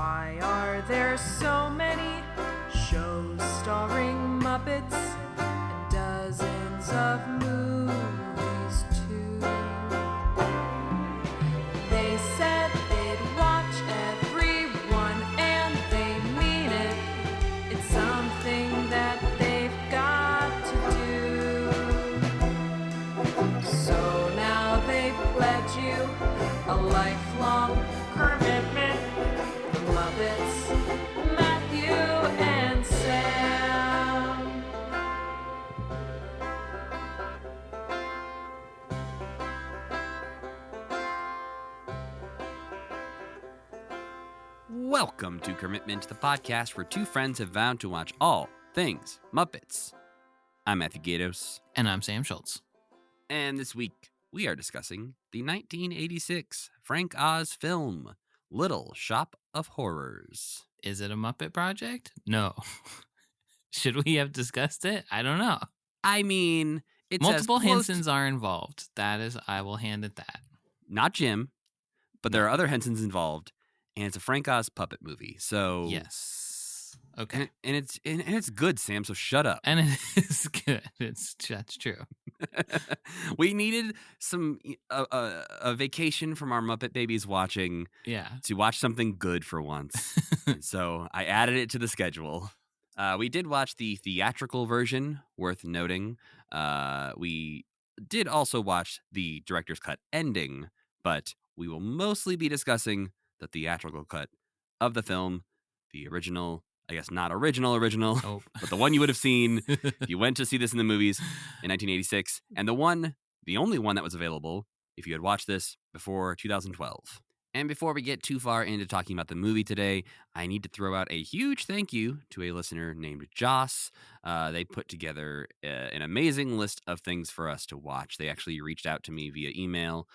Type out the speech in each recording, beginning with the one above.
Why are there so many shows starring Muppets and dozens of movies too? They said they'd watch every one and they mean it. It's something that they've got to do. So now they've pledged you a lifelong commitment. Muppets, Matthew and Sam. Welcome to Commitment, the podcast where two friends have vowed to watch all things Muppets. I'm Matthew Gatos. And I'm Sam Schultz. And this week, we are discussing the 1986 Frank Oz film, Little Shop of Horrors. Is it a Muppet project? No. Should we have discussed it? I don't know. I mean, it's multiple as close Hensons are involved. That is, I will hand it that. Not Jim, but there are other Hensons involved, and it's a Frank Oz puppet movie. So yes. Okay. And it's good, Sam. So shut up. And it is good. That's true. We needed some a vacation from our Muppet babies watching. Yeah. To watch something good for once. So I added it to the schedule. We did watch the theatrical version, worth noting. We did also watch the director's cut ending, but we will mostly be discussing the theatrical cut of the film, the original. I guess not original, oh. but the one you would have seen if you went to see this in the movies in 1986, and the only one that was available if you had watched this before 2012. And before we get too far into talking about the movie today, I need to throw out a huge thank you to a listener named Joss. They put together an amazing list of things for us to watch. They actually reached out to me via email.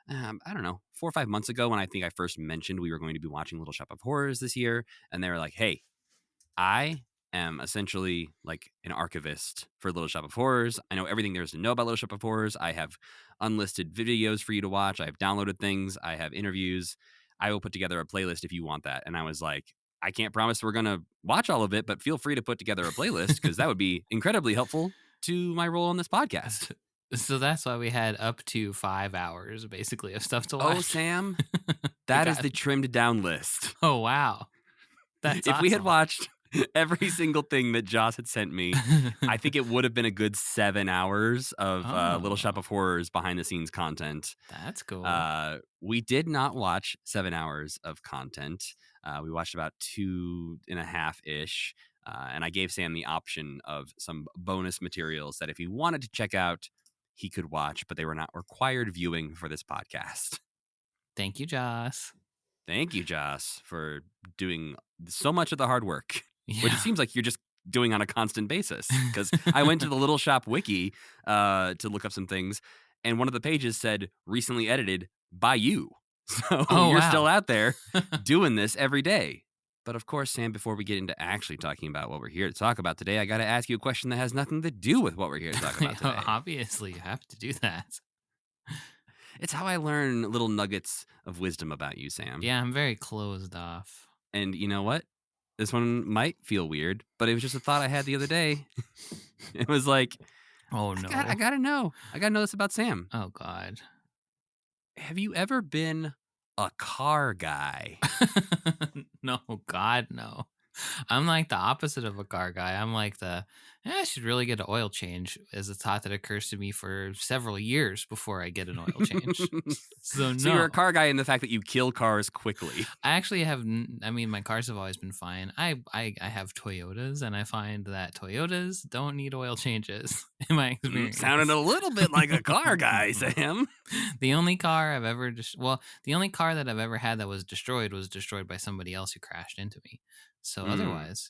I don't know, 4 or 5 months ago when I think I first mentioned we were going to be watching Little Shop of Horrors this year, and they were like, hey, I am essentially like an archivist for Little Shop of Horrors. I know everything there is to know about Little Shop of Horrors. I have unlisted videos for you to watch. I have downloaded things. I have interviews. I will put together a playlist if you want that. And I was like, I can't promise we're going to watch all of it, but feel free to put together a playlist because that would be incredibly helpful to my role on this podcast. So that's why we had up to 5 hours, basically, of stuff to watch. Oh, Sam, that is the trimmed down list. Oh, wow. That's if awesome. we had watched every single thing that Joss had sent me, I think it would have been a good 7 hours of Little Shop of Horrors behind the scenes content. That's cool. We did not watch 7 hours of content. We watched about 2.5-ish. And I gave Sam the option of some bonus materials that if he wanted to check out, he could watch, but they were not required viewing for this podcast. Thank you, Joss. Thank you, Joss, for doing so much of the hard work. Yeah. Which it seems like you're just doing on a constant basis. Because I went to the Little Shop wiki to look up some things, and one of the pages said, recently edited by you. So you're still out there doing this every day. But of course, Sam, before we get into actually talking about what we're here to talk about today, I got to ask you a question that has nothing to do with what we're here to talk about today. Obviously, you have to do that. It's how I learn little nuggets of wisdom about you, Sam. Yeah, I'm very closed off. And you know what? This one might feel weird, but it was just a thought I had the other day. It was like, oh no, I gotta know. I gotta know this about Sam. Oh God. Have you ever been a car guy? No, God, no. I'm like the opposite of a car guy. I'm like I should really get an oil change is a thought that occurs to me for several years before I get an oil change. So you're a car guy in the fact that you kill cars quickly. I actually have, my cars have always been fine. I have Toyotas, and I find that Toyotas don't need oil changes in my experience. Sounded a little bit like a car guy, Sam. The only car that I've ever had that was destroyed by somebody else who crashed into me. So otherwise,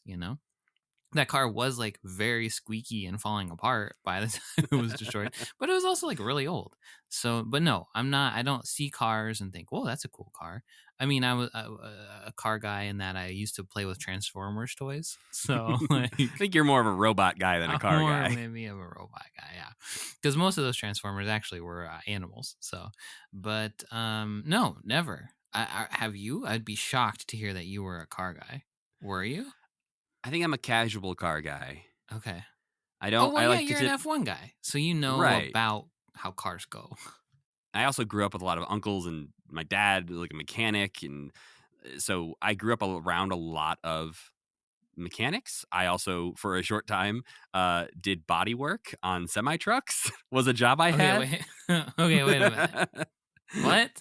that car was like very squeaky and falling apart by the time it was destroyed, but it was also like really old. So, but no, I don't see cars and think, whoa, that's a cool car. I mean, I was a car guy in that I used to play with Transformers toys. So like, I think you're more of a robot guy than a car guy. Maybe I'm a robot guy, yeah. Because most of those Transformers actually were animals. So, but no, never. Have you? I'd be shocked to hear that you were a car guy. Were you? I think I'm a casual car guy. Okay. I Oh, don't. well, I yeah, like to you're an sit. F1 guy, so you know Right. about how cars go. I also grew up with a lot of uncles and my dad, like a mechanic, and so I grew up around a lot of mechanics. I also, for a short time, did body work on semi trucks. Was a job I Okay, had. wait. Okay, wait a minute. What?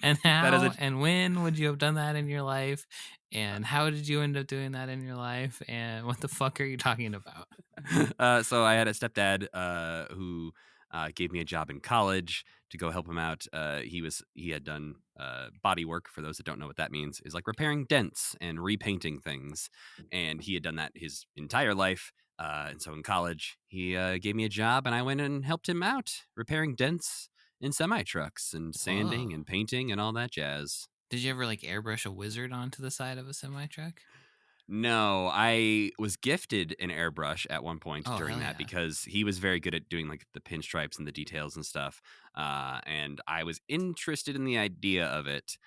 And That is how a and when would you have done that in your life? And how did you end up doing that in your life? And what the fuck are you talking about? so I had a stepdad who gave me a job in college to go help him out. He had done body work. For those that don't know what that means, is like repairing dents and repainting things, and he had done that his entire life. And so in college, he gave me a job, and I went and helped him out repairing dents in semi trucks and Whoa. sanding and painting and all that jazz. Did you ever like airbrush a wizard onto the side of a semi truck? No, I was gifted an airbrush at one point Oh, during hell that yeah. because he was very good at doing like the pinstripes and the details and stuff. And I was interested in the idea of it.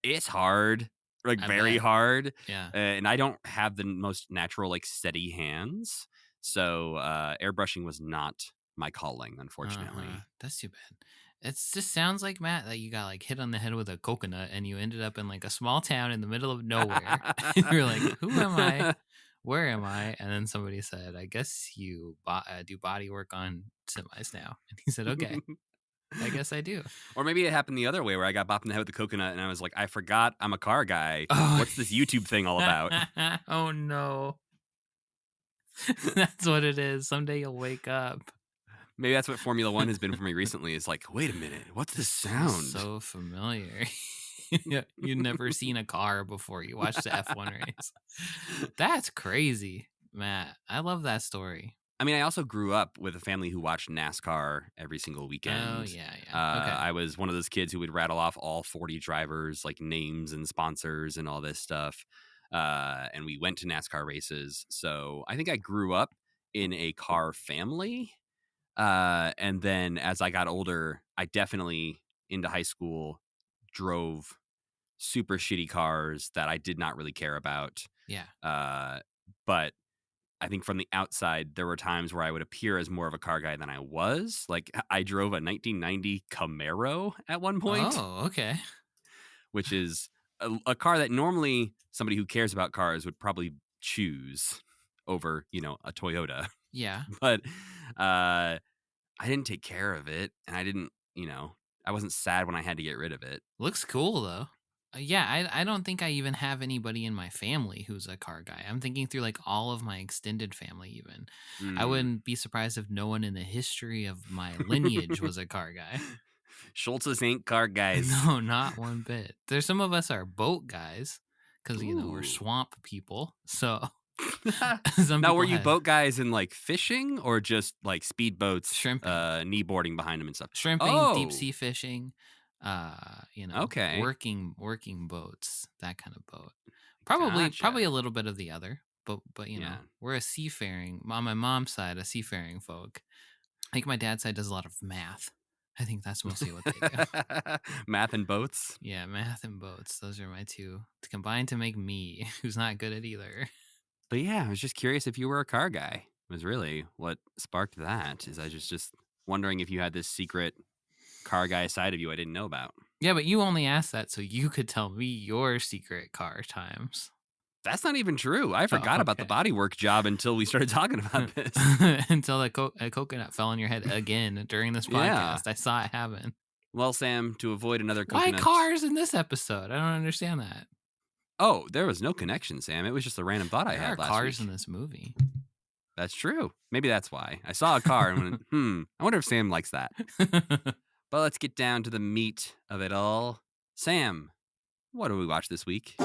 It's hard, like I very bet. hard, Yeah. and I don't have the most natural like steady hands. So airbrushing was not my calling, Uh-huh. unfortunately. That's too bad. It just sounds like Matt that you got like hit on the head with a coconut and you ended up in like a small town in the middle of nowhere. And you're like, who am I? Where am I? And then somebody said, I guess you do body work on semis now. And he said, okay, I guess I do. Or maybe it happened the other way where I got bopped in the head with the coconut and I was like, I forgot I'm a car guy. Oh, What's this YouTube thing all about? oh no. That's what it is. Someday you'll wake up. Maybe that's what Formula One has been for me recently. Is like, wait a minute, what's this This feels sound? so familiar. Yeah, you've never seen a car before. You watched the F1 race. That's crazy, Matt. I love that story. I mean, I also grew up with a family who watched NASCAR every single Oh, weekend. yeah, yeah. Okay. I was one of those kids who would rattle off all 40 drivers, like names and sponsors and all this stuff. And we went to NASCAR races. So I think I grew up in a car family. And then as I got older, I definitely into high school drove super shitty cars that I did not really care about. Yeah. But I think from the outside, there were times where I would appear as more of a car guy than I was. Like I drove a 1990 Camaro at one point, Oh, okay. which is a car that normally somebody who cares about cars would probably choose over, a Toyota. Yeah. But I didn't take care of it, and I wasn't sad when I had to get rid of it. Looks cool, though. Yeah, I don't think I even have anybody in my family who's a car guy. I'm thinking through like all of my extended family, even. I Mm. wouldn't be surprised if no one in the history of my lineage was a car guy. Schultz's ain't car guys. No, not one bit. There's some of us are boat guys because we're Ooh. swamp people. So some Now, were people you have boat guys in like fishing or just like speedboats, shrimping, knee boarding behind them and stuff? shrimping, deep Oh, sea fishing, okay, working boats, that kind of boat. Probably gotcha. a little bit of the other, but Yeah. we're a seafaring on my mom's side, a seafaring folk. I think my dad's side does a lot of math. I think that's mostly what they do. Math and boats. Yeah, math and boats. Those are my two to combine to make me, who's not good at either. But yeah, I was just curious if you were a car guy. Was really what sparked that. Is I just wondering if you had this secret car guy side of you I didn't know about. Yeah, but you only asked that so you could tell me your secret car times. That's not even true. I Oh, forgot about the okay. bodywork job until we started talking about this. Until a coconut fell on your head again during this Yeah. podcast. I saw it happen. Well, Sam, to avoid another Why coconut. cars in this episode? I don't understand that. Oh, there was no connection, Sam. It was just a random thought I There are had last cars week. in this movie. That's true. Maybe that's why. I saw a car and went, I wonder if Sam likes that. But let's get down to the meat of it all. Sam, what did we watch this week?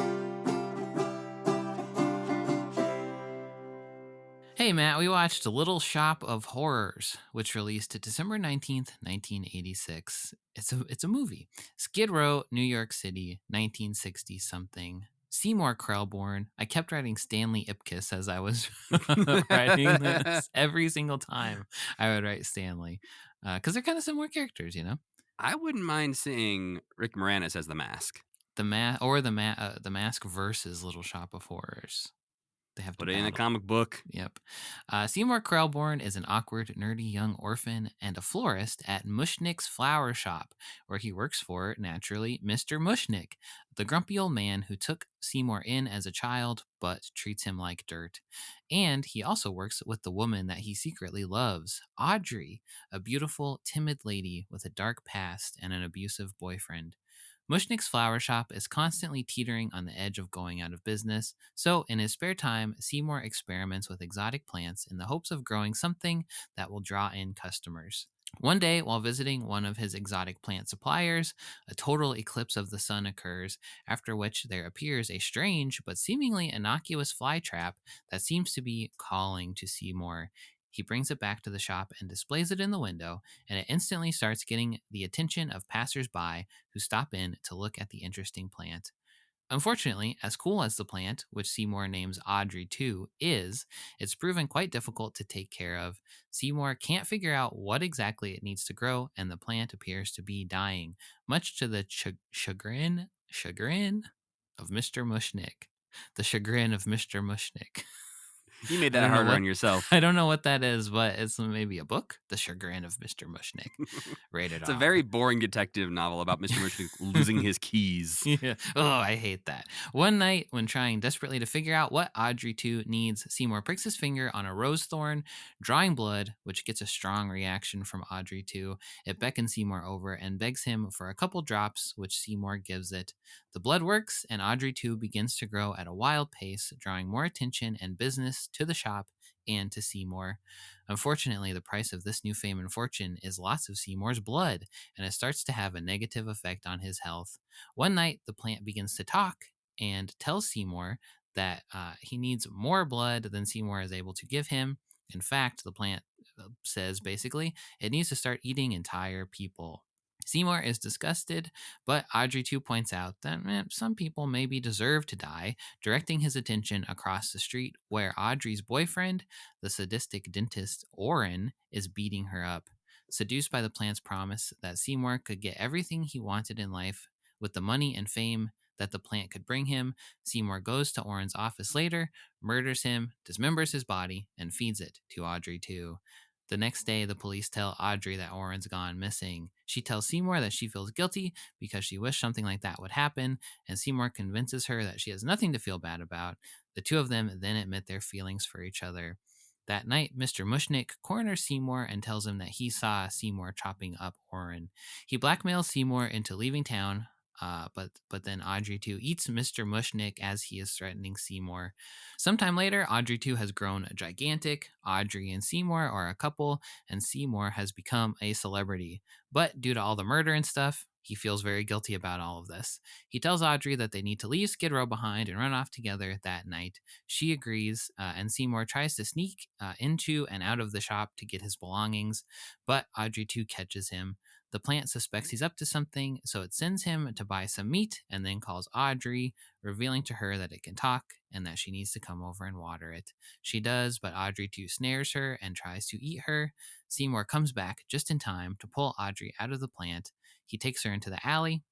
Hey, Matt, we watched Little Shop of Horrors, which released December 19th, 1986. It's a movie. Skid Row, New York City, 1960 something. Seymour Krelborn. I kept writing Stanley Ipkiss as I was writing this. Every single time I would write Stanley. Because they're kind of similar characters, I wouldn't mind seeing Rick Moranis as the mask. The Mask versus Little Shop of Horrors. They have to Put it in a battle. comic book. Yep. Seymour Krelborn is an awkward, nerdy young orphan and a florist at Mushnick's flower shop, where he works for, naturally, Mr. Mushnick, the grumpy old man who took Seymour in as a child but treats him like dirt. And he also works with the woman that he secretly loves, Audrey, a beautiful, timid lady with a dark past and an abusive boyfriend. Mushnick's flower shop is constantly teetering on the edge of going out of business, so in his spare time, Seymour experiments with exotic plants in the hopes of growing something that will draw in customers. One day, while visiting one of his exotic plant suppliers, a total eclipse of the sun occurs, after which there appears a strange but seemingly innocuous flytrap that seems to be calling to Seymour. He brings it back to the shop and displays it in the window, and it instantly starts getting the attention of passersby who stop in to look at the interesting plant. Unfortunately, as cool as the plant, which Seymour names Audrey 2, is, it's proven quite difficult to take care of. Seymour can't figure out what exactly it needs to grow, and the plant appears to be dying, much to the chagrin of Mr. Mushnick. The chagrin of Mr. Mushnick. You made I that don't know harder what on yourself. I don't know what that is, but it's maybe a book. The Chagrin of Mr. Mushnick. Rated It's a R. very boring detective novel about Mr. Mushnick losing his keys. Yeah. Oh, I hate that. One night, when trying desperately to figure out what Audrey 2 needs, Seymour pricks his finger on a rose thorn, drawing blood, which gets a strong reaction from Audrey 2. It beckons Seymour over and begs him for a couple drops, which Seymour gives it. The blood works, and Audrey 2 begins to grow at a wild pace, drawing more attention and business to the shop and to Seymour. Unfortunately, the price of this new fame and fortune is lots of Seymour's blood, and it starts to have a negative effect on his health. One night, the plant begins to talk and tells Seymour that he needs more blood than Seymour is able to give him. In fact, the plant says basically it needs to start eating entire people. Seymour is disgusted, but Audrey 2 points out that some people maybe deserve to die, directing his attention across the street where Audrey's boyfriend, the sadistic dentist Orrin, is beating her up. Seduced by the plant's promise that Seymour could get everything he wanted in life with the money and fame that the plant could bring him, Seymour goes to Orrin's office later, murders him, dismembers his body, and feeds it to Audrey 2. The next day, the police tell Audrey that Orrin's gone missing. She tells Seymour that she feels guilty because she wished something like that would happen, and Seymour convinces her that she has nothing to feel bad about. The two of them then admit their feelings for each other. That night, Mr. Mushnick corners Seymour and tells him that he saw Seymour chopping up Orrin. He blackmails Seymour into leaving town, but then Audrey 2 eats Mr. Mushnick as he is threatening Seymour. Sometime later, Audrey 2 has grown gigantic. Audrey and Seymour are a couple, and Seymour has become a celebrity. But due to all the murder and stuff, he feels very guilty about all of this. He tells Audrey that they need to leave Skid Row behind and run off together that night. She agrees, and Seymour tries to sneak into and out of the shop to get his belongings, but Audrey 2 catches him. The plant suspects he's up to something, so it sends him to buy some meat and then calls Audrey, revealing to her that it can talk and that she needs to come over and water it. She does, but Audrey 2 snares her and tries to eat her. Seymour comes back just in time to pull Audrey out of the plant. He takes her into the alley,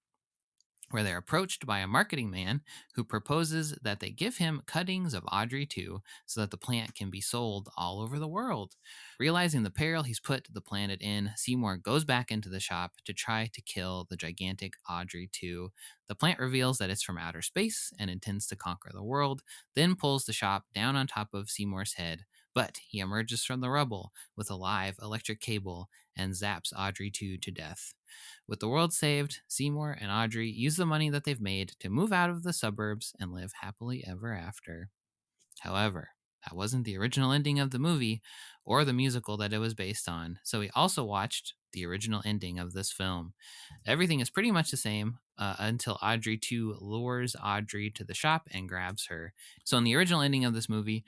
where they're approached by a marketing man who proposes that they give him cuttings of Audrey 2 so that the plant can be sold all over the world. Realizing the peril he's put the planet in, Seymour goes back into the shop to try to kill the gigantic Audrey 2. The plant reveals that it's from outer space and intends to conquer the world, then pulls the shop down on top of Seymour's head. But he emerges from the rubble with a live electric cable and zaps Audrey 2 to death. With the world saved, Seymour and Audrey use the money that they've made to move out of the suburbs and live happily ever after. However, that wasn't the original ending of the movie or the musical that it was based on, so we also watched the original ending of this film. Everything is pretty much the same until Audrey 2 lures Audrey to the shop and grabs her. So in the original ending of this movie,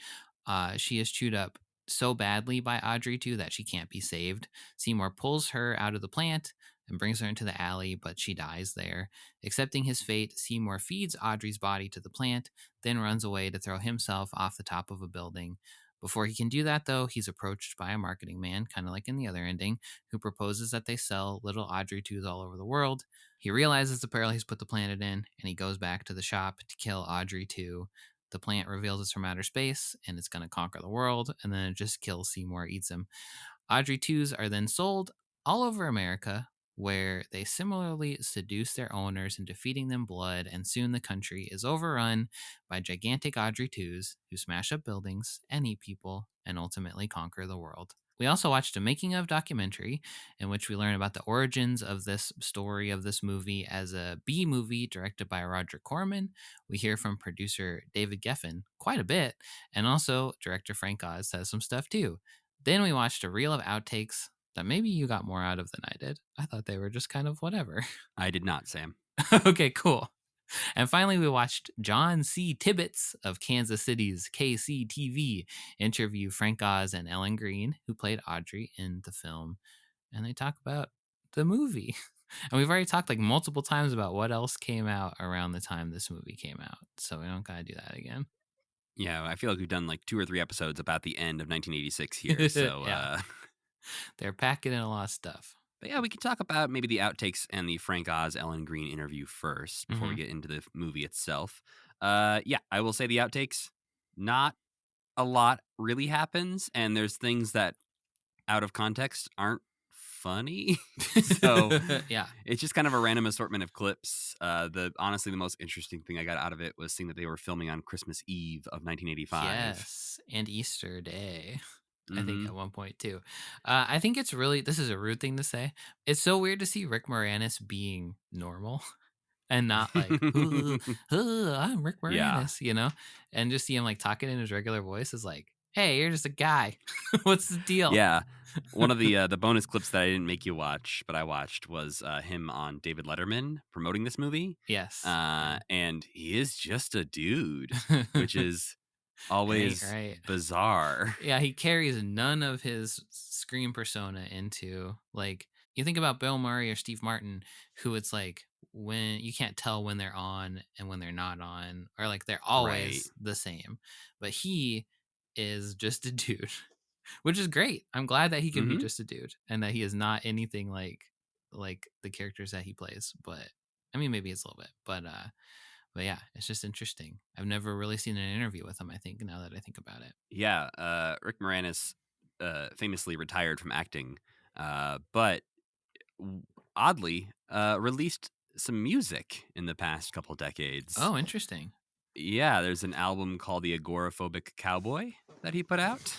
she is chewed up so badly by Audrey 2 that she can't be saved. Seymour pulls her out of the plant and brings her into the alley, but she dies there. Accepting his fate, Seymour feeds Audrey's body to the plant, then runs away to throw himself off the top of a building. Before he can do that, though, he's approached by a marketing man, kind of like in the other ending, who proposes that they sell little Audrey 2s all over the world. He realizes the peril he's put the planet in, and he goes back to the shop to kill Audrey 2. The plant reveals it's from outer space, and it's going to conquer the world, and then it just kills Seymour, eats him. Audrey 2s are then sold all over America, where they similarly seduce their owners into feeding them blood, and soon the country is overrun by gigantic Audrey 2s who smash up buildings and eat people and ultimately conquer the world. We also watched a making of documentary in which we learn about the origins of this story of this movie as a B movie directed by Roger Corman. We hear from producer David Geffen quite a bit, and also director Frank Oz says some stuff too. Then we watched a reel of outtakes that maybe you got more out of than I did. I thought they were just kind of whatever. I did not, Sam. Okay, cool. And finally, we watched John C. Tibbetts of Kansas City's KCTV interview Frank Oz and Ellen Greene, who played Audrey in the film. And they talk about the movie. And we've already talked like multiple times about what else came out around the time this movie came out. So we don't got to do that again. Yeah, I feel like we've done like 2 or 3 episodes about the end of 1986 here. So, Yeah. They're packing in a lot of stuff. But yeah, we could talk about maybe the outtakes and the Frank Oz Ellen Greene interview first before we get into the movie itself. Yeah, I will say the outtakes, not a lot really happens, and there's things that out of context aren't funny. So yeah, it's just kind of a random assortment of clips. Honestly, the most interesting thing I got out of it was seeing that they were filming on Christmas Eve of 1985. yes, and Easter Day. I think Mhm. at one point too. I think it's really, this is a rude thing to say. It's so weird to see Rick Moranis being normal and not like, I'm Rick Yeah. Moranis, you know, and just see him like talking in his regular voice is like, hey, you're just a guy. What's the deal? Yeah. One of the bonus clips that I didn't make you watch, but I watched, was him on David Letterman promoting this movie. Yes. Yeah. And he is just a dude, which is always right. bizarre. Yeah, he carries none of his screen persona into, like, you think about Bill Murray or Steve Martin, who it's like when you can't tell when they're on and when they're not on, or like they're always the same. But he is just a dude, which is great. I'm glad that he can be Mhm. just a dude and that he is not anything like the characters that he plays. But I mean, maybe it's a little bit, but yeah, it's just interesting. I've never really seen an interview with him, I think, now that I think about it. Yeah, Rick Moranis famously retired from acting, but oddly released some music in the past couple decades. Oh, interesting. Yeah, there's an album called The Agoraphobic Cowboy that he put out,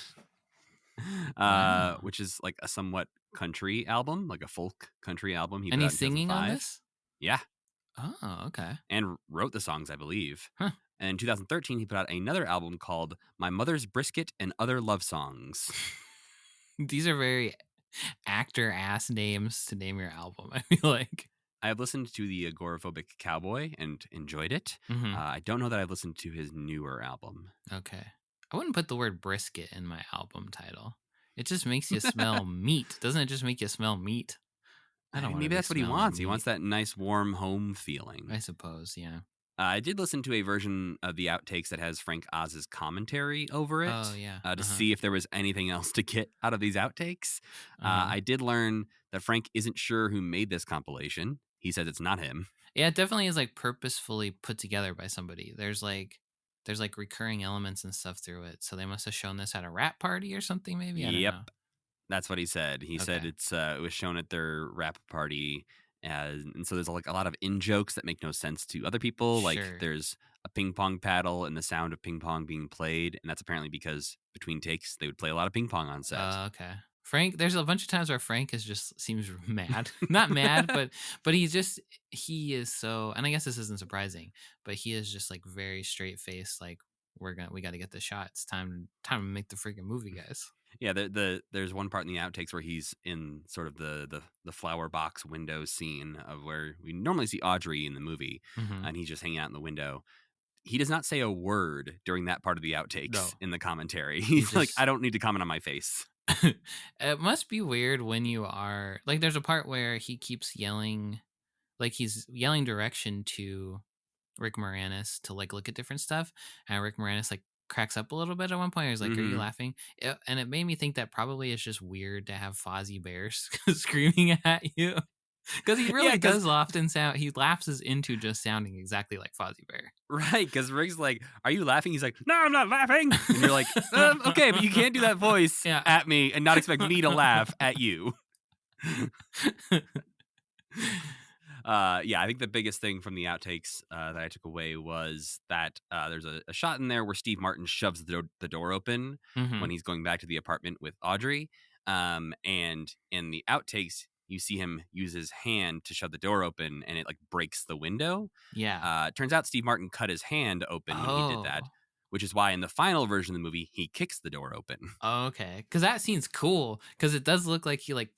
Wow. which is like a somewhat country album, like a folk country album he And put out he's in singing on 2005. this? Yeah, Oh, okay. and wrote the songs, I believe. Huh. And in 2013, he put out another album called My Mother's Brisket and Other Love Songs. These are very actor ass names to name your album, I feel like. I have listened to The Agoraphobic Cowboy and enjoyed it. Mhm. I don't know that I've listened to his newer album. Okay. I wouldn't put the word brisket in my album title. It just makes you smell meat. Doesn't it just make you smell meat? I don't want to Maybe be that's what he smelling wants. He meat. wants that nice, warm home feeling. I suppose, yeah. I did listen to a version of the outtakes that has Frank Oz's commentary over it, Oh, yeah. to see if there was anything else to get out of these outtakes. Uh-huh. I did learn that Frank isn't sure who made this compilation. He says it's not him. Yeah, it definitely is like purposefully put together by somebody. There's like recurring elements and stuff through it. So they must have shown this at a rap party or something, maybe. I don't Yep, know. that's what he said. He said Okay. it was shown at their rap party, and so there's like a lot of in jokes that make no sense to other people. Like Sure. there's a ping pong paddle and the sound of ping pong being played, and that's apparently because between takes they would play a lot of ping pong on set. Okay. Frank, there's a bunch of times where Frank is just seems mad. Not mad, but he is so, and I guess this isn't surprising, but he is just like very straight faced, like we got to get the shot. It's time to make the freaking movie, guys. Yeah, there's one part in the outtakes where he's in sort of the flower box window scene of where we normally see Audrey in the movie, Mhm. and he's just hanging out in the window. He does not say a word during that part of the outtakes No. in the commentary. He's He's like, just I don't need to comment on my face. it must be weird when you are like there's a part where he keeps yelling, like he's yelling direction to Rick Moranis to like look at different stuff, and Rick Moranis like cracks up a little bit at one point. He's like, "Are you Mhm. laughing?" And it made me think that probably it's just weird to have Fozzie Bear screaming at you. Because he Yeah, really because does often sound, he lapses into just sounding exactly like Fozzie Bear. right, because Rick's like, "Are you laughing?" He's like, "No, I'm not laughing." And you're like, okay, but you can't do that voice Yeah. at me and not expect me to laugh at you." Yeah, I think the biggest thing from the outtakes that I took away was that there's a shot in there where Steve Martin shoves the door open Hmm. when he's going back to the apartment with Audrey. And in the outtakes, you see him use his hand to shove the door open and it like breaks the window. Yeah. Turns out Steve Martin cut his hand open when he did that, Oh. which is why in the final version of the movie, he kicks the door open. Okay. Because that scene's cool. Because it does look like he like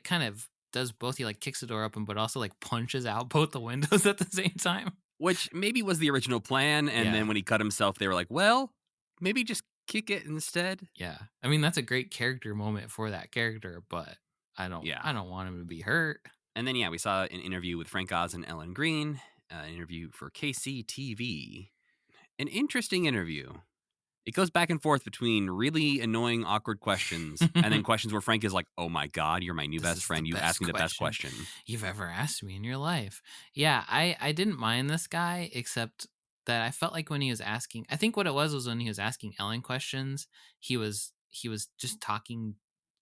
kind of does both. He like kicks the door open, but also like punches out both the windows at the same time. Which maybe was the original plan, and Yeah. then when he cut himself, they were like, "Well, maybe just kick it instead." Yeah. I mean, that's a great character moment for that character, but Yeah. I don't want him to be hurt. And then, yeah, we saw an interview with Frank Oz and Ellen Greene, an interview for KCTV. An interesting interview. It goes back and forth between really annoying, awkward questions and then questions where Frank is like, "Oh my God, you're my new This best is the friend. You best asked me the best question question." you've ever asked me in your life. Yeah, I didn't mind this guy, except that I felt like when he was asking, I think what it was when he was asking Ellen questions, he was just talking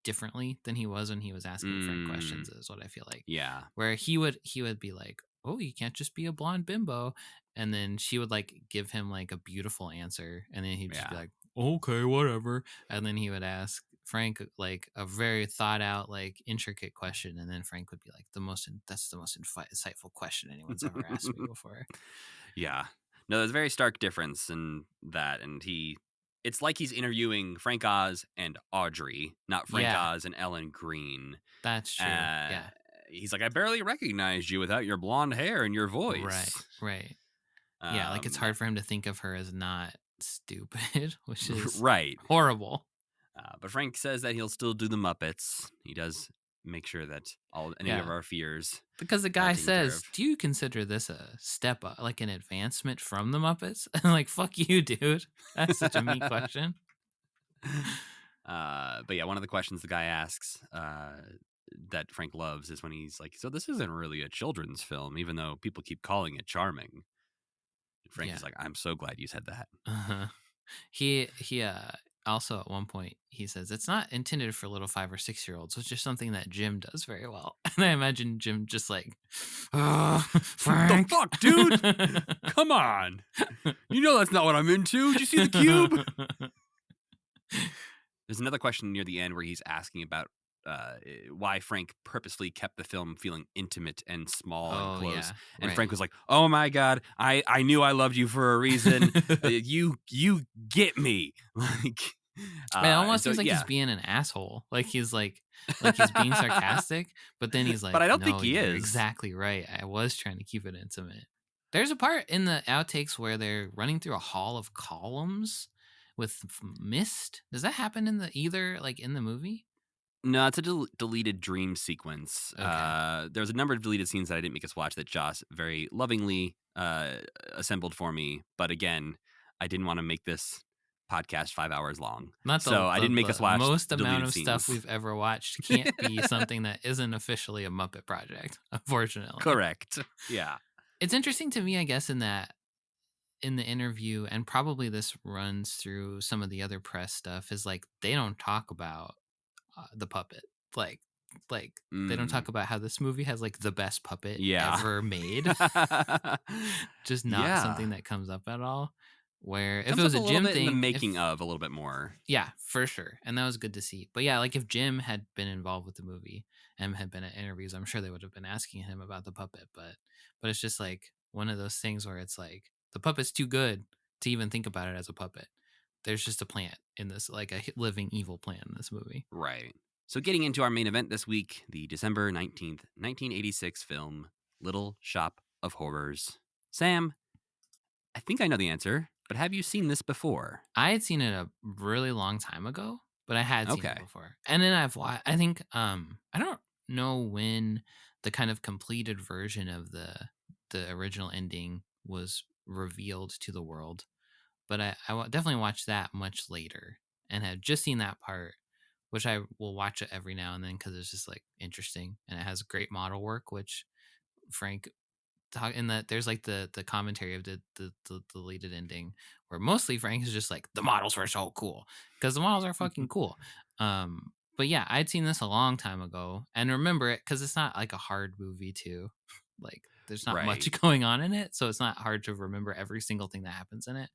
differently than he was when he was asking Frank Mm, questions, is what I feel like. yeah. Where he would be like, "Oh, you can't just be a blonde bimbo," and then she would like give him like a beautiful answer, and then he'd just be Yeah. like, "Okay, whatever," and then he would ask Frank like a very thought out, like intricate question, and then Frank would be like, that's the most insightful question anyone's ever asked me before." Yeah. No, there's a very stark difference in that. And it's like he's interviewing Frank Oz and Audrey, not Frank Yeah, Oz and Ellen Greene. that's true. Uh, Yeah, he's like, "I barely recognized you without your blonde hair and your right, voice." right. Yeah, like it's Um, hard for him to think of her as not stupid, which is right. horrible. But Frank says that he'll still do the Muppets. He does make sure that any of Yeah. our fears Because the are guy taken care says, of. "Do you consider this a step up, like an advancement from the Muppets?" And like, fuck you, dude. That's such a mean question. But yeah, one of the questions the guy asks that Frank loves is when he's like, "So this isn't really a children's film, even though people keep calling it charming." And Frank Yeah. is like, "I'm so glad you said that." Uh-huh. He also at one point he says it's not intended for little 5 or 6 year olds. It's just something that Jim does very well. And I imagine Jim just like, "Oh, The Frank." fuck, dude? Come on. You know that's not what I'm into. Did you see the cube? There's another question near the end where he's asking about why Frank purposely kept the film feeling intimate and small and Oh close. yeah, And right. Frank was like, "Oh my God, I knew I loved you for a reason. You get me." Like, It and almost so seems like he's yeah, being an asshole. Like he's being sarcastic, but then he's but like, I don't think "No, he you're is. exactly right. I was trying to keep it intimate." There's a part in the outtakes where they're running through a hall of columns with mist. Does that happen in the either like in the movie? No, it's a deleted dream sequence. Okay. There's a number of deleted scenes that I didn't make us watch that Joss very lovingly assembled for me. But again, I didn't want to make this podcast 5 hours long, Not so I didn't make us the watch most the amount deleted of stuff scenes. we've ever watched can't be something that isn't officially a Muppet project, unfortunately. Correct. Yeah. It's interesting to me, I guess, in that in the interview, and probably this runs through some of the other press stuff, is like they don't talk about the puppet, like like they don't Mm, talk about how this movie has like the best puppet yeah. ever made. Just not Yeah. something that comes up at all. Where if it Comes up was a a little Jim bit in the thing, making if of a little bit more. yeah, for sure, and that was good to see. But yeah, like if Jim had been involved with the movie and had been at interviews, I'm sure they would have been asking him about the puppet. But it's just like one of those things where it's like the puppet's too good to even think about it as a puppet. There's just a plant in this, like a living evil plant in this movie. Right. So, getting into our main event this week, the December 19th, 1986 film Little Shop of Horrors. Sam, I think I know the answer, but have you seen this before? I had seen it a really long time ago, but I had seen it Okay. before. And then I think I don't know when the kind of completed version of the original ending was revealed to the world, but definitely watched that much later and had just seen that part, which I will watch it every now and then because it's just like interesting and it has great model work, which Frank talk in that there's like the commentary of the deleted ending where mostly Frank is just like the models were so cool because the models are fucking cool. But yeah, I'd seen this a long time ago and remember it because it's not like a hard movie too. Like there's not much Right. going on in it, so it's not hard to remember every single thing that happens in it.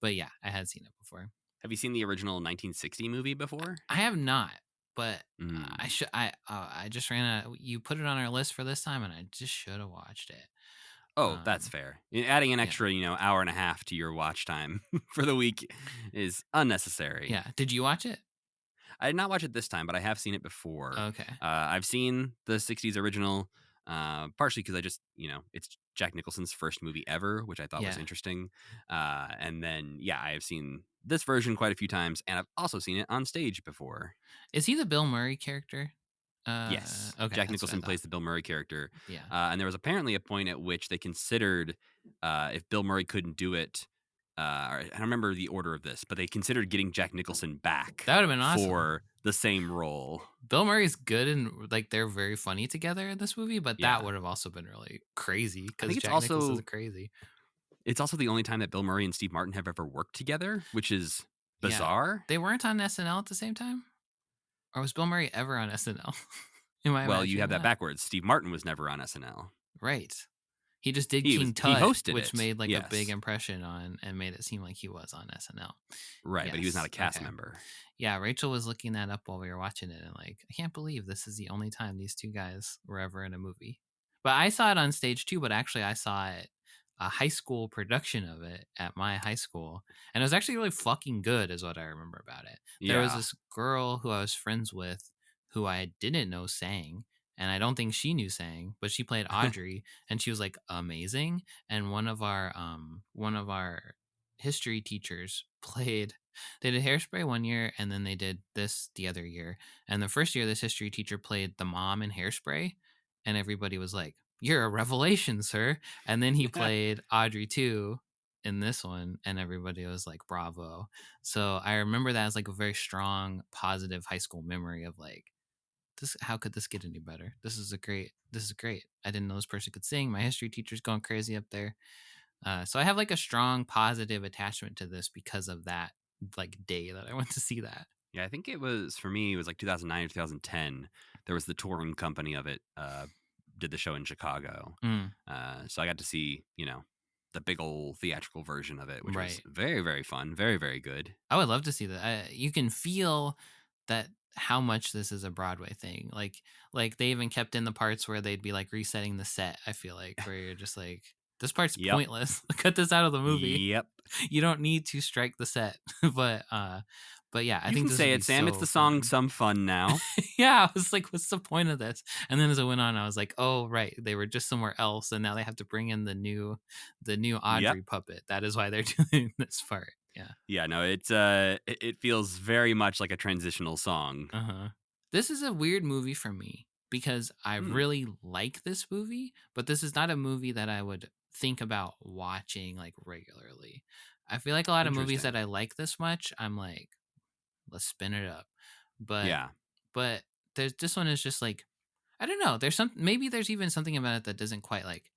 But yeah, I had seen it before. Have you seen the original 1960 movie before? I have not, but I Mm. should. I just ran a. You put it on our list for this time, and I just should have watched it. Oh, that's fair. Adding an Yeah, extra, hour and a half to your watch time for the week is unnecessary. yeah. Did you watch it? I did not watch it this time, but I have seen it before. Okay. I've seen the 60s original, partially because I just, it's Jack Nicholson's first movie ever, which I thought was Yeah. interesting. And then, yeah, I have seen this version quite a few times, and I've also seen it on stage before. Is he the Bill Murray character? Yes, Okay, Jack that's what I Nicholson thought. plays the Bill Murray character. Yeah. And there was apparently a point at which they considered if Bill Murray couldn't do it. I don't remember the order of this, but they considered getting Jack Nicholson back That would have been awesome. for the same role. Bill Murray's good and like they're very funny together in this movie, but that Yeah. would have also been really crazy I because think Jack Nicholson's crazy. it's also the only time that Bill Murray and Steve Martin have ever worked together, which is Yeah. bizarre. They weren't on SNL at the same time? Or was Bill Murray ever on SNL? Am I Well, you imagining have that backwards. Steve Martin was never on SNL. Right. He just did He King Tut, hosted which it. made like a big Yes. impression on and made it seem like he was on SNL. Right, but he was not Yes. a cast Okay. member. Yeah, Rachel was looking that up while we were watching it and like, I can't believe this is the only time these two guys were ever in a movie. But I saw it on stage too, but actually I saw it a high school production of it at my high school. And it was actually really fucking good is what I remember about it. There was Yeah. this girl who I was friends with who I didn't know sang and I don't think she knew sang, but she played Audrey and she was like amazing. And one of our history teachers played they did Hairspray one year and then they did this the other year. And the first year this history teacher played the mom in Hairspray and everybody was like, "You're a revelation, sir." And then he played Audrey too in this one and everybody was like, "Bravo." So I remember that as like a very strong positive high school memory of like this how could this get any better? This is great. I didn't know this person could sing. My history teacher's going crazy up there. So I have like a strong positive attachment to this because of that like day that I went to see that. Yeah, I think for me, it was like 2009 or 2010. There was the touring company of it, did the show in Chicago. Mm, So I got to see, the big old theatrical version of it, which was right. very, very fun. Very, very good. I would love to see that. You can feel that how much this is a Broadway thing. Like they even kept in the parts where they'd be like resetting the set. I feel like where you're just like this part's Yep. pointless. Cut this out of the movie. Yep. You don't need to strike the set. But yeah, I You think can this would say be it, Sam. It's so the song fun. Some Fun Now. Yeah, I was like, what's the point of this? And then as it went on, I was like, oh right, they were just somewhere else, and now they have to bring in the new Yep. Audrey puppet. That is why they're doing this part. Yeah. Yeah, no, it feels very much like a transitional song. Uh-huh. This is a weird movie for me because I Hmm, really like this movie, but this is not a movie that I would think about watching like regularly. I feel like a lot of movies that interesting. I like this much, I'm like, let's spin it up. But Yeah. but there's this one is just like I don't know. There's even something about it that doesn't quite like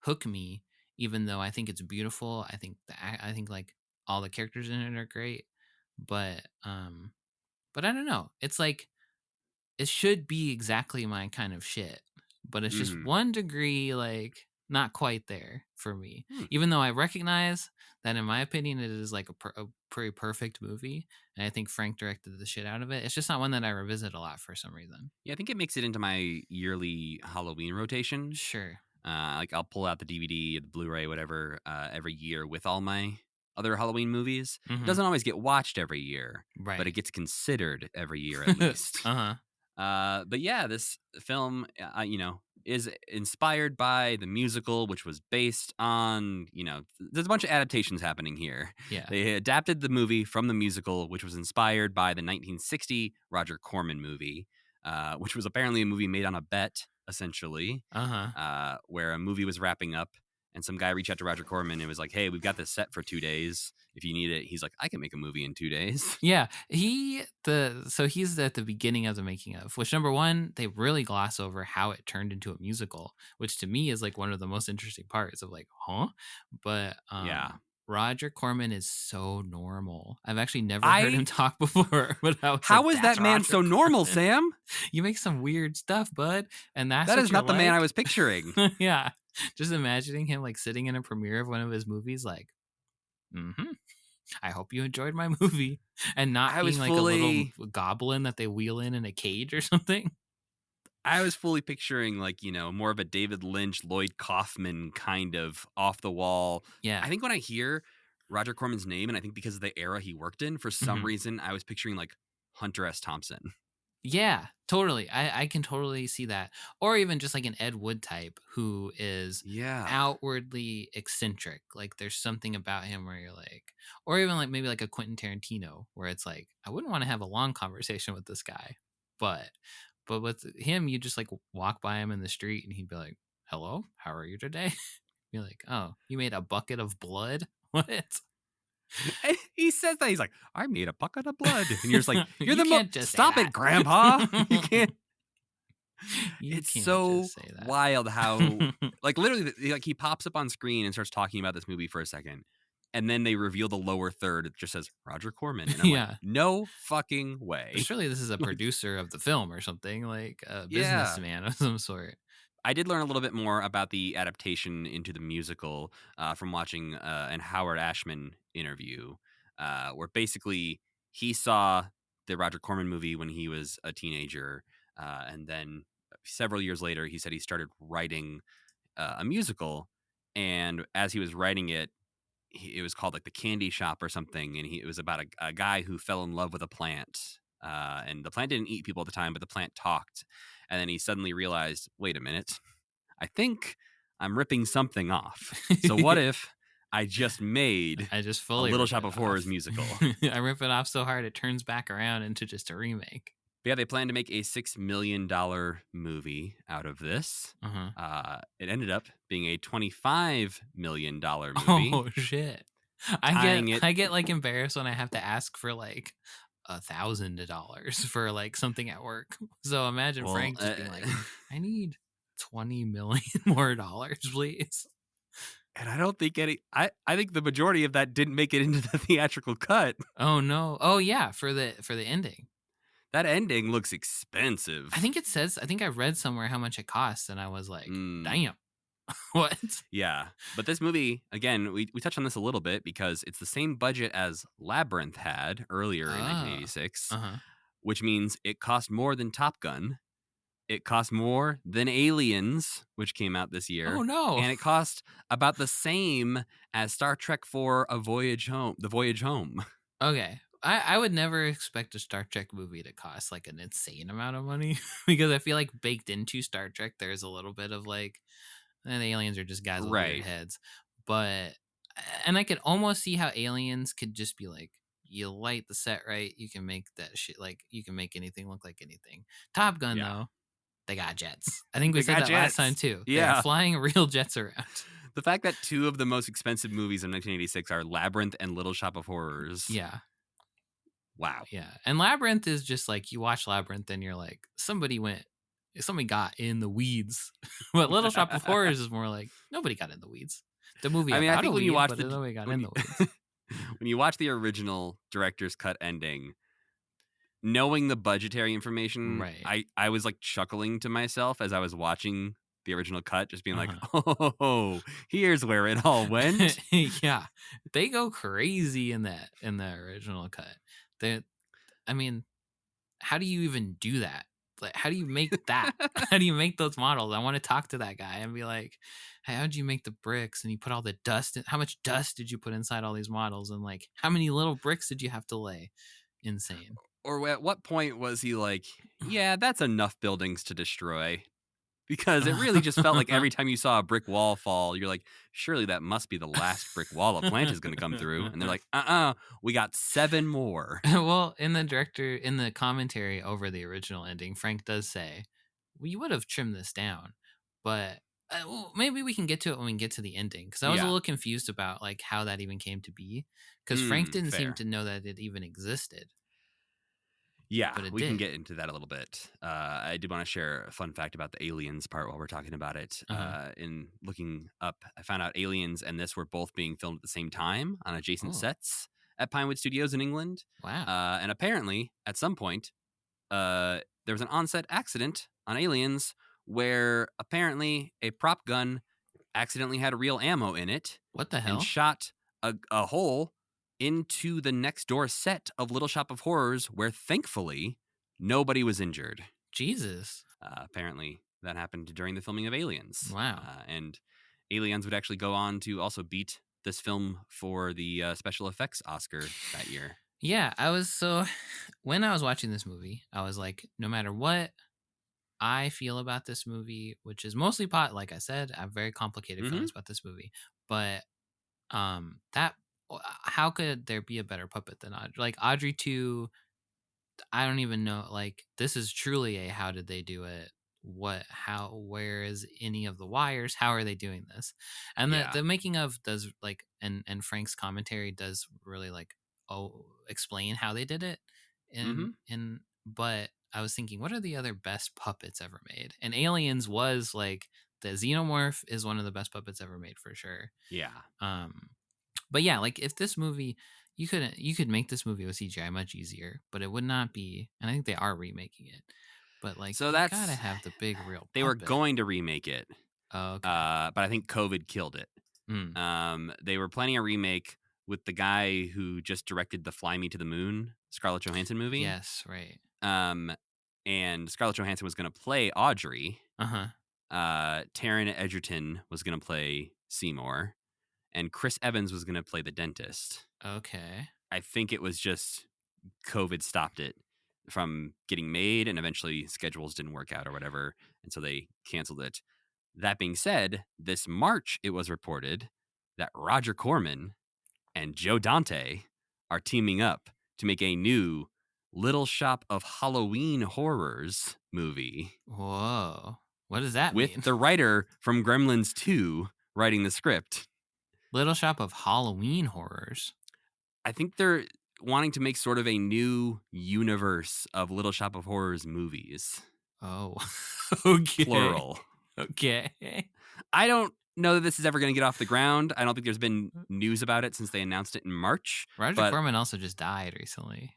hook me, even though I think it's beautiful. I think like all the characters in it are great, but but I don't know. It's like it should be exactly my kind of shit, but it's just Hmm. 1 degree like not quite there for me. Hmm. Even though I recognize that in my opinion it is like a pretty perfect movie, and I think Frank directed the shit out of it. It's just not one that I revisit a lot for some reason. Yeah, I think it makes it into my yearly Halloween rotation. Sure. Like I'll pull out the DVD, the Blu-ray, whatever, every year with all my other Halloween movies. It Mm-hmm. doesn't always get watched every year, but it Right. gets considered every year at least. Uh-huh. But yeah, this film, is inspired by the musical, which was based on, there's a bunch of adaptations happening here. Yeah. They adapted the movie from the musical, which was inspired by the 1960 Roger Corman movie, which was apparently a movie made on a bet, essentially, Uh-huh. where a movie was wrapping up. and some guy reached out to Roger Corman and was like, "Hey, we've got this set for 2 days. If you need it," he's like, "I can make a movie in 2 days." Yeah, so he's at the beginning of the making of, which number one, they really gloss over how it turned into a musical, which to me is like one of the most interesting parts of like, huh? But Yeah. Roger Corman is so normal. I've actually never I- heard him talk before, but I was How like, is "That's that man Roger so normal, Corman. Sam? You make some weird stuff, bud, and that's That what is you're not the man I like?" was picturing. Yeah, just imagining him like sitting in a premiere of one of his movies, like, I hope you enjoyed my movie, and not I was being like a little fully goblin that they wheel in a cage or something. picturing like, more of a David Lynch, Lloyd Kaufman kind of off the wall. Yeah. I think when I hear Roger Corman's name, and I think because of the era he worked in, for some Mhm. reason, I was picturing like Hunter S. Thompson. Yeah, totally. I can totally see that. Or even just like an Ed Wood type who is Yeah. outwardly eccentric. Like there's something about him where you're like, or even like maybe like a Quentin Tarantino where it's like, I wouldn't want to have a long conversation with this guy. But with him, you just like walk by him in the street and he'd be like, "Hello, how are you today?" You're like, "Oh, you made a bucket of blood?" What? He says that. He's like, "I made a bucket of blood." And you're just like, "You're You the can't just say Stop it, that. Grandpa." You can't. You It's can't so just say that. wild how, like, literally, like, he pops up on screen and starts talking about this movie for a second. And then they reveal the lower third. It just says Roger Corman. And I'm like, Yeah. no fucking way. Surely this is a Like, producer of the film or something, like a yeah. businessman of some sort. I did learn a little bit more about the adaptation into the musical from watching an Howard Ashman interview, where basically he saw the Roger Corman movie when he was a teenager, and then several years later, he said he started writing a musical, and as he was writing it, it was called like The Candy Shop or something, and it was about a guy who fell in love with a plant. And the plant didn't eat people at the time, but the plant talked. And then he suddenly realized, wait a minute, I think I'm ripping something off. So what if I just made I just a fully Little rip Shop it of Horrors off. musical? I rip it off so hard it turns back around into just a remake. But yeah, they plan to make a $6 million movie out of this. Uh-huh. It ended up being a $25 million movie. Oh shit. Tying it- I get like embarrassed when I have to ask for like $1,000 for like something at work. So imagine Well, Frank just being like, I need 20 million more dollars, please. And I don't think I think the majority of that didn't make it into the theatrical cut. Oh no. Oh yeah, for the ending. That ending looks expensive. I think I read somewhere how much it costs, and I was like, Mm. damn. What? Yeah. But this movie, again, we touched on this a little bit because it's the same budget as Labyrinth had earlier in 1986, Uh-huh. which means it cost more than Top Gun. It cost more than Aliens, which came out this year. Oh no. And it cost about the same as Star Trek IV: The Voyage Home. Okay. I would never expect a Star Trek movie to cost like an insane amount of money because I feel like baked into Star Trek there's a little bit of like the aliens are just guys with Right. weird heads. But and I could almost see how Aliens could just be like, you light the set right, you can make that shit like you can make anything look like anything. Top Gun Yeah. though, they got jets. I think we They said got that last jets. time too. Yeah. They're flying real jets around. The fact that two of the most expensive movies of 1986 are Labyrinth and Little Shop of Horrors. Yeah. Wow. Yeah. And Labyrinth is just like you watch Labyrinth and you're like, somebody got in the weeds. But Little Shop of Horrors is more like nobody got in the weeds. The movie I mean, I think when you watch the nobody got when in you- the weeds. when you watch the original director's cut ending, knowing the budgetary information, Right. I was like chuckling to myself as I was watching the original cut, just being Uh-huh. like, "Oh, here's where it all went." Yeah. They go crazy in the original cut. I mean, how do you even do that? Like how do you make that? How do you make those models? I want to talk to that guy and be like, hey, how'd you make the bricks? And you put all the dust in, how much dust did you put inside all these models? And like how many little bricks did you have to lay? Insane. Or at what point was he like, "Yeah, that's enough buildings to destroy"? Because it really just felt like every time you saw a brick wall fall, you're like, surely that must be the last brick wall a plant is going to come through. And they're like, we got 7 more. Well, in the commentary over the original ending, Frank does say, well, you would have trimmed this down, but Well, maybe we can get to it when we get to the ending, because I was a Yeah. little confused about like how that even came to be, because Frank didn't seem Fair. to know that it even existed, Yeah, but it we can did. get into that a little bit. I did want to share a fun fact about the aliens part while we're talking about it. Uh-huh. In looking up, I found out Aliens and this were both being filmed at the same time on adjacent Oh, sets at Pinewood Studios in England. wow. And apparently, at some point, there was an on-set accident on Aliens where apparently a prop gun accidentally had real ammo in it What the and hell? shot a hole into the next door set of Little Shop of Horrors, where thankfully nobody was injured. Jesus. Apparently, that happened during the filming of Aliens. Wow. And Aliens would actually go on to also beat this film for the special effects Oscar that year. Yeah, I was so when I was watching this movie, I was like, no matter what I feel about this movie, which is mostly like I said, I have very complicated Hmm. feelings about this movie, but that how could there be a better puppet than Audrey? Like Audrey 2, I don't even know, like this is truly a how did they do it? Where is any of the wires? How are they doing this? And the Yeah. the making of does like and Frank's commentary does really like explain how they did it. Hmm. And but I was thinking, what are the other best puppets ever made? And Aliens was like the Xenomorph is one of the best puppets ever made for sure. Yeah. Um, but yeah, like if this movie, you could make this movie with CGI much easier, but it would not be. And I think they are remaking it, but like So you gotta that's have the big real they were puppet. going to remake it, Oh, okay. but I think COVID killed it. Mm, They were planning a remake with the guy who just directed the Fly Me to the Moon Scarlett Johansson movie. yes, right. Um, and Scarlett Johansson was going to play Audrey. Uh huh. Taron Egerton was going to play Seymour, and Chris Evans was going to play the dentist. Okay. I think it was just COVID stopped it from getting made, and eventually schedules didn't work out or whatever, and so they canceled it. That being said, this March it was reported that Roger Corman and Joe Dante are teaming up to make a new Little Shop of Halloween Horrors movie Whoa. What does that with mean? the writer from Gremlins 2 writing the script. Little Shop of Halloween Horrors. I think they're wanting to make sort of a new universe of Little Shop of Horrors movies. Oh, okay. Plural. Okay. I don't know that this is ever going to get off the ground. I don't think there's been news about it since they announced it in March. Roger But Corman also just died recently.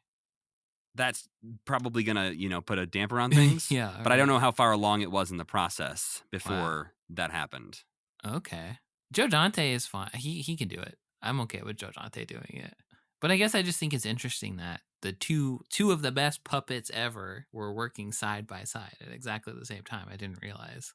that's probably gonna, put a damper on things. Yeah. But I don't right. know how far along it was in the process Wow. before that happened. Okay. Joe Dante is fine. He can do it. I'm okay with Joe Dante doing it. But I guess I just think it's interesting that the two of the best puppets ever were working side by side at exactly the same time. I didn't realize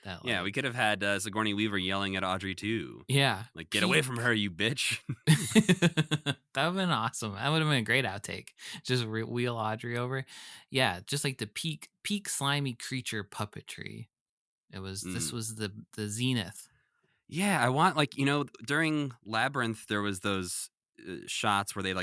that. Yeah, we Like, could have had Sigourney Weaver yelling at Audrey too. yeah, Like, get away from her, you bitch. that would have been awesome. That would have been a great outtake. Just wheel Audrey over. Yeah, just like the peak slimy creature puppetry. This was the zenith. Yeah, I want during Labyrinth there was those shots where they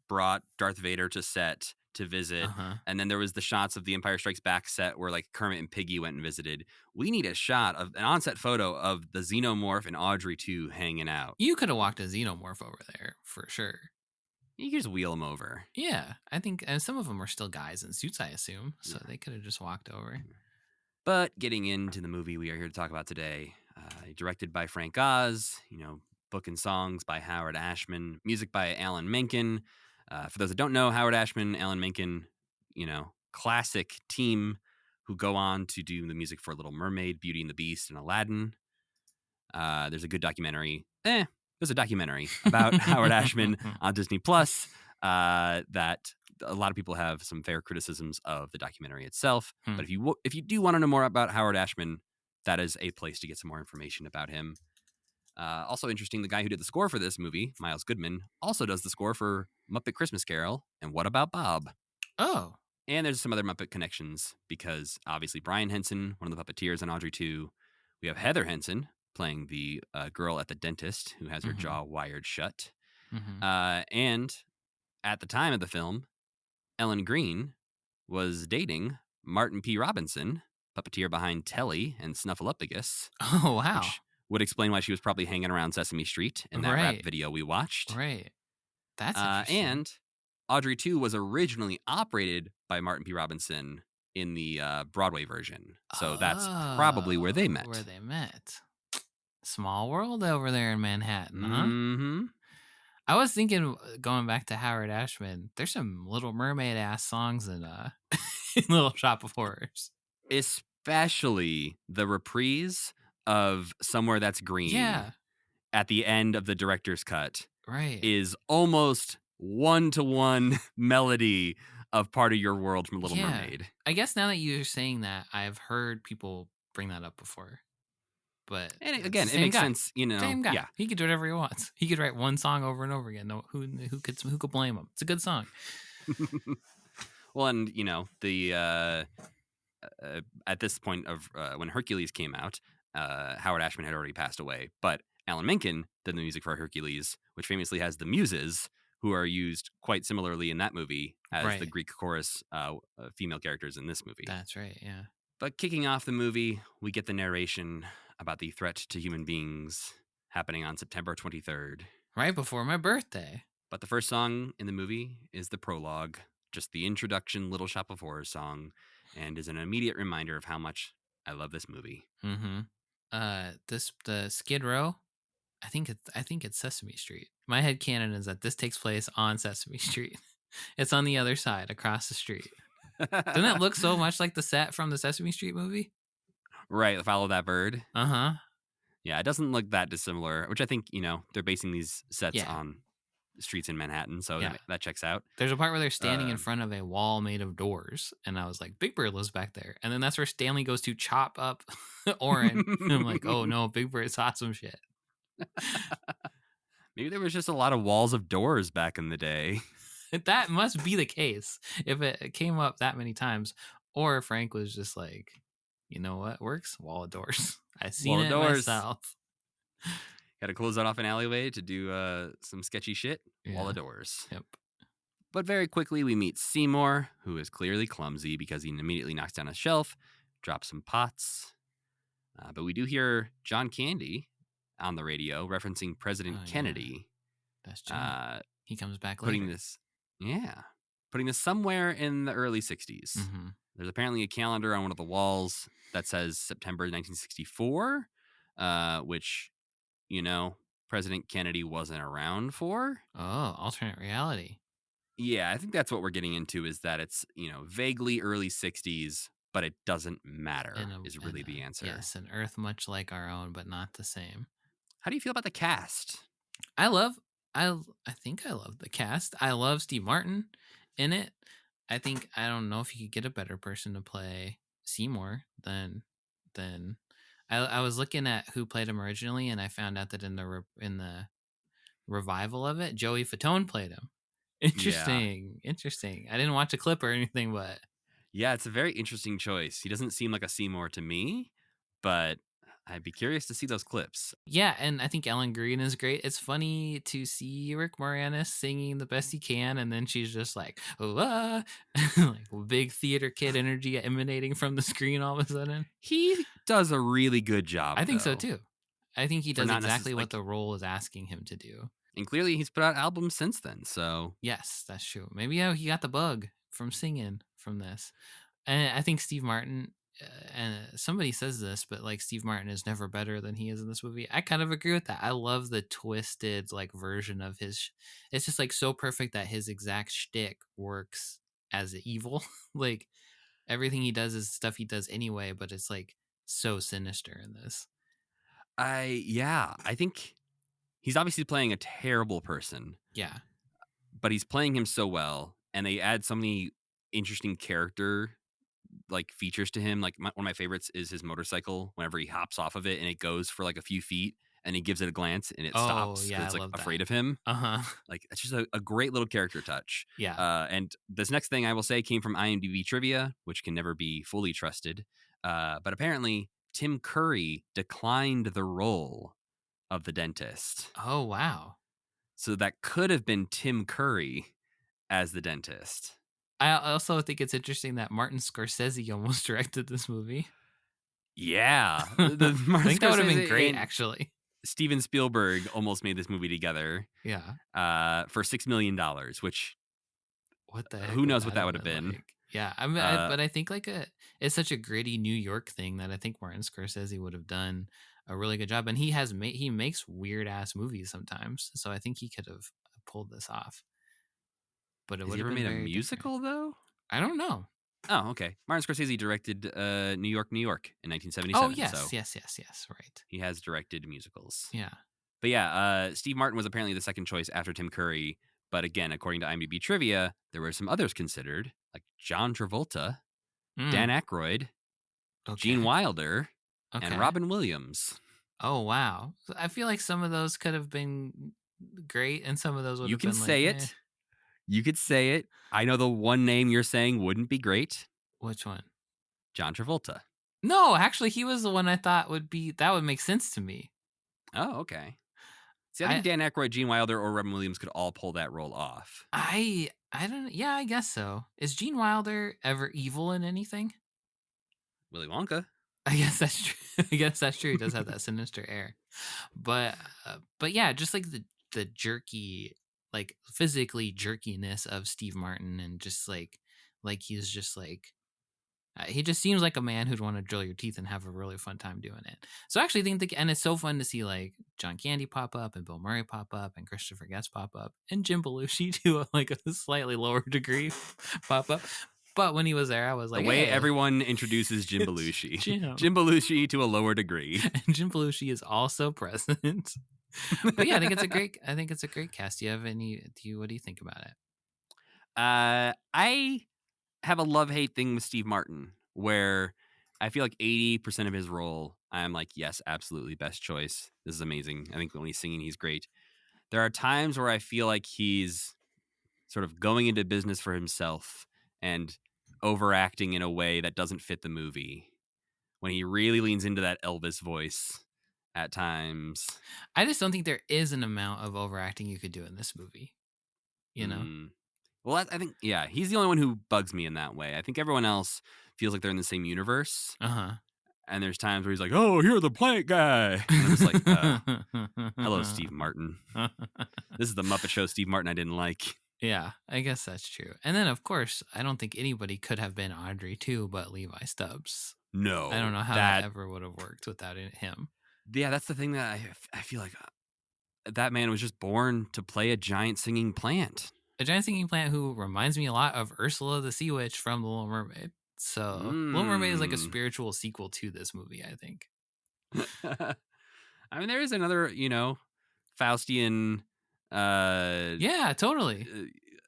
brought Darth Vader to set to visit, Uh-huh. and then there was the shots of the Empire Strikes Back set where Kermit and Piggy went and visited. We need a shot of an on-set photo of the Xenomorph and Audrey 2 hanging out. You could have walked a xenomorph over there for sure. You can just wheel them over. Yeah, I think, and some of them were still guys in suits, I assume, so Yeah. they could have just walked over. But getting into the movie we are here to talk about today, directed by Frank Oz, book and songs by Howard Ashman, music by Alan Menken. For those that don't know, Howard Ashman, Alan Menken, classic team who go on to do the music for Little Mermaid, Beauty and the Beast, and Aladdin. There's a good documentary. There's a documentary about Howard Ashman on Disney Plus that a lot of people have some fair criticisms of the documentary itself. Hmm. But if you do want to know more about Howard Ashman, that is a place to get some more information about him. Also interesting, the guy who did the score for this movie, Miles Goodman, also does the score for Muppet Christmas Carol and What About Bob? Oh, And there's some other Muppet connections because obviously Brian Henson, one of the Puppeteers on Audrey 2. We have Heather Henson playing the girl at the dentist who has her Mhm. jaw wired shut. Mhm. And at the time of the film, Ellen Green was dating Martin P. Robinson, puppeteer behind Telly and Snuffleupagus, Oh wow. which would explain why she was probably hanging around Sesame Street in that rap Right. video we watched. Right. That's interesting. And Audrey 2 was originally operated by Martin P. Robinson in the Broadway version. So that's probably where they met. Where they met. Small world over there in Manhattan, huh? Mm-hmm. I was thinking, going back to Howard Ashman, there's some Little Mermaid ass songs in in Little Shop of Horrors. Especially the reprise of Somewhere That's Green Yeah. at the end of the director's cut Right. is almost one-to-one melody of Part of Your World from Little Mermaid. I guess now that you're saying that, I've heard people bring that up before. But And it's again, the it same makes guy. sense, Same guy. Yeah. He could do whatever he wants. He could write one song over and over again. No, who could blame him? It's a good song. Well, and the at this point of when Hercules came out, Howard Ashman had already passed away, but Alan Menken did the music for Hercules, which famously has the Muses, who are used quite similarly in that movie as the Right. Greek chorus female characters in this movie. That's right. Yeah. But kicking off the movie, we get the narration about the threat to human beings happening on September 23rd. Right before my birthday. But the first song in the movie is the prologue, just the introduction Little Shop of Horrors song, and is an immediate reminder of how much I love this movie. Mm-hmm. The Skid Row, I think it's Sesame Street. My headcanon is that this takes place on Sesame Street. It's on the other side, across the street. Doesn't it look so much like the set from the Sesame Street movie? Right, Follow That Bird. Uh-huh. Yeah, it doesn't look that dissimilar, which I think, they're basing these sets Yeah. on streets in Manhattan, so Yeah. that checks out. There's a part where they're standing in front of a wall made of doors, and I was like, Big Bird lives back there. And then that's where Stanley goes to chop up Orin. And I'm like, oh no, Big Bird saw some shit. Maybe there was just a lot of walls of doors back in the day. That must be the case if it came up that many times. Or Frank was just like, you know what works? Wall of doors. I've seen Wall of it doors. myself. Got to close that off an alleyway to do some sketchy shit. Wall of Yeah. doors. Yep. But very quickly, we meet Seymour, who is clearly clumsy because he immediately knocks down a shelf, drops some pots. But we do hear John Candy on the radio referencing President Oh, yeah. Kennedy. That's John. He comes back later. Putting this somewhere in the early 60s. Mm-hmm. There's apparently a calendar on one of the walls that says September 1964, which, President Kennedy wasn't around for. Oh, alternate reality. Yeah, I think that's what we're getting into, is that it's, vaguely early 60s, but it doesn't matter is really the answer. Yes, an Earth much like our own, but not the same. How do you feel about the cast? I think I love the cast. I love Steve Martin in it. I don't know if you could get a better person to play Seymour than I was looking at who played him originally, and I found out that in the revival of it, Joey Fatone played him. Interesting. I didn't watch a clip or anything, but yeah, it's a very interesting choice. He doesn't seem like a Seymour to me, but I'd be curious to see those clips. Yeah, and I think Ellen Green is great. It's funny to see Rick Moranis singing the best he can, and then she's just like, like big theater kid energy emanating from the screen all of a sudden. He does a really good job. I think so too. I think he does not exactly what the role is asking him to do. And clearly he's put out albums since then, so. Yes, that's true. Maybe he got the bug from singing from this. And I think Steve Martin, and somebody says this, but like Steve Martin is never better than he is in this movie. I kind of agree with that. I love the twisted like version of his. It's just like so perfect that his exact shtick works as evil. Like everything he does is stuff he does anyway, but it's like so sinister in this. I think he's obviously playing a terrible person. Yeah. But he's playing him so well, and they add so many interesting character like features to him. Like one of my favorites is his motorcycle. Whenever he hops off of it and it goes for like a few feet, and he gives it a glance and it stops. Yeah, it's I like love afraid that. of him. Uh-huh. Like it's just a great little character touch. Yeah. And this next thing I will say came from IMDb trivia, which can never be fully trusted. But apparently Tim Curry declined the role of the dentist. Oh, wow. So that could have been Tim Curry as the dentist. I also think it's interesting that Martin Scorsese almost directed this movie. Yeah. The I Martin think that would have been Scorsese great, and actually. Steven Spielberg almost made this movie together Yeah. for $6 million, which What the heck who would knows what that that have would have been been. like? Yeah, I mean, Uh, but I think like it's such a gritty New York thing that I think Martin Scorsese would have done a really good job, and he makes weird ass movies sometimes, so I think he could have pulled this off, but it has would he have ever been made a very different. musical, though? I don't know. Oh, okay. Martin Scorsese directed New York, New York in Oh 1977, yes, so yes, yes, yes. Right. he has directed musicals. Yeah. But yeah, Steve Martin was apparently the second choice after Tim Curry. But again, according to IMDb trivia, there were some others considered, like John Travolta, Dan Mm, Aykroyd, Gene okay. Wilder, and Okay. Robin Williams. Oh wow. So I feel like some of those could have been great, and some of those would You have can been like, say eh. it. You could say it. I know the one name you're saying wouldn't be great. Which one? John Travolta. No, actually, he was the one I thought that would make sense to me. Oh, okay. See, I think I Dan Aykroyd, Gene Wilder, or Robin Williams could all pull that role off. I don't. Yeah, I guess so. Is Gene Wilder ever evil in anything? Willy Wonka. I guess that's true. I guess that's true. He does have that sinister air, but yeah, just like the jerky, like physically jerkiness of Steve Martin, and just like he's just like he just seems like a man who'd want to drill your teeth and have a really fun time doing it. So I actually think and it's so fun to see like John Candy pop up and Bill Murray pop up and Christopher Guest pop up and Jim Belushi to like a slightly lower degree pop up. But when he was there, I was The like, way hey, everyone introduces Jim it's Belushi. Jim. Jim Belushi to a lower degree. And Jim Belushi is also present. But yeah, I think it's a great cast. Do you have what do you think about it? I have a love-hate thing with Steve Martin, where I feel like 80% of his role, I'm like, yes, absolutely, best choice. This is amazing. I think when he's singing, he's great. There are times where I feel like he's sort of going into business for himself and overacting in a way that doesn't fit the movie. When he really leans into that Elvis voice at times. I just don't think there is an amount of overacting you could do in this movie. You know? Well, I think, yeah, he's the only one who bugs me in that way. I think everyone else feels like they're in the same universe. Uh-huh. And there's times where he's like, oh, you're the plant guy. And I'm just like, hello, Steve Martin. This is the Muppet Show Steve Martin I didn't like. Yeah, I guess that's true. And then, of course, I don't think anybody could have been Audrey too, but Levi Stubbs. No. I don't know how that ever would have worked without him. Yeah, that's the thing that I feel like that man was just born to play a giant singing plant. A giant singing plant who reminds me a lot of Ursula the Sea Witch from The Little Mermaid. So Little Mermaid is like a spiritual sequel to this movie, I think. I mean, there is another, Faustian yeah, totally.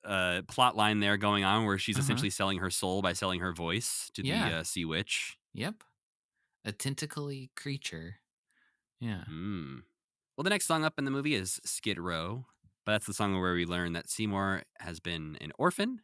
Plot line there going on where she's essentially selling her soul by selling her voice to the sea witch. Yep. A tentacly creature. Yeah. Well, the next song up in the movie is Skid Row, but that's the song where we learn that Seymour has been an orphan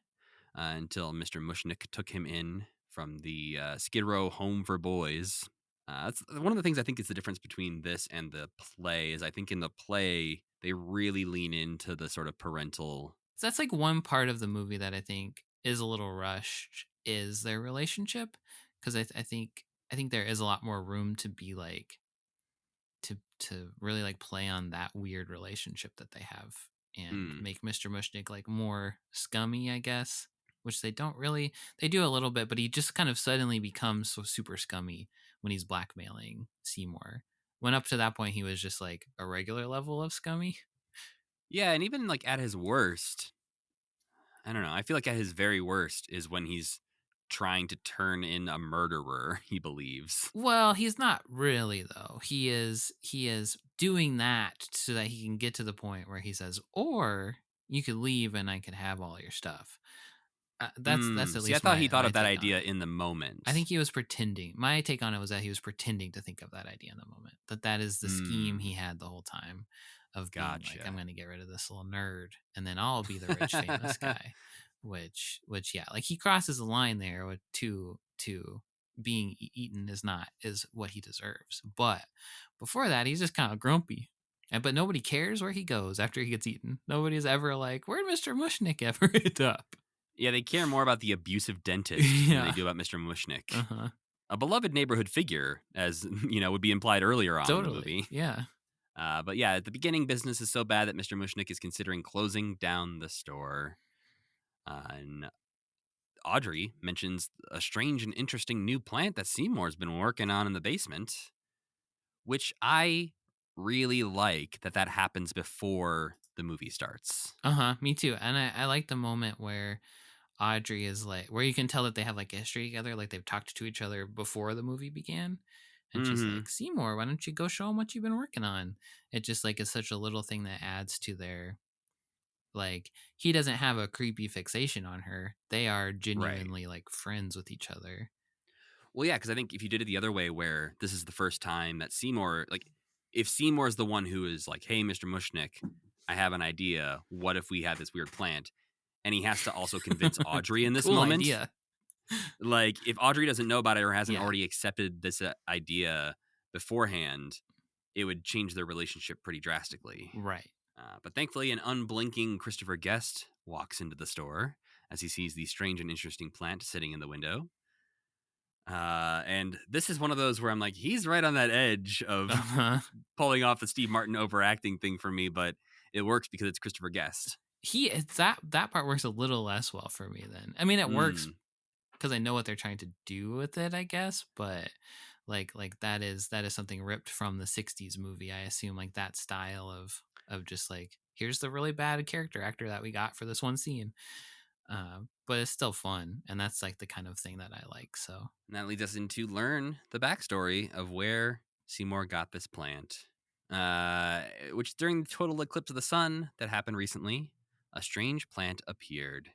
until Mr. Mushnick took him in from the Skid Row Home for Boys. That's one of the things I think is the difference between this and the play is I think in the play they really lean into the sort of parental. So that's like one part of the movie that I think is a little rushed is their relationship, because I think there is a lot more room to be like to really like play on that weird relationship that they have and make Mr. Mushnick like more scummy, I guess, which they don't really. They do a little bit, but he just kind of suddenly becomes so super scummy when he's blackmailing Seymour. When up to that point he was just like a regular level of scummy. Yeah, and even like at his worst, I don't know. I feel like at his very worst is when he's trying to turn in a murderer, he believes. Well, he's not really though. He is doing that so that he can get to the point where he says, "Or you could leave and I could have all your stuff." That's at least. I thought he thought my of that take idea in the moment. I think he was pretending. My take on it was that he was pretending to think of that idea in the moment. That is the scheme he had the whole time of being like, I'm going to get rid of this little nerd and then I'll be the rich famous guy. Which yeah, like he crosses the line there with to being eaten is what he deserves. But before that, he's just kind of grumpy. But nobody cares where he goes after he gets eaten. Nobody's ever like, where'd Mr. Mushnick ever end up? Yeah, they care more about the abusive dentist than they do about Mr. Mushnick. a beloved neighborhood figure, as would be implied earlier on in the Totally. movie. Yeah. But yeah, at the beginning, business is so bad that Mr. Mushnick is considering closing down the store. And Audrey mentions a strange and interesting new plant that Seymour's been working on in the basement, which I really like that happens before the movie starts. Me too. And I like the moment where Audrey is like, where you can tell that they have like a history together, like they've talked to each other before the movie began. And she's Mm-hmm. like, Seymour, why don't you go show him what you've been working on? It just like is such a little thing that adds to their, like, he doesn't have a creepy fixation on her. They are Right. genuinely like friends with each other. Well, yeah, because I think if you did it the other way, where this is the first time that Seymour, like, if Seymour's the one who is like, "Hey, Mr. Mushnick, I have an idea. What if we have this weird plant?" And he has to also convince Audrey in this Cool moment. idea. Like, if Audrey doesn't know about it or hasn't Yeah. already accepted this idea beforehand, it would change their relationship pretty drastically. Right. But thankfully, an unblinking Christopher Guest walks into the store as he sees the strange and interesting plant sitting in the window. And this is one of those where I'm like, he's right on that edge of pulling off the Steve Martin overacting thing for me, but it works because it's Christopher Guest. That part works a little less well for me then. I mean, it works Mm, because I know what they're trying to do with it, I guess, but like that is something ripped from the 60s movie. I assume like that style of just like, here's the really bad character actor that we got for this one scene. But it's still fun, and that's like the kind of thing that I like. So and that leads us into learn the backstory of where Seymour got this plant. Which during the total eclipse of the sun that happened recently, a strange plant appeared,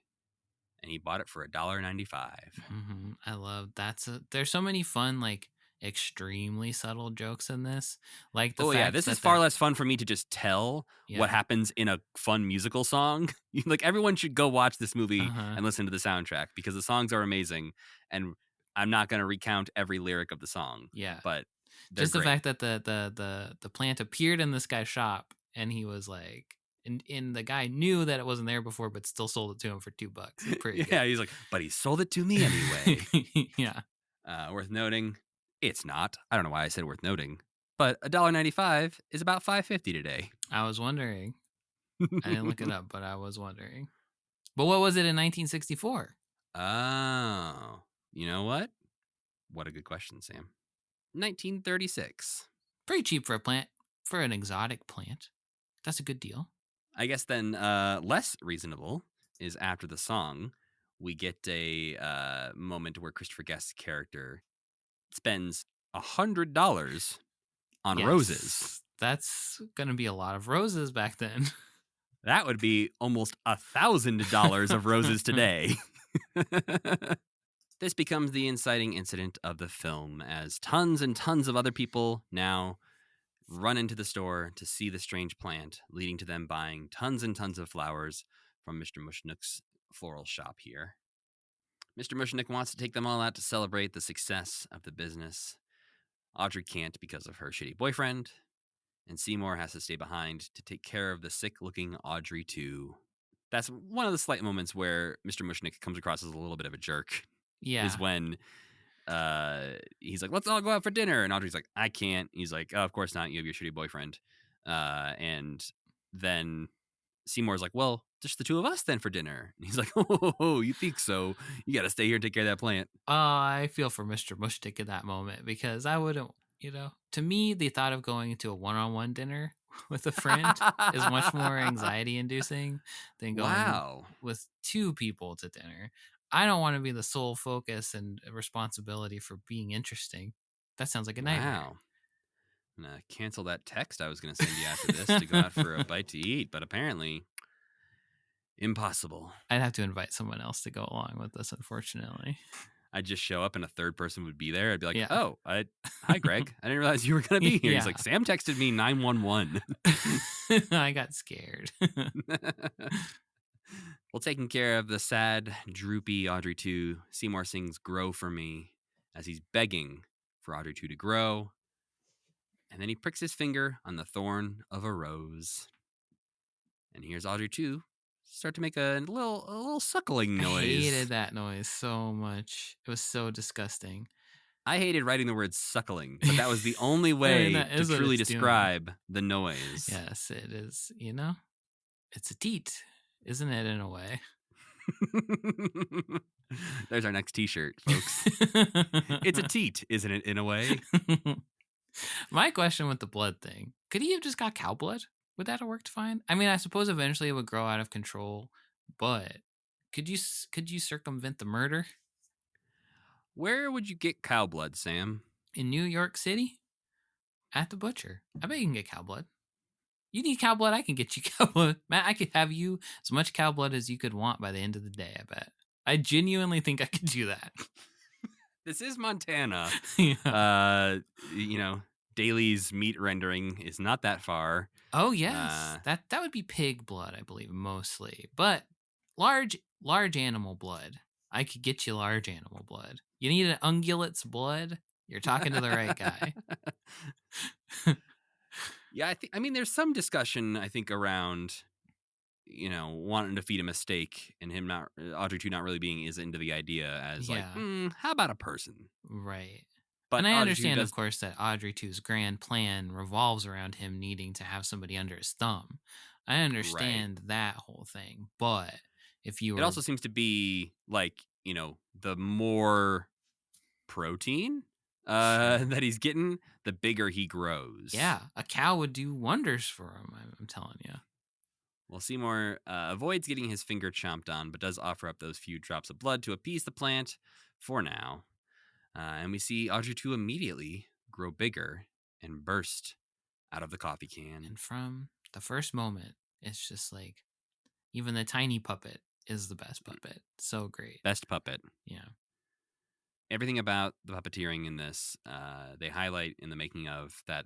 and he bought it for $1.95. I love there's so many fun, like extremely subtle jokes in this, like the Oh yeah, fact this is that far less fun for me to just tell what yeah. happens in a fun musical song. Like everyone should go watch this movie Uh-huh. and listen to the soundtrack because the songs are amazing, and I'm not going to recount every lyric of the song, Yeah. but they're Just the great. fact that the plant appeared in this guy's shop, and he was like, and the guy knew that it wasn't there before, but still sold it to him for $2. It's pretty Yeah, good. he's like, but he sold it to me anyway. Yeah. Worth noting, it's not. I don't know why I said worth noting, but $1.95 is about $5.50 today. I was wondering. I didn't look it up, but I was wondering. But what was it in 1964? Oh, you know what? What a good question, Sam. 1936. Pretty cheap for a plant, for an exotic plant. That's a good deal. I guess then less reasonable is after the song, we get a moment where Christopher Guest's character spends $100 on roses. Yes. That's going to be a lot of roses back then. That would be almost $1,000 of roses today. This becomes the inciting incident of the film as tons and tons of other people now run into the store to see the strange plant, leading to them buying tons and tons of flowers from Mr. Mushnick's floral shop here. Mr. Mushnick wants to take them all out to celebrate the success of the business. Audrey can't because of her shitty boyfriend, and Seymour has to stay behind to take care of the sick-looking Audrey too. That's one of the slight moments where Mr. Mushnick comes across as a little bit of a jerk. Yeah. Is when he's like, let's all go out for dinner. And Audrey's like, I can't. He's like, oh, of course not. You have your shitty boyfriend. And then Seymour's like, well, just the two of us then for dinner. And he's like, oh, you think so? You got to stay here and take care of that plant. I feel for Mr. Mushnick in that moment, because I wouldn't, to me, the thought of going to a one-on-one dinner with a friend is much more anxiety inducing than going with two people to dinner. I don't want to be the sole focus and responsibility for being interesting. That sounds like a nightmare. Wow. I'm going to cancel that text I was going to send you after this to go out for a bite to eat, but apparently impossible. I'd have to invite someone else to go along with this, unfortunately. I'd just show up and a third person would be there. I'd be like, Yeah. oh, hi, Greg. I didn't realize you were going to be here. Yeah. He's like, Sam texted me 911. I got scared. Well, taking care of the sad, droopy Audrey 2, Seymour sings Grow For Me as he's begging for Audrey 2 to grow. And then he pricks his finger on the thorn of a rose. And here's Audrey 2 start to make a little suckling noise. I hated that noise so much. It was so disgusting. I hated writing the word suckling, but that was the only I mean, way that to is what truly it's doing. describe the noise. Yes, it is. It's a teat, isn't it, in a way? There's our next T-shirt, folks. It's a teat, isn't it, in a way? My question with the blood thing, could he have just got cow blood? Would that have worked fine? I mean, I suppose eventually it would grow out of control, but could you circumvent the murder Where would you get cow blood, Sam? in New York City at the butcher? I bet you can get cow blood. You need cow blood, I can get you cow blood. Matt, I could have you as much cow blood as you could want by the end of the day, I bet. I genuinely think I could do that. This is Montana. Yeah. Daly's meat rendering is not that far. Oh yes, that would be pig blood, I believe, mostly. But large animal blood. I could get you large animal blood. You need an ungulate's blood. You're talking to the right guy. Yeah, I mean, there's some discussion, I think, around, wanting to feed him a steak and him not, Audrey 2 not really being as into the idea as like, Yeah. how about a person? Right. But And I Audrey 2 understand, of does, course, that Audrey 2's grand plan revolves around him needing to have somebody under his thumb. I right. understand that whole thing. But if you It were also seems to be like, the more protein Sure. that he's getting, the bigger he grows. Yeah, a cow would do wonders for him, I'm telling you. Well, Seymour avoids getting his finger chomped on, but does offer up those few drops of blood to appease the plant for now. And we see Audrey 2 immediately grow bigger and burst out of the coffee can. And from the first moment, it's just like even the tiny puppet is the best puppet. So great. Best puppet. Yeah. Everything about the puppeteering in this, they highlight in the making of that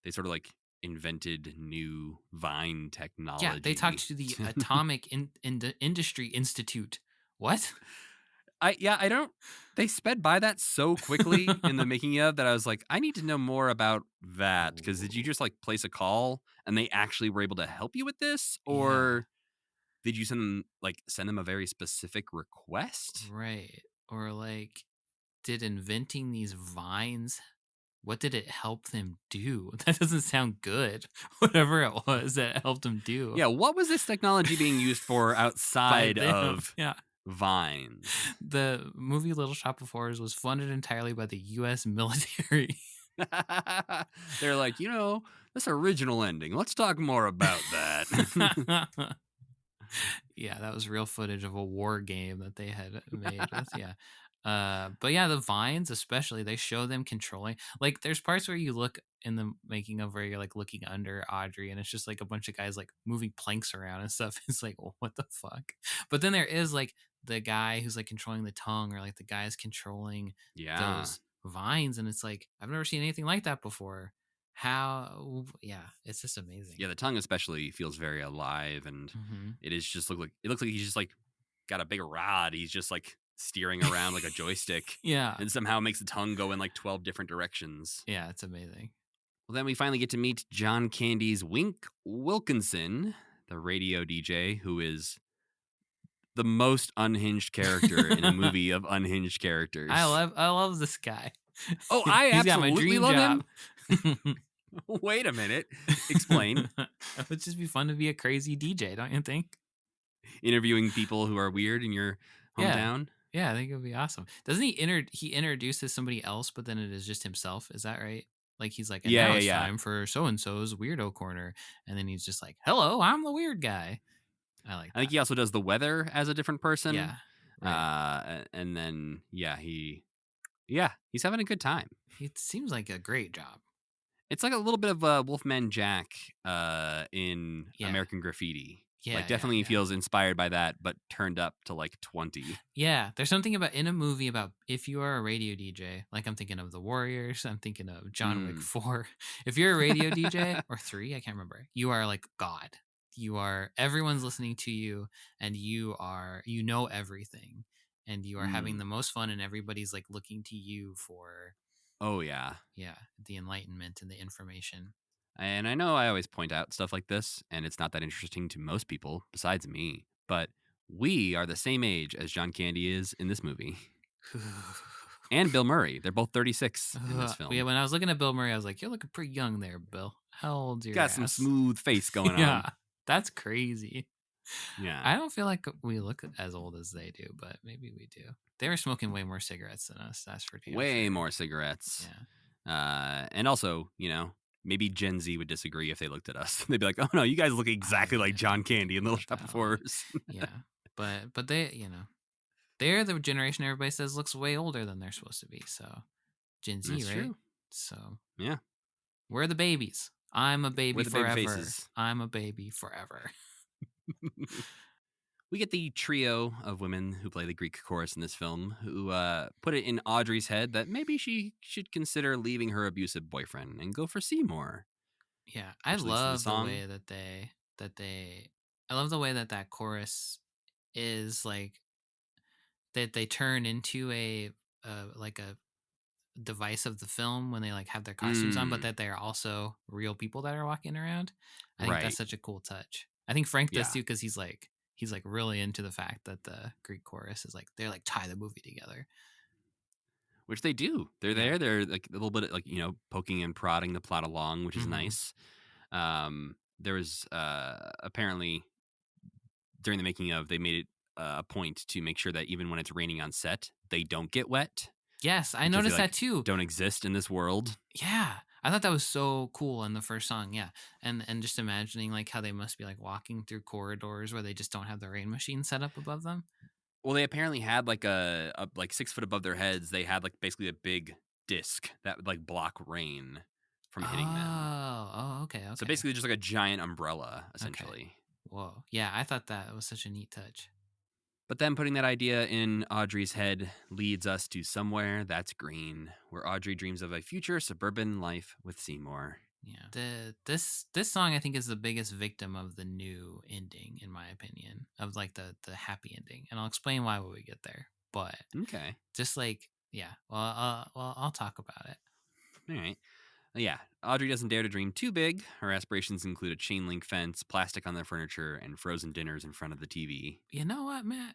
they sort of like invented new vine technology. Yeah, they talked to the Atomic Industry Institute. What? I don't. They sped by that so quickly in the making of that I was like, I need to know more about that, because did you just like place a call and they actually were able to help you with this, or did you send them a very specific request? Right. Or like, did inventing these vines, what did it help them do? That doesn't sound good. Whatever it was that helped them do. Yeah, what was this technology being used for By outside them. of Yeah. vines? The movie Little Shop of Horrors was funded entirely by the U.S. military. They're like, this original ending. Let's talk more about that. Yeah, that was real footage of a war game that they had made. Yeah. But yeah, the vines especially, they show them controlling. Like, there's parts where you look in the making of where you're like looking under Audrey, and it's just like a bunch of guys like moving planks around and stuff. It's like, well, what the fuck? But then there is like the guy who's like controlling the tongue, or like the guy's controlling those vines, and it's like I've never seen anything like that before. How? Yeah, it's just amazing. Yeah, the tongue especially feels very alive, and it looks like he's just like got a big rod. He's just like steering around like a joystick. Yeah. And somehow makes the tongue go in like 12 different directions. Yeah, it's amazing. Well, then we finally get to meet John Candy's Wink Wilkinson, the radio DJ, who is the most unhinged character in a movie of unhinged characters. I love this guy. Oh, I He's got my absolutely dream love job. him. Wait a minute. Explain. It would just be fun to be a crazy DJ, don't you think? Interviewing people who are weird in your hometown. Yeah, I think it would be awesome. Doesn't he he introduces somebody else, but then it is just himself? Is that right? Like he's like, and now it's time for so and so's weirdo corner, and then he's just like, "Hello, I'm the weird guy." I think he also does the weather as a different person. Yeah. Right. And then he's having a good time. It seems like a great job. It's like a little bit of Wolfman Jack in American Graffiti. Yeah, definitely feels inspired by that, but turned up to like 20. Yeah, there's something about in a movie about if you are a radio DJ, like I'm thinking of The Warriors, I'm thinking of John Wick 4. If you're a radio DJ, or 3, I can't remember, you are like God. Everyone's listening to you, and you know everything, and you are having the most fun, and everybody's like looking to you for the enlightenment and the information. And I know I always point out stuff like this, and it's not that interesting to most people besides me, but we are the same age as John Candy is in this movie. and Bill Murray. They're both 36 in this Yeah, film. when I was looking at Bill Murray, I was like, "You're looking pretty young there, Bill. How old's your Got some ass?" smooth face going on. Yeah, that's crazy. Yeah. I don't feel like we look as old as they do, but maybe we do. They were smoking way more cigarettes than us. That's for damn Way sure. more cigarettes. Yeah. And also, maybe Gen Z would disagree if they looked at us. They'd be like, "Oh no, you guys look exactly like John Candy in Little Shop of Horrors." Yeah, but they, they're the generation everybody says looks way older than they're supposed to be. So Gen Z, That's right? true. So Yeah. we're the babies. I'm a baby We're the baby forever. faces. I'm a baby forever. We get the trio of women who play the Greek chorus in this film who put it in Audrey's head that maybe she should consider leaving her abusive boyfriend and go for Seymour. Yeah, I Which leads to the love the song. way I love the way that chorus is like that they turn into a like a device of the film when they like have their costumes on, but that they're also real people that are walking around. I think that's Right. such a cool touch. I think Frank does Yeah. too, because he's like really into the fact that the Greek chorus is like they're like tie the movie together. Which they do. They're Yeah. there. They're like a little bit like, poking and prodding the plot along, which is Mhm. nice. There was apparently during the making of, they made it a point to make sure that even when it's raining on set, they don't get wet. Yes, I because they, noticed like, that too. Don't exist in this world. Yeah, I thought that was so cool in the first song. Yeah, and just imagining like how they must be like walking through corridors where they just don't have the rain machine set up above them. Well, they apparently had like a like 6 foot above their heads. They had like basically a big disc that would like block rain from hitting them. Oh, okay. So basically, just like a giant umbrella, essentially. Okay. Whoa. Yeah, I thought that was such a neat touch. But then putting that idea in Audrey's head leads us to Somewhere That's Green, where Audrey dreams of a future suburban life with Seymour. Yeah. This song I think is the biggest victim of the new ending, in my opinion, of like the happy ending, and I'll explain why when we get there. But Okay. just like I'll talk about it. All right. Yeah, Audrey doesn't dare to dream too big. Her aspirations include a chain link fence, plastic on their furniture, and frozen dinners in front of the TV. You know what, Matt?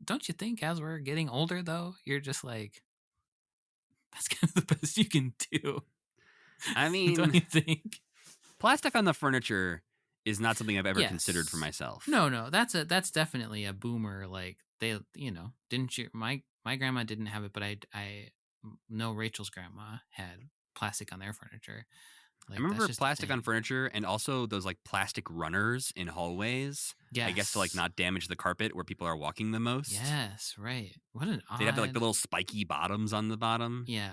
Don't you think as we're getting older, though, you're just like, that's kind of the best you can do? I mean, don't you think? Plastic on the furniture is not something I've ever considered for myself. No, that's definitely a boomer. Like they, didn't you? My grandma didn't have it, but I know Rachel's grandma had plastic on their furniture. Like, I remember plastic on furniture and also those like plastic runners in hallways. Yes. I guess to like not damage the carpet where people are walking the most. Yes, right. What an odd. They'd have like the little spiky bottoms on the bottom. Yeah.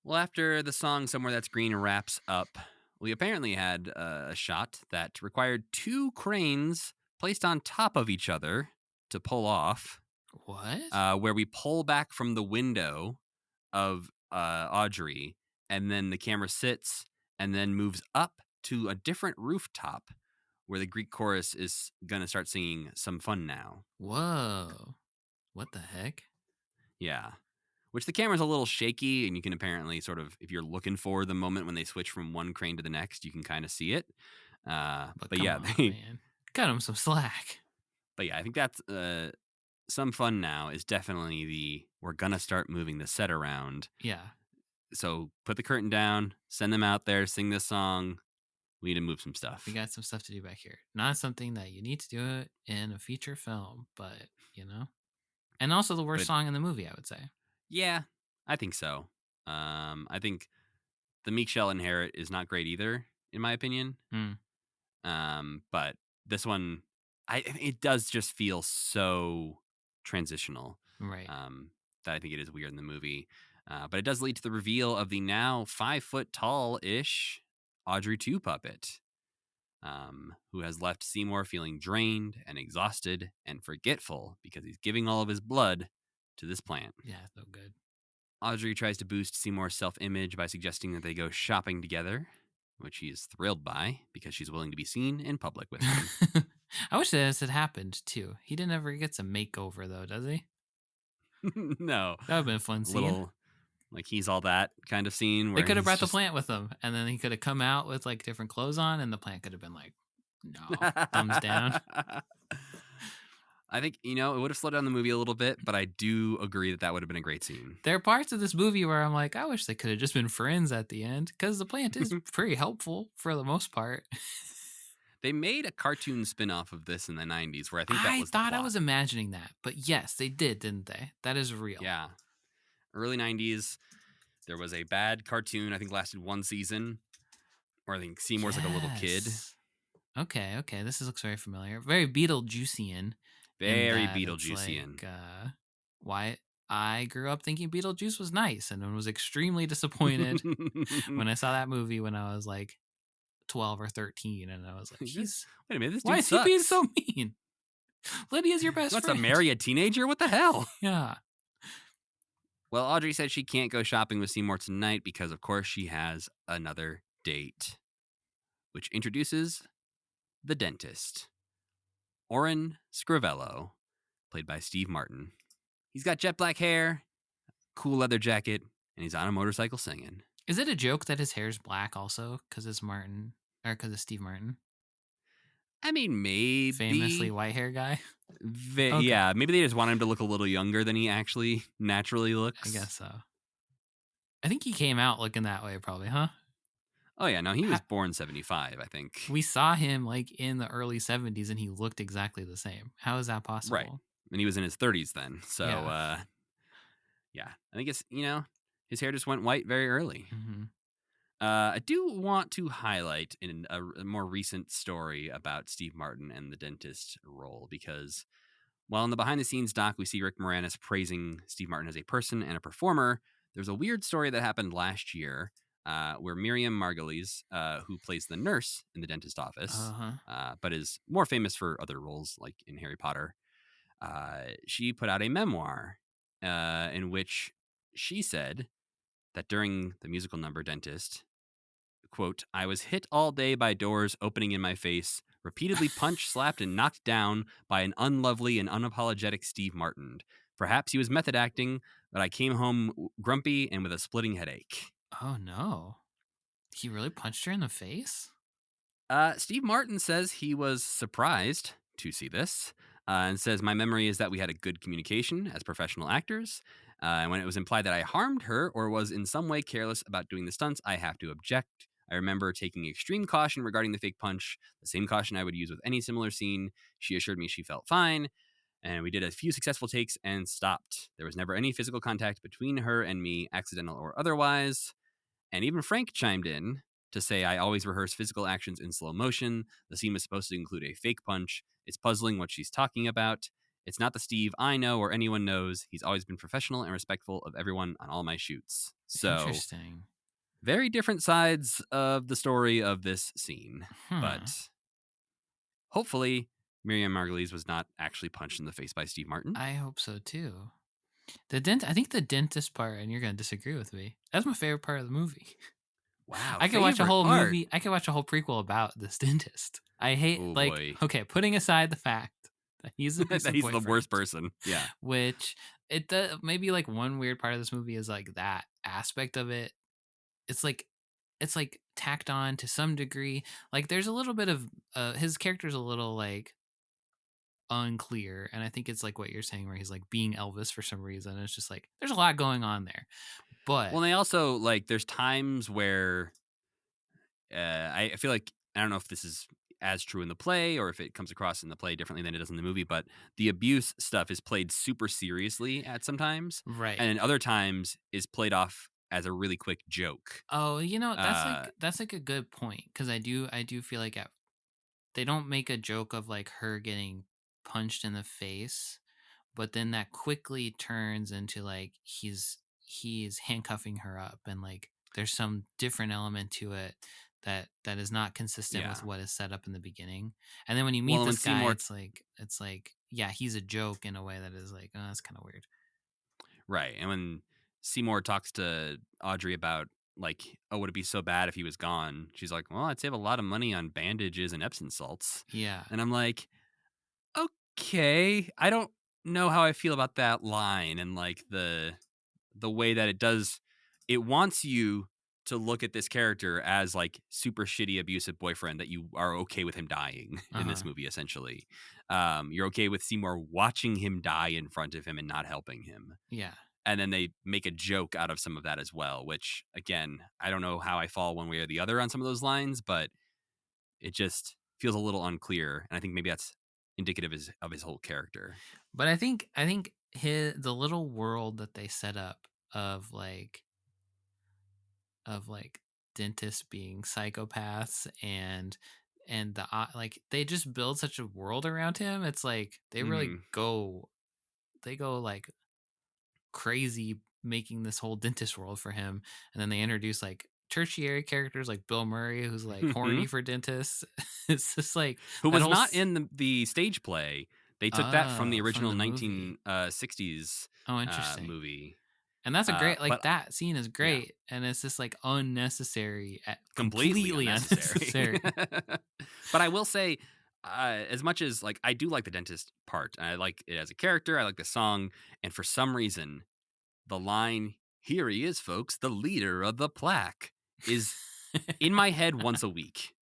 Well, after the song Somewhere That's Green wraps up, we apparently had a shot that required 2 cranes placed on top of each other to pull off. What? Where we pull back from the window of Audrey, and then the camera sits and then moves up to a different rooftop where the Greek chorus is going to start singing Some Fun Now. Whoa. What the heck? Yeah. Which the camera's a little shaky, and you can apparently sort of, if you're looking for the moment when they switch from one crane to the next, you can kind of see it. But yeah, man. Cut them some slack. But yeah, I think that's Some Fun Now is definitely we're going to start moving the set around. Yeah. So put the curtain down, send them out there, sing this song. We need to move some stuff. We got some stuff to do back here. Not something that you need to do it in a feature film, but and also the worst song in the movie, I would say. Yeah, I think so. I think the Meek Shall Inherit is not great either, in my opinion. But this one, it does just feel so transitional, right? That I think it is weird in the movie. But it does lead to the reveal of the now 5 foot tall-ish Audrey 2 puppet, who has left Seymour feeling drained and exhausted and forgetful because he's giving all of his blood to this plant. Yeah, no good. Audrey tries to boost Seymour's self-image by suggesting that they go shopping together, which he is thrilled by because she's willing to be seen in public with him. I wish this had happened too. He didn't ever get a makeover though, does he? No. That would have been a fun scene. Little, like he's all that kind of scene. Where they could have brought the plant with him, and then he could have come out with like different clothes on, and the plant could have been like, no, thumbs down. I think, it would have slowed down the movie a little bit, but I do agree that would have been a great scene. There are parts of this movie where I'm like, I wish they could have just been friends at the end, because the plant is pretty helpful for the most part. They made a cartoon spin-off of this in the 90s where I think that I was the thought I plot. was imagining that, but yes, they did, didn't they? That is real. Yeah. Early 90s, there was a bad cartoon, I think lasted one season, where I think Seymour's like a little kid. Yes. Okay, this looks very familiar. Very Beetlejuiceian. In Very that it's Beetlejuiceian. like, why I grew up thinking Beetlejuice was nice and was extremely disappointed when I saw that movie when I was like 12 or 13, and I was like, Wait a minute, this why dude is he being sucks. so mean? Lydia's your best He wants friend. to marry a teenager? What the hell? Yeah. Well, Audrey said she can't go shopping with Seymour tonight because, of course, she has another date, which introduces the dentist, Orrin Scrivello, played by Steve Martin. He's got jet black hair, cool leather jacket, and he's on a motorcycle singing. Is it a joke that his hair's black also because it's Martin or because it's Steve Martin? I mean, maybe. Famously white hair guy? Okay. Yeah, maybe they just want him to look a little younger than he actually naturally looks. I guess so. I think he came out looking that way probably, huh? Oh, yeah, no, he was born 75, I think. We saw him like in the early 70s and he looked exactly the same. How is that possible? Right. And he was in his 30s then. So, Yeah. I think it's, his hair just went white very early. Mm-hmm. I do want to highlight in a more recent story about Steve Martin and the dentist role because while in the behind-the-scenes doc we see Rick Moranis praising Steve Martin as a person and a performer, there's a weird story that happened last year where Miriam Margolyes, who plays the nurse in the dentist office, but is more famous for other roles like in Harry Potter, she put out a memoir in which she said that during the musical number Dentist, quote, I was hit all day by doors opening in my face, repeatedly punched, slapped, and knocked down by an unlovely and unapologetic Steve Martin. Perhaps he was method acting, but I came home grumpy and with a splitting headache. Oh no. He really punched her in the face? Steve Martin says he was surprised to see this and says, my memory is that we had a good communication as professional actors. And when it was implied that I harmed her or was in some way careless about doing the stunts, I have to object. I remember taking extreme caution regarding the fake punch, the same caution I would use with any similar scene. She assured me she felt fine, and we did a few successful takes and stopped. There was never any physical contact between her and me, accidental or otherwise. And even Frank chimed in to say, I always rehearse physical actions in slow motion. The scene was supposed to include a fake punch. It's puzzling what she's talking about. It's not the Steve I know or anyone knows. He's always been professional and respectful of everyone on all my shoots. So, interesting. Very different sides of the story of this scene. But hopefully, Miriam Margolyes was not actually punched in the face by Steve Martin. I hope so too. I think the dentist part, and you're going to disagree with me, that's my favorite part of the movie. Wow. I could watch a whole movie. I could watch a whole prequel about this dentist. I hate, okay, putting aside the fact that he's that he's the worst person. Yeah. Which it does, maybe like one weird part of this movie is like that aspect of it. It's like tacked on to some degree. Like there's a little bit of his character's a little like unclear, and I think it's like what you're saying where he's like being Elvis for some reason. It's just like there's a lot going on there. But well, they also like there's times where I feel like I don't know if this is as true in the play or if it comes across in the play differently than it does in the movie, but the abuse stuff is played super seriously at sometimes, right, and other times is played off as a really quick joke. Oh, that's like a good point, because I do feel like they don't make a joke of like her getting punched in the face, but then that quickly turns into like he's handcuffing her up, and like there's some different element to it that is not consistent with what is set up in the beginning. And then when you meet this guy, Seymour, it's like yeah, he's a joke in a way that is like, oh, that's kind of weird. Right. And when Seymour talks to Audrey about like, oh, would it be so bad if he was gone? She's like, well, I'd save a lot of money on bandages and Epsom salts. Yeah. And I'm like, okay, I don't know how I feel about that line and like the way that it wants you to look at this character as like super shitty abusive boyfriend that you are okay with him dying in this movie. Essentially, you're okay with Seymour watching him die in front of him and not helping him. Yeah. And then they make a joke out of some of that as well, which again, I don't know how I fall one way or the other on some of those lines, but it just feels a little unclear. And I think maybe that's indicative of his whole character. But I think the little world that they set up of like dentists being psychopaths and the like they just build such a world around him. It's like they really Mhm. go like crazy making this whole dentist world for him, and then they introduce like tertiary characters like Bill Murray who's like horny for dentists. It's just like Who that was whole not in the stage play. They took that from the from original the movie. 1960s Oh, interesting. movie. And that's a great, like But that scene is yeah, great, and it's just like unnecessary, completely completely unnecessary. unnecessary. But I will say, as much as like I do like the dentist part, and I like it as a character, I like the song, and for some reason, the line "Here he is, folks, the leader of the plaque" is in my head once a week.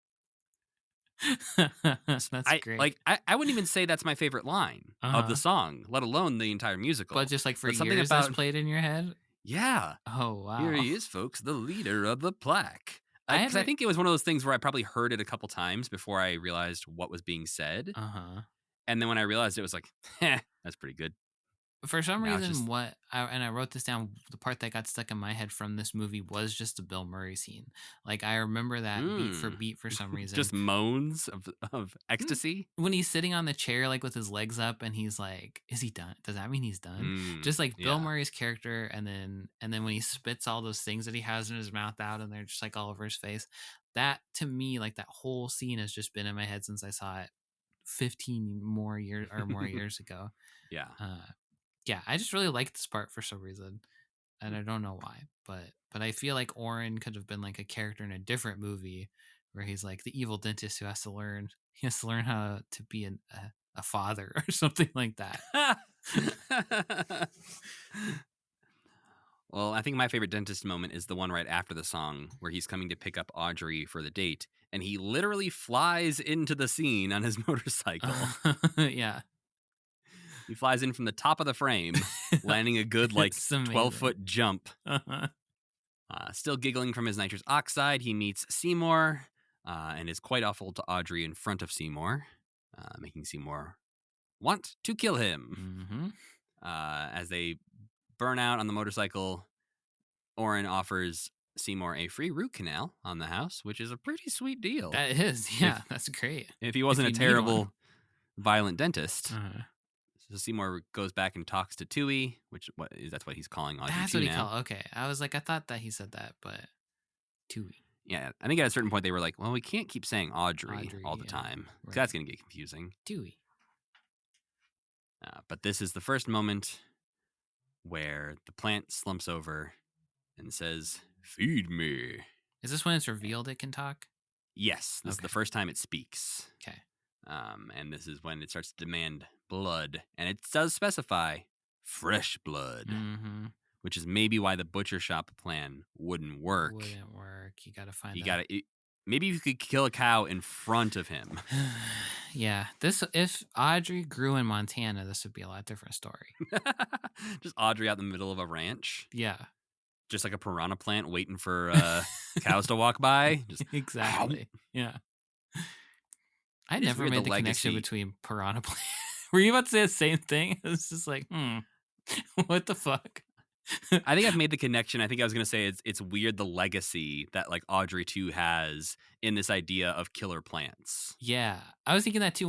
That's great. I wouldn't even say that's my favorite line of the Uh-huh. song, let alone the entire But musical. just like for But something years that's about played in your head? yeah, Oh, here wow. he is, folks, the leader of the plaque. I Because I haven't think it was one of those things where I probably heard it a couple times before I realized what was being said, Uh-huh. and then when I realized it was like, "Heh, that's pretty good." For some Now it's reason, just I wrote this down. The part that got stuck in my head from this movie was just the Bill Murray scene. Like I remember that mm, beat for some reason. just moans of Mm. ecstasy. When he's sitting on the chair, like with his legs up, and he's like, "Is he done? Does that mean he's done?" Just like Bill Yeah. Murray's character, and then when he spits all those things that he has in his mouth out, and they're just like all over his face. That to me, like that whole scene has just been in my head since I saw it 15 more years ago. Yeah. Uh, yeah, I just really like this part for some reason, and I don't know why, but I feel like Oren could have been like a character in a different movie where he's like the evil dentist who has to learn how to be a father or something like that. Well, I think my favorite dentist moment is the one right after the song where he's coming to pick up Audrey for the date, and he literally flies into the scene on his motorcycle. Yeah, He flies in from the top of the frame, landing a good like it's amazing. 12-foot jump. Uh-huh. Still giggling from his nitrous oxide, he meets Seymour and is quite awful to Audrey in front of Seymour, making Seymour want to kill him. Mm-hmm. As they burn out on the motorcycle, Oren offers Seymour a free root canal on the house, which is a pretty sweet deal. That is, yeah, that's great. If he wasn't a you need one. terrible, violent dentist. Uh-huh. So Seymour goes back and talks to Tui, that's what he's calling Audrey That's too what he now. called. Okay, I was like, I thought that he said that, but Tui. Yeah, I think at a certain point they were like, well, we can't keep saying Audrey all the yeah, time. 'Cause right. that's going to get confusing. Tui. But this is the first moment where the plant slumps over and says, "Feed me." Is this when it's revealed it can talk? Yes, this is the Okay. first time it speaks. Okay. And this is when it starts to demand blood. And it does specify fresh blood, Mm-hmm. which is maybe why the butcher shop plan wouldn't work. Wouldn't work. You got to find. Maybe you could kill a cow in front of him. Yeah. If Audrey grew in Montana, this would be a lot different story. Just Audrey out in the middle of a ranch. Yeah. Just like a piranha plant waiting for cows to walk by. Just exactly. Yeah. I It is never weird, made the the connection legacy. between piranha plant. Were you about to say the same thing? It's just like, what the fuck? I think I've made the connection. I think I was gonna say it's weird the legacy that like Audrey 2 has in this idea of killer plants. Yeah, I was thinking that too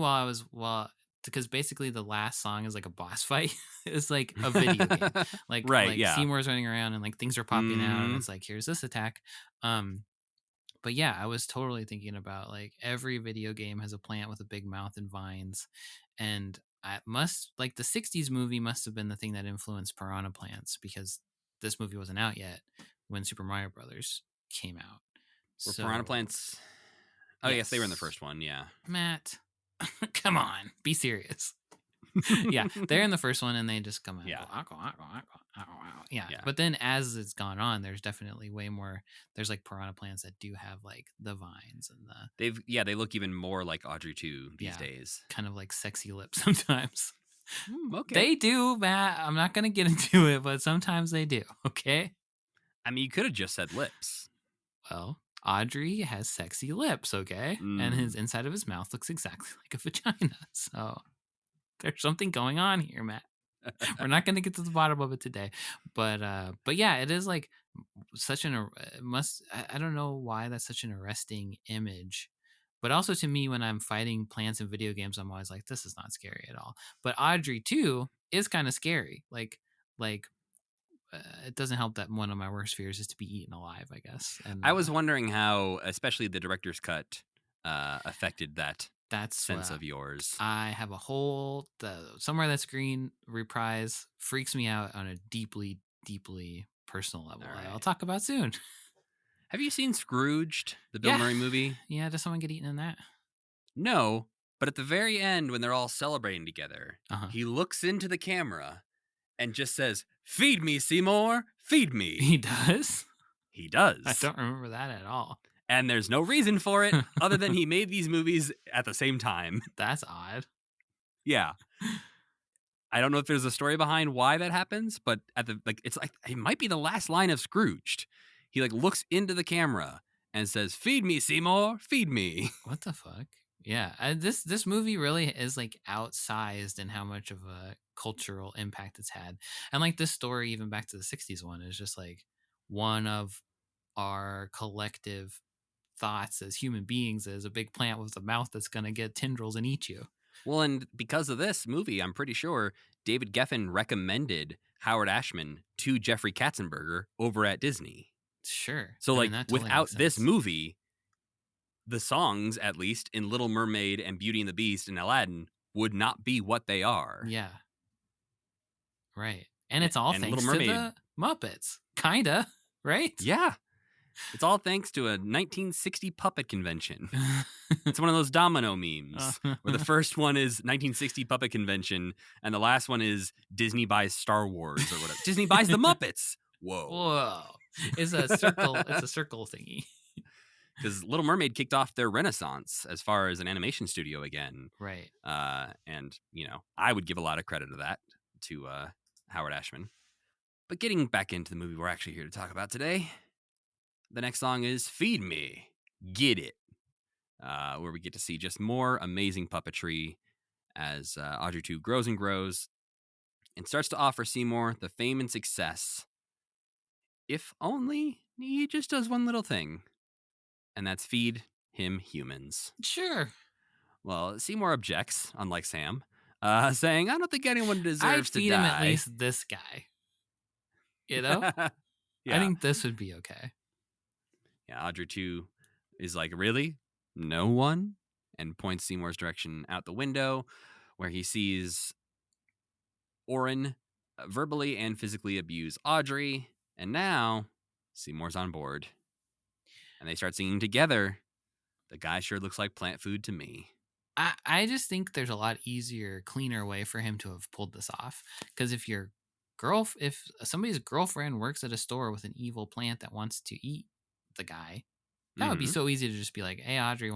because basically the last song is like a boss fight. It's like a video game. Like Right, yeah. Seymour's running around and like things are popping out and Mhm. it's like here's this attack. But yeah, I was totally thinking about like every video game has a plant with a big mouth and vines, and I must like the '60s movie must have been the thing that influenced piranha plants because this movie wasn't out yet when Super Mario Brothers came out. Were So piranha plants? Oh yes, they were in the first one. Yeah. Matt, come on, be serious. Yeah, they're in the first one and they just come out and Yeah. go, "Ow, ow, ow, ow, ow, ow." Yeah. Yeah. But then as it's gone on, there's definitely way more. There's like piranha plants that do have like the vines and the They look even more like Audrey 2 these Yeah. days. kind of like sexy lips sometimes. Okay. They do, Matt. I'm not gonna get into it, but sometimes they do. Okay. I mean, you could have just said lips. Well, Audrey has sexy lips, okay? And his inside of his mouth looks exactly like a vagina. So there's something going on here, Matt. We're not going to get to the bottom of it today. But yeah, it is like such an I don't know why that's such an arresting image. But also to me when I'm fighting plants in video games, I'm always like, this is not scary at all. But Audrey too is kind of scary. Like it doesn't help that one of my worst fears is to be eaten alive, I guess. And I was wondering how, especially the director's cut, affected that that's sense what of yours. I have a whole Somewhere That's Green reprise freaks me out on a deeply, deeply personal level. All right. I'll talk about soon. Have you seen Scrooged, the Bill Yeah. Murray movie? Yeah, does someone get eaten in that? No, but at the very end, when they're all celebrating together, Uh-huh. he looks into the camera and just says, "Feed me, Seymour, feed me." He does? He does. I don't remember that at all. And there's no reason for it other than he made these movies at the same time. That's odd. Yeah. I don't know if there's a story behind why that happens, but it's like it might be the last line of Scrooged. He like looks into the camera and says, "Feed me, Seymour, feed me." What the fuck? Yeah, this movie really is like outsized in how much of a cultural impact it's had. And like this story, even back to the 60s one, is just like one of our collective thoughts as human beings as a big plant with a mouth that's going to get tendrils and eat you. Well, and because of this movie, I'm pretty sure David Geffen recommended Howard Ashman to Jeffrey Katzenberger over at Disney. Sure. So, I like, mean, that totally without makes this sense. movie, the songs, at least in Little Mermaid and Beauty and the Beast and Aladdin, would not be what they are. Yeah. Right. And it's all and thanks Little to Mermaid- the Muppets. Kinda, right? Yeah. It's all thanks to a 1960 puppet convention. It's one of those domino memes where the first one is 1960 puppet convention and the last one is Disney buys Star Wars or whatever. Disney buys the Muppets. Whoa. Whoa. It's a circle. It's a circle thingy. Because Little Mermaid kicked off their renaissance as far as an animation studio again. Right. And, I would give a lot of credit to that to Howard Ashman. But getting back into the movie we're actually here to talk about today, the next song is Feed Me, Get It, where we get to see just more amazing puppetry as Audrey 2 grows and grows and starts to offer Seymour the fame and success. If only he just does one little thing, and that's feed him humans. Sure. Well, Seymour objects, unlike Sam, saying, "I don't think anyone deserves I'd to feed die." him at least this guy. You know? Yeah. I think this would be okay. Yeah, Audrey 2 is like, "Really? No one?" And points Seymour's direction out the window, where he sees Oren verbally and physically abuse Audrey. And now Seymour's on board. And they start singing together, "The guy sure looks like plant food to me." I just think there's a lot easier, cleaner way for him to have pulled this off. Because if somebody's girlfriend works at a store with an evil plant that wants to eat the guy, that would be Mhm. so easy to just be like, "Hey, Audrey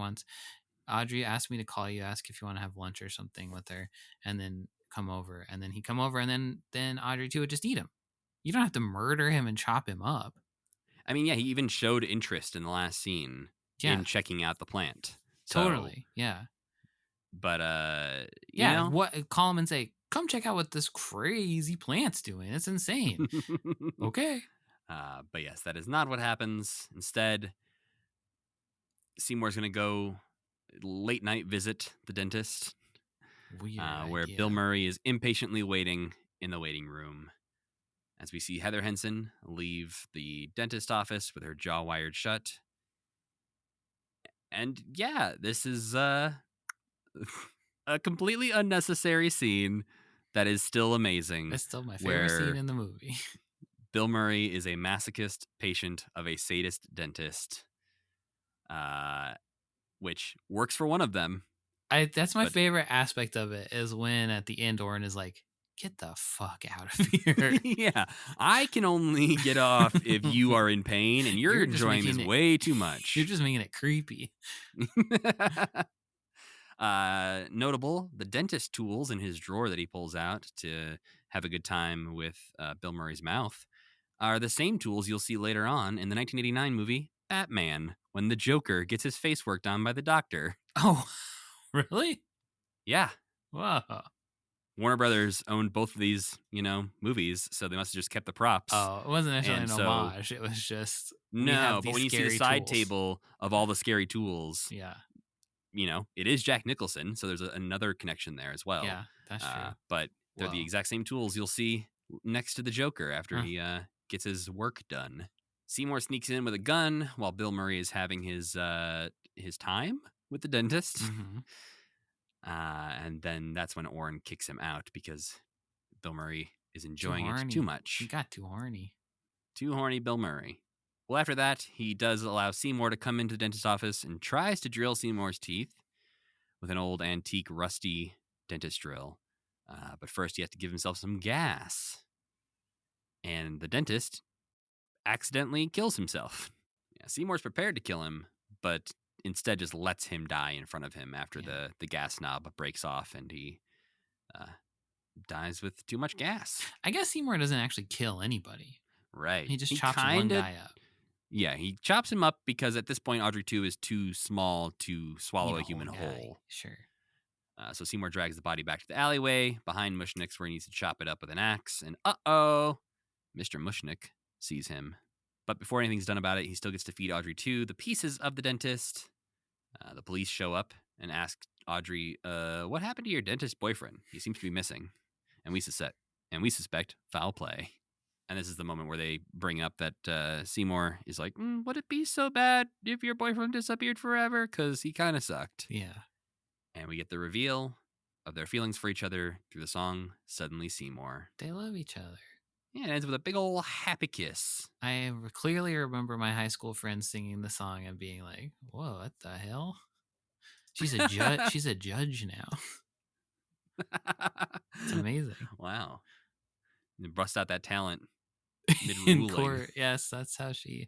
asked me to call you, ask if you want to have lunch or something with her, and then come over." And then he'd come over, and then Audrey too would just eat him. You don't have to murder him and chop him up. I mean, yeah, he even showed interest in the last scene Yeah. in checking out the plant. So, Totally. Yeah. But, Yeah. Call him and say, "Come check out what this crazy plant's doing. It's insane." Okay. But yes, that is not what happens. Instead, Seymour's going to go late night visit the dentist, Weird. where idea. Bill Murray is impatiently waiting in the waiting room. As we see Heather Henson leave the dentist office with her jaw wired shut. And yeah, this is a completely unnecessary scene that is still amazing. That's still my favorite scene in the movie. Bill Murray is a masochist patient of a sadist dentist, which works for one of them, That's my But- favorite aspect of it is when at the end Orin is like, "Get the fuck out of here." Yeah, I can only get off if you are in pain, and you're just enjoying this making it- way too much. You're just making it creepy. Notable, the dentist tools in his drawer that he pulls out to have a good time with Bill Murray's mouth are the same tools you'll see later on in the 1989 movie Batman, when the Joker gets his face worked on by the doctor. Oh, really? Yeah, Whoa. Warner Brothers owned both of these, movies, so they must have just kept the props. Oh, it wasn't necessarily And an so- homage. It was just we No, have but these when you see the scary side tools. table of all the scary tools, Yeah, it is Jack Nicholson, so there's another connection there as well. yeah, that's true. But they're the Whoa. exact same tools you'll see next to the Joker after Huh. he gets his work done. Seymour sneaks in with a gun while Bill Murray is having his time with the dentist. Mhm. And then that's when Orin kicks him out because Bill Murray is enjoying it horny. too much. He got too horny. Too horny Bill Murray. Well, after that, he does allow Seymour to come into the dentist's office and tries to drill Seymour's teeth with an old antique rusty dentist drill. But first, he has to give himself some gas. And the dentist accidentally kills himself. Yeah, Seymour's prepared to kill him, but instead just lets him die in front of him after the gas knob breaks off and he dies with too much gas. I guess Seymour doesn't actually kill anybody. Right. He just chops one guy up. Yeah, he chops him up because at this point, Audrey 2 is too small to swallow Eat a human guy. whole. Sure. So Seymour drags the body back to the alleyway behind Mushnick's where he needs to chop it up with an axe. And uh-oh, Mr. Mushnick sees him. But before anything's done about it, he still gets to feed Audrey 2 the pieces of the dentist. The police show up and ask Audrey, what happened to your dentist boyfriend? He seems to be missing. And we suspect foul play. And this is the moment where they bring up that Seymour is like, would it be so bad if your boyfriend disappeared forever? Because he kind of sucked. Yeah. And we get the reveal of their feelings for each other through the song Suddenly Seymour. They love each other. Yeah, it ends with a big old happy kiss. I clearly remember my high school friends singing the song and being like, whoa, what the hell? She's a judge. She's a judge now. It's amazing. Wow. You bust out that talent In mid-ruling. court, yes, that's how she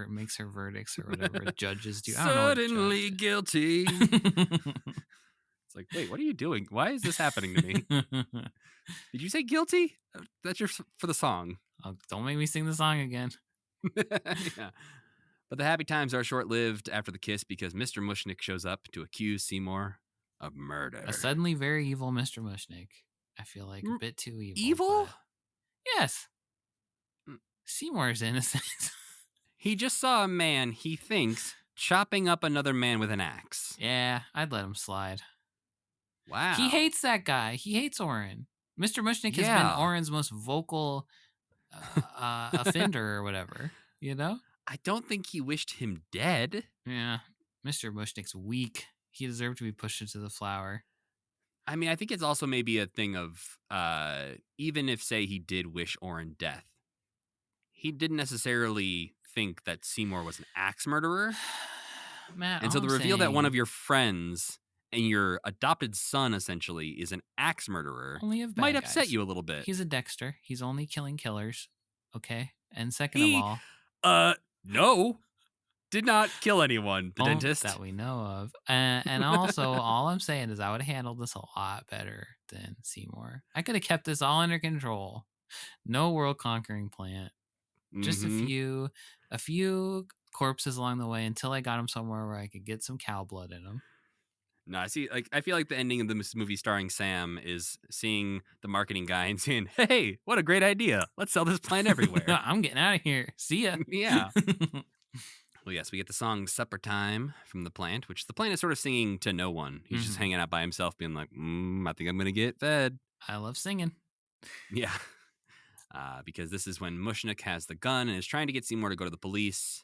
makes her verdicts or whatever judges do. I don't know what Suddenly judge- guilty. It's like, wait, what are you doing? Why is this happening to me? Did you say guilty? That's for the song. Oh, don't make me sing the song again. Yeah. But the happy times are short-lived after the kiss because Mr. Mushnick shows up to accuse Seymour of murder. A suddenly very evil Mr. Mushnick. I feel like a bit too evil. Evil? but- Yes. Mm. Seymour's innocent. He just saw a man he thinks chopping up another man with an axe. Yeah, I'd let him slide. Wow. He hates that guy. He hates Orin. Mr. Mushnick has Yeah. been Orin's most vocal offender or whatever, you know? I don't think he wished him dead. Yeah. Mr. Mushnick's weak. He deserved to be pushed into the flower. I mean, I think it's also maybe a thing of even if, say, he did wish Orin death, he didn't necessarily think that Seymour was an axe murderer. Matt, And so all the I'm reveal that one saying, of your friends and your adopted son essentially is an axe murderer only of bad might upset guys. you a little bit. He's a Dexter. He's only killing killers. Okay. And second He- of all, No, did not kill anyone. The all dentist. that we know of. And also, all I'm saying is I would have handled this a lot better than Seymour. I could have kept this all under control. No world conquering plant. Just Mhm. a few corpses along the way until I got him somewhere where I could get some cow blood in him. No, I see. Like, I feel like the ending of the movie starring Sam is seeing the marketing guy and saying, "Hey, what a great idea! Let's sell this plant everywhere." I'm getting out of here. See ya. Yeah. Well, yes, we get the song "Supper Time" from the plant, which the plant is sort of singing to no one. He's just Mhm. hanging out by himself, being like, "I think I'm gonna get fed." I love singing. Yeah. Because this is when Mushnick has the gun and is trying to get Seymour to go to the police.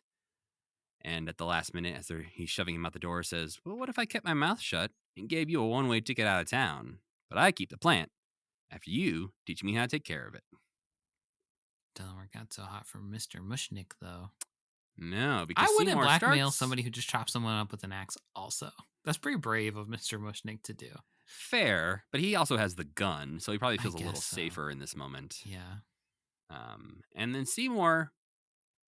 And at the last minute, as he's shoving him out the door, says, "Well, what if I kept my mouth shut and gave you a one-way ticket out of town? But I keep the plant after you teach me how to take care of it." Doesn't work out so hot for Mr. Mushnick, though. No, I because wouldn't Seymour blackmail starts somebody who just chops someone up with an axe. Also, that's pretty brave of Mr. Mushnick to do. fair, but he also has the gun, so he probably I feels a guess little so. safer in this moment. Yeah, And then Seymour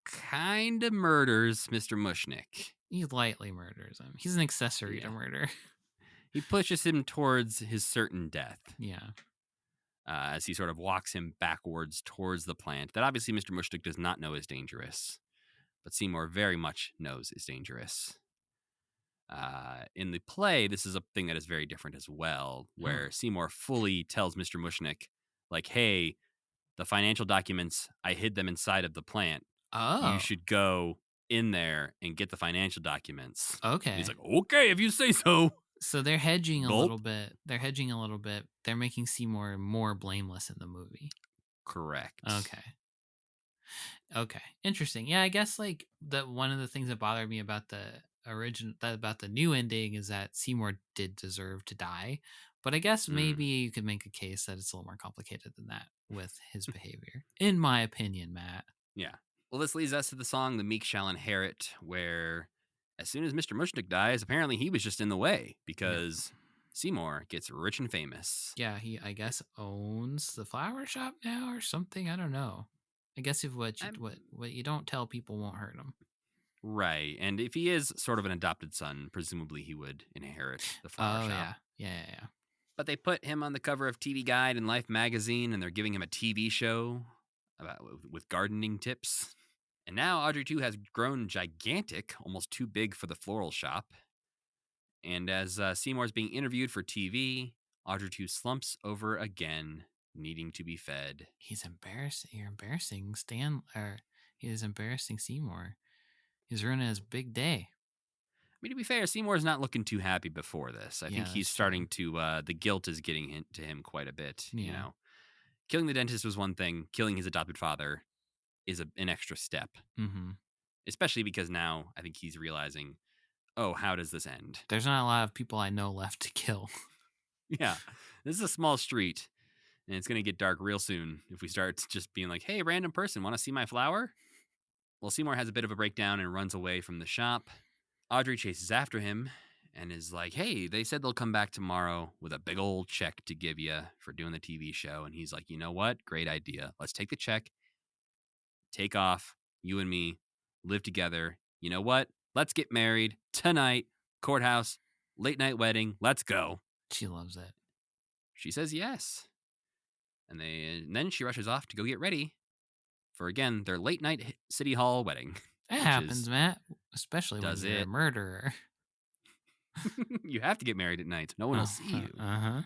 kind of murders Mr. Mushnick. he lightly murders him. He's an accessory to Yeah. murder. He pushes him towards his certain death Yeah. as he sort of walks him backwards towards the plant that obviously Mr. Mushnick does not know is dangerous, but Seymour very much knows is dangerous. In the play, this is a thing that is very different as well, where Seymour fully tells Mr. Mushnick, like, hey, the financial documents, I hid them inside of the plant. Oh. You should go in there and get the financial documents. Okay. And he's like, okay, if you say so. So they're hedging a Gulp. little bit. They're hedging a little bit. They're making Seymour more blameless in the movie. Correct. Okay. Interesting. Yeah, I guess like one of the things that bothered me about the about the new ending is that Seymour did deserve to die. But I guess maybe you could make a case that it's a little more complicated than that with his behavior. In my opinion, Matt. Yeah. Well, this leads us to the song The Meek Shall Inherit, where as soon as Mr. Mushnick dies, apparently he was just in the way because Seymour gets rich and famous. Yeah, he I guess owns the flower shop now or something. I don't know. I guess if what you don't tell people won't hurt him. Right. And if he is sort of an adopted son, presumably he would inherit the flower shop. Yeah. But they put him on the cover of TV Guide and Life magazine, and they're giving him a TV show with gardening tips. And now Audrey 2 has grown gigantic, almost too big for the floral shop. And as Seymour's being interviewed for TV, Audrey 2 slumps over again, needing to be fed. He's embarrassing. You're embarrassing Stan, or he is embarrassing Seymour. He's ruining his big day. I mean, to be fair, Seymour's not looking too happy before this. I think he's starting to, the guilt is getting to him quite a bit. Yeah. You know, killing the dentist was one thing. Killing his adopted father is an extra step. Mm-hmm. Especially because now I think he's realizing, oh, how does this end? There's not a lot of people I know left to kill. Yeah, this is a small street, and it's going to get dark real soon if we start just being like, hey, random person, want to see my flower? Well, Seymour has a bit of a breakdown and runs away from the shop. Audrey chases after him and is like, hey, they said they'll come back tomorrow with a big old check to give you for doing the TV show. And he's like, you know what? Great idea. Let's take the check, take off, you and me, live together. You know what? Let's get married tonight, courthouse, late night wedding. Let's go. She loves it. She says yes. And then she rushes off to go get ready for, again, their late night City Hall wedding. It happens, Matt. Especially when Does you're a it? murderer. You have to get married at night. No one will see you.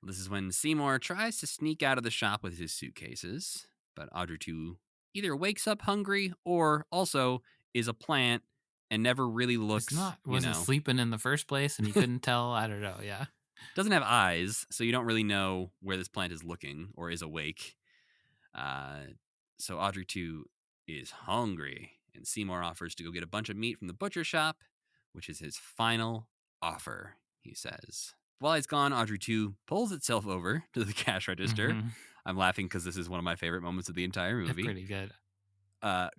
This is when Seymour tries to sneak out of the shop with his suitcases, but Audrey 2 either wakes up hungry or also is a plant and never really looks. Wasn't sleeping in the first place and he couldn't tell. I don't know. Yeah. Doesn't have eyes, so you don't really know where this plant is looking or is awake. So Audrey 2 is hungry, and Seymour offers to go get a bunch of meat from the butcher shop, which is his final offer, he says. While he's gone, Audrey 2 pulls itself over to the cash register. Mm-hmm. I'm laughing because this is one of my favorite moments of the entire movie. Pretty good.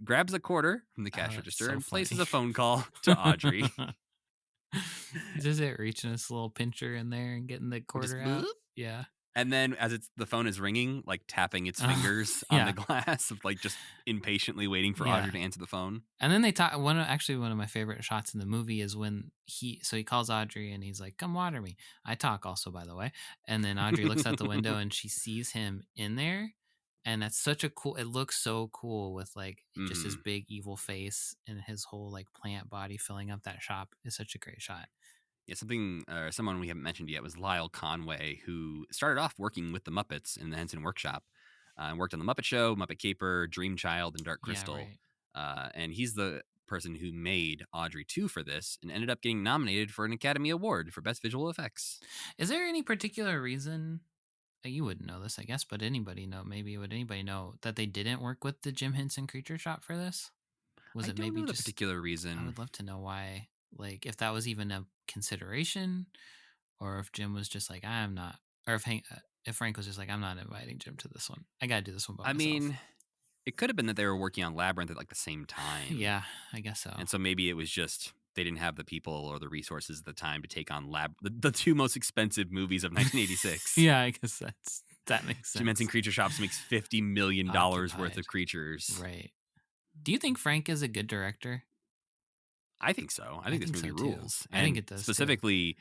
Grabs a quarter from the cash register so and places funny. a phone call to Audrey. Does it reaching his little pincher in there and getting the quarter out? Yeah. And then as the phone is ringing, like tapping its fingers on the glass, of like just impatiently waiting for Audrey to answer the phone. And then they talk. One of my favorite shots in the movie is when he calls Audrey and he's like, "Come water me." I talk also, by the way. And then Audrey looks out the window and she sees him in there, and that's such a cool. It looks so cool with like just his big evil face and his whole like plant body filling up that shop. Is such a great shot. Yeah, someone we haven't mentioned yet was Lyle Conway, who started off working with the Muppets in the Henson Workshop, and worked on the Muppet Show, Muppet Caper, Dream Child, and Dark Crystal. Yeah, right. And he's the person who made Audrey 2 for this and ended up getting nominated for an Academy Award for Best Visual Effects. Is there any particular reason? You wouldn't know this, I guess, but would anybody know that they didn't work with the Jim Henson Creature Shop for this? I don't know the particular reason. I would love to know why. Like, if that was even a consideration, or if Jim was just like, I'm not, or if Frank was just like, I'm not inviting Jim to this one. I gotta do this one by myself. I mean, It could have been that they were working on Labyrinth at like the same time. Yeah, I guess so. And so maybe it was just they didn't have the people or the resources at the time to take on the two most expensive movies of 1986. Yeah, I guess that makes sense. She mentioned Creature Shops makes $50 million worth Occupied. of creatures. Right. Do you think Frank is a good director? I think so. I think this movie so, too. rules. I think And it does, too. specifically,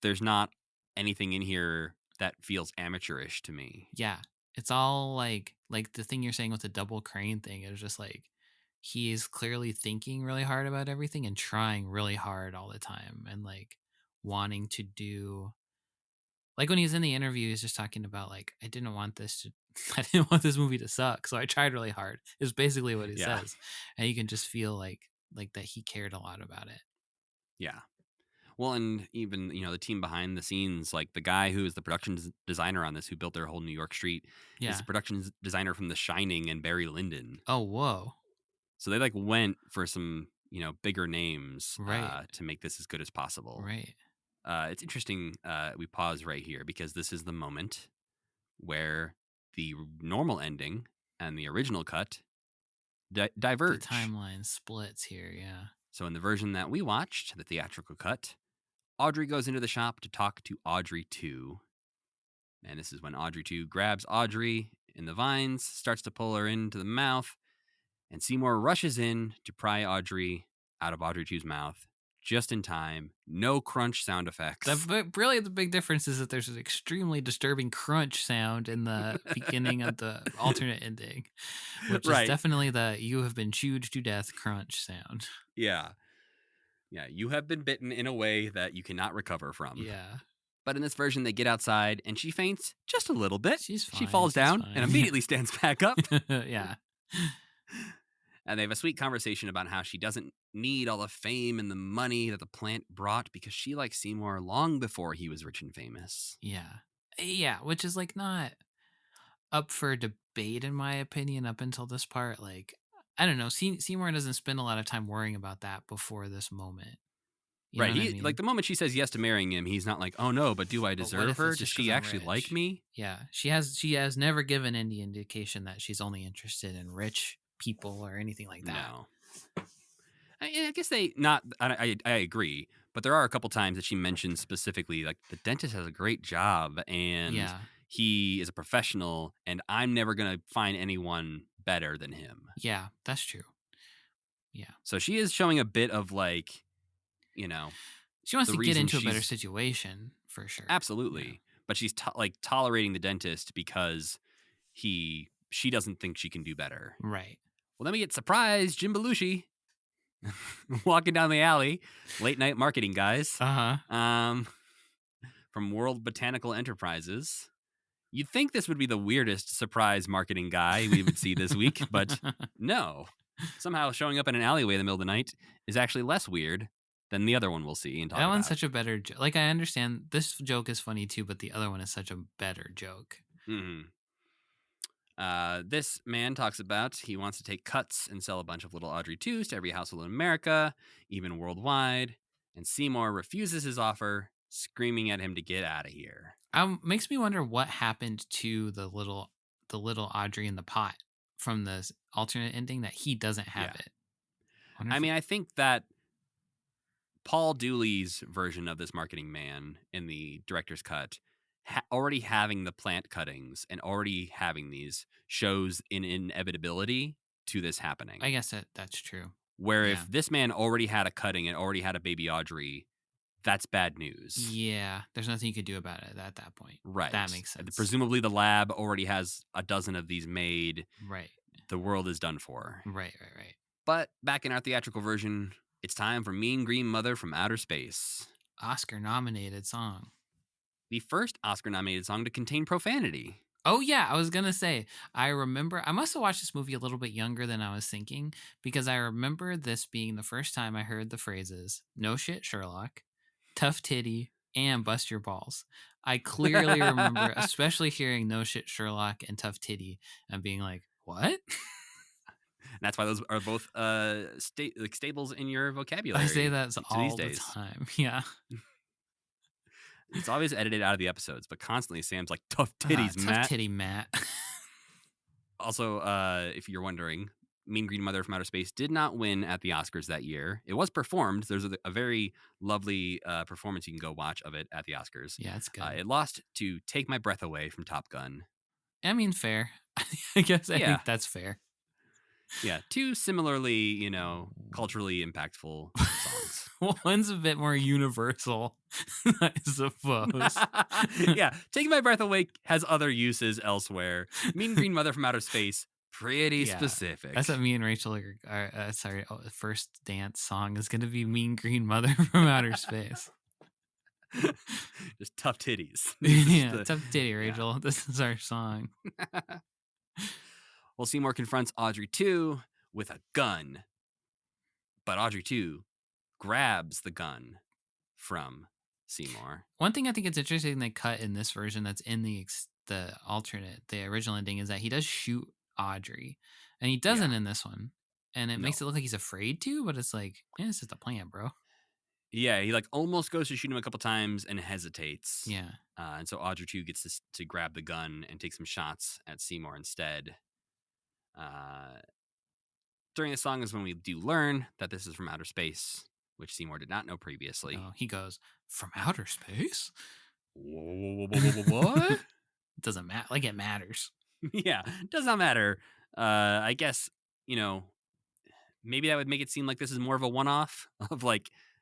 there's not anything in here that feels amateurish to me. Yeah. It's all like the thing you're saying with the double crane thing. It was just like he is clearly thinking really hard about everything and trying really hard all the time and like wanting to do like when he's in the interview, he's just talking about like I didn't want this movie to suck, so I tried really hard. Is basically what he Yeah. says, and you can just feel like that he cared a lot about it. Yeah. Well, and even, the team behind the scenes, like the guy who is the production designer on this, who built their whole New York street, Yeah. is the production designer from The Shining and Barry Lyndon. Oh, whoa. So they like went for some, bigger names Right. to make this as good as possible. Right. It's interesting. We pause right here because this is the moment where the normal ending and the original cut diverge. The timeline splits here, yeah. So in the version that we watched, the theatrical cut, Audrey goes into the shop to talk to Audrey 2. And this is when Audrey 2 grabs Audrey in the vines, starts to pull her into the mouth, and Seymour rushes in to pry Audrey out of Audrey 2's mouth just in time. No crunch sound effects. Really, the big difference is that there's an extremely disturbing crunch sound in the beginning of the alternate ending, which is definitely the "you have been chewed to death" crunch sound. Yeah. Yeah, you have been bitten in a way that you cannot recover from. Yeah. But in this version, they get outside and she faints just a little bit. She's fine. She falls down fine. and immediately stands back up. Yeah. And they have a sweet conversation about how she doesn't need all the fame and the money that the plant brought because she liked Seymour long before he was rich and famous. Yeah. Yeah, which is like not up for debate in my opinion up until this part. Like, I don't know. Seymour doesn't spend a lot of time worrying about that before this moment. You right. know what I mean? Like the moment she says yes to marrying him, he's not like, oh no, but do I deserve her? Does she actually like me? Yeah. She has never given any indication that she's only interested in rich people or anything like that. No. I guess I agree, but there are a couple times that she mentions specifically like the dentist has a great job and he is a professional and I'm never going to find anyone better than him. Yeah, that's true. Yeah. So she is showing a bit of like, she wants to get into a better situation for sure. Absolutely. Yeah. But she's tolerating the dentist because she doesn't think she can do better. Right. Well, then we get surprised Jim Belushi walking down the alley, late night marketing guys. From World Botanical Enterprises. You'd think this would be the weirdest surprise marketing guy we would see this week, but no. Somehow showing up in an alleyway in the middle of the night is actually less weird than the other one we'll see and talk about. That one's such a better joke. Like, I understand this joke is funny too, but the other one is such a better joke. Mm-hmm. This man talks about he wants to take cuts and sell a bunch of little Audrey 2s to every household in America, even worldwide. And Seymour refuses his offer, screaming at him to get out of here. Makes me wonder what happened to the little Audrey in the pot from the alternate ending that he doesn't have it. I think that Paul Dooley's version of this marketing man in the director's cut, already having the plant cuttings and already having these shows in inevitability to this happening. I guess that's true. Where if this man already had a cutting and already had a baby Audrey, that's bad news. Yeah, there's nothing you could do about it at that point. Right. That makes sense. Presumably the lab already has a dozen of these made. Right. The world is done for. Right. But back in our theatrical version, it's time for Mean Green Mother from Outer Space. Oscar-nominated song. The first Oscar-nominated song to contain profanity. Oh, yeah. I was going to say, I must have watched this movie a little bit younger than I was thinking because I remember this being the first time I heard the phrases, "No shit, Sherlock," "tough titty," and "bust your balls." I clearly remember especially hearing "no shit, Sherlock" and "tough titty" and being like, what? And that's why those are both staples in your vocabulary. I say that all the time. Yeah. It's always edited out of the episodes, but constantly Sam's like, tough titties, Matt. Tough titty, Matt. Also, if you're wondering, Mean Green Mother from Outer Space did not win at the Oscars that year. It was performed. There's a very lovely performance you can go watch of it at the Oscars. Yeah, it's good. It lost to Take My Breath Away from Top Gun. I mean, fair. I guess I Yeah. think that's fair. Yeah, two similarly, culturally impactful songs. One's a bit more universal, I suppose. Yeah, Taking My Breath Away has other uses elsewhere. Mean Green Mother from Outer Space, pretty Yeah, specific. That's what me and Rachel are the first dance song is going to be Mean Green Mother from Outer Space. Just tough titties. Yeah, tough titty, Rachel. Yeah. This is our song. Well, Seymour confronts Audrey 2 with a gun. But Audrey 2 grabs the gun from Seymour. One thing I think it's interesting they cut in this version that's in the alternate, the original ending, is that he does shoot Audrey. And he doesn't in this one. And it makes it look like he's afraid to, but it's like, it's just a plan, bro. Yeah, he almost goes to shoot him a couple times and hesitates. Yeah. And so Audrey 2 gets to grab the gun and take some shots at Seymour instead. During the song is when we do learn that this is from outer space, which Seymour did not know previously. Oh, he goes, from outer space? What? It doesn't matter. Like, it matters. Yeah, does not matter. I guess, maybe that would make it seem like this is more of a one-off of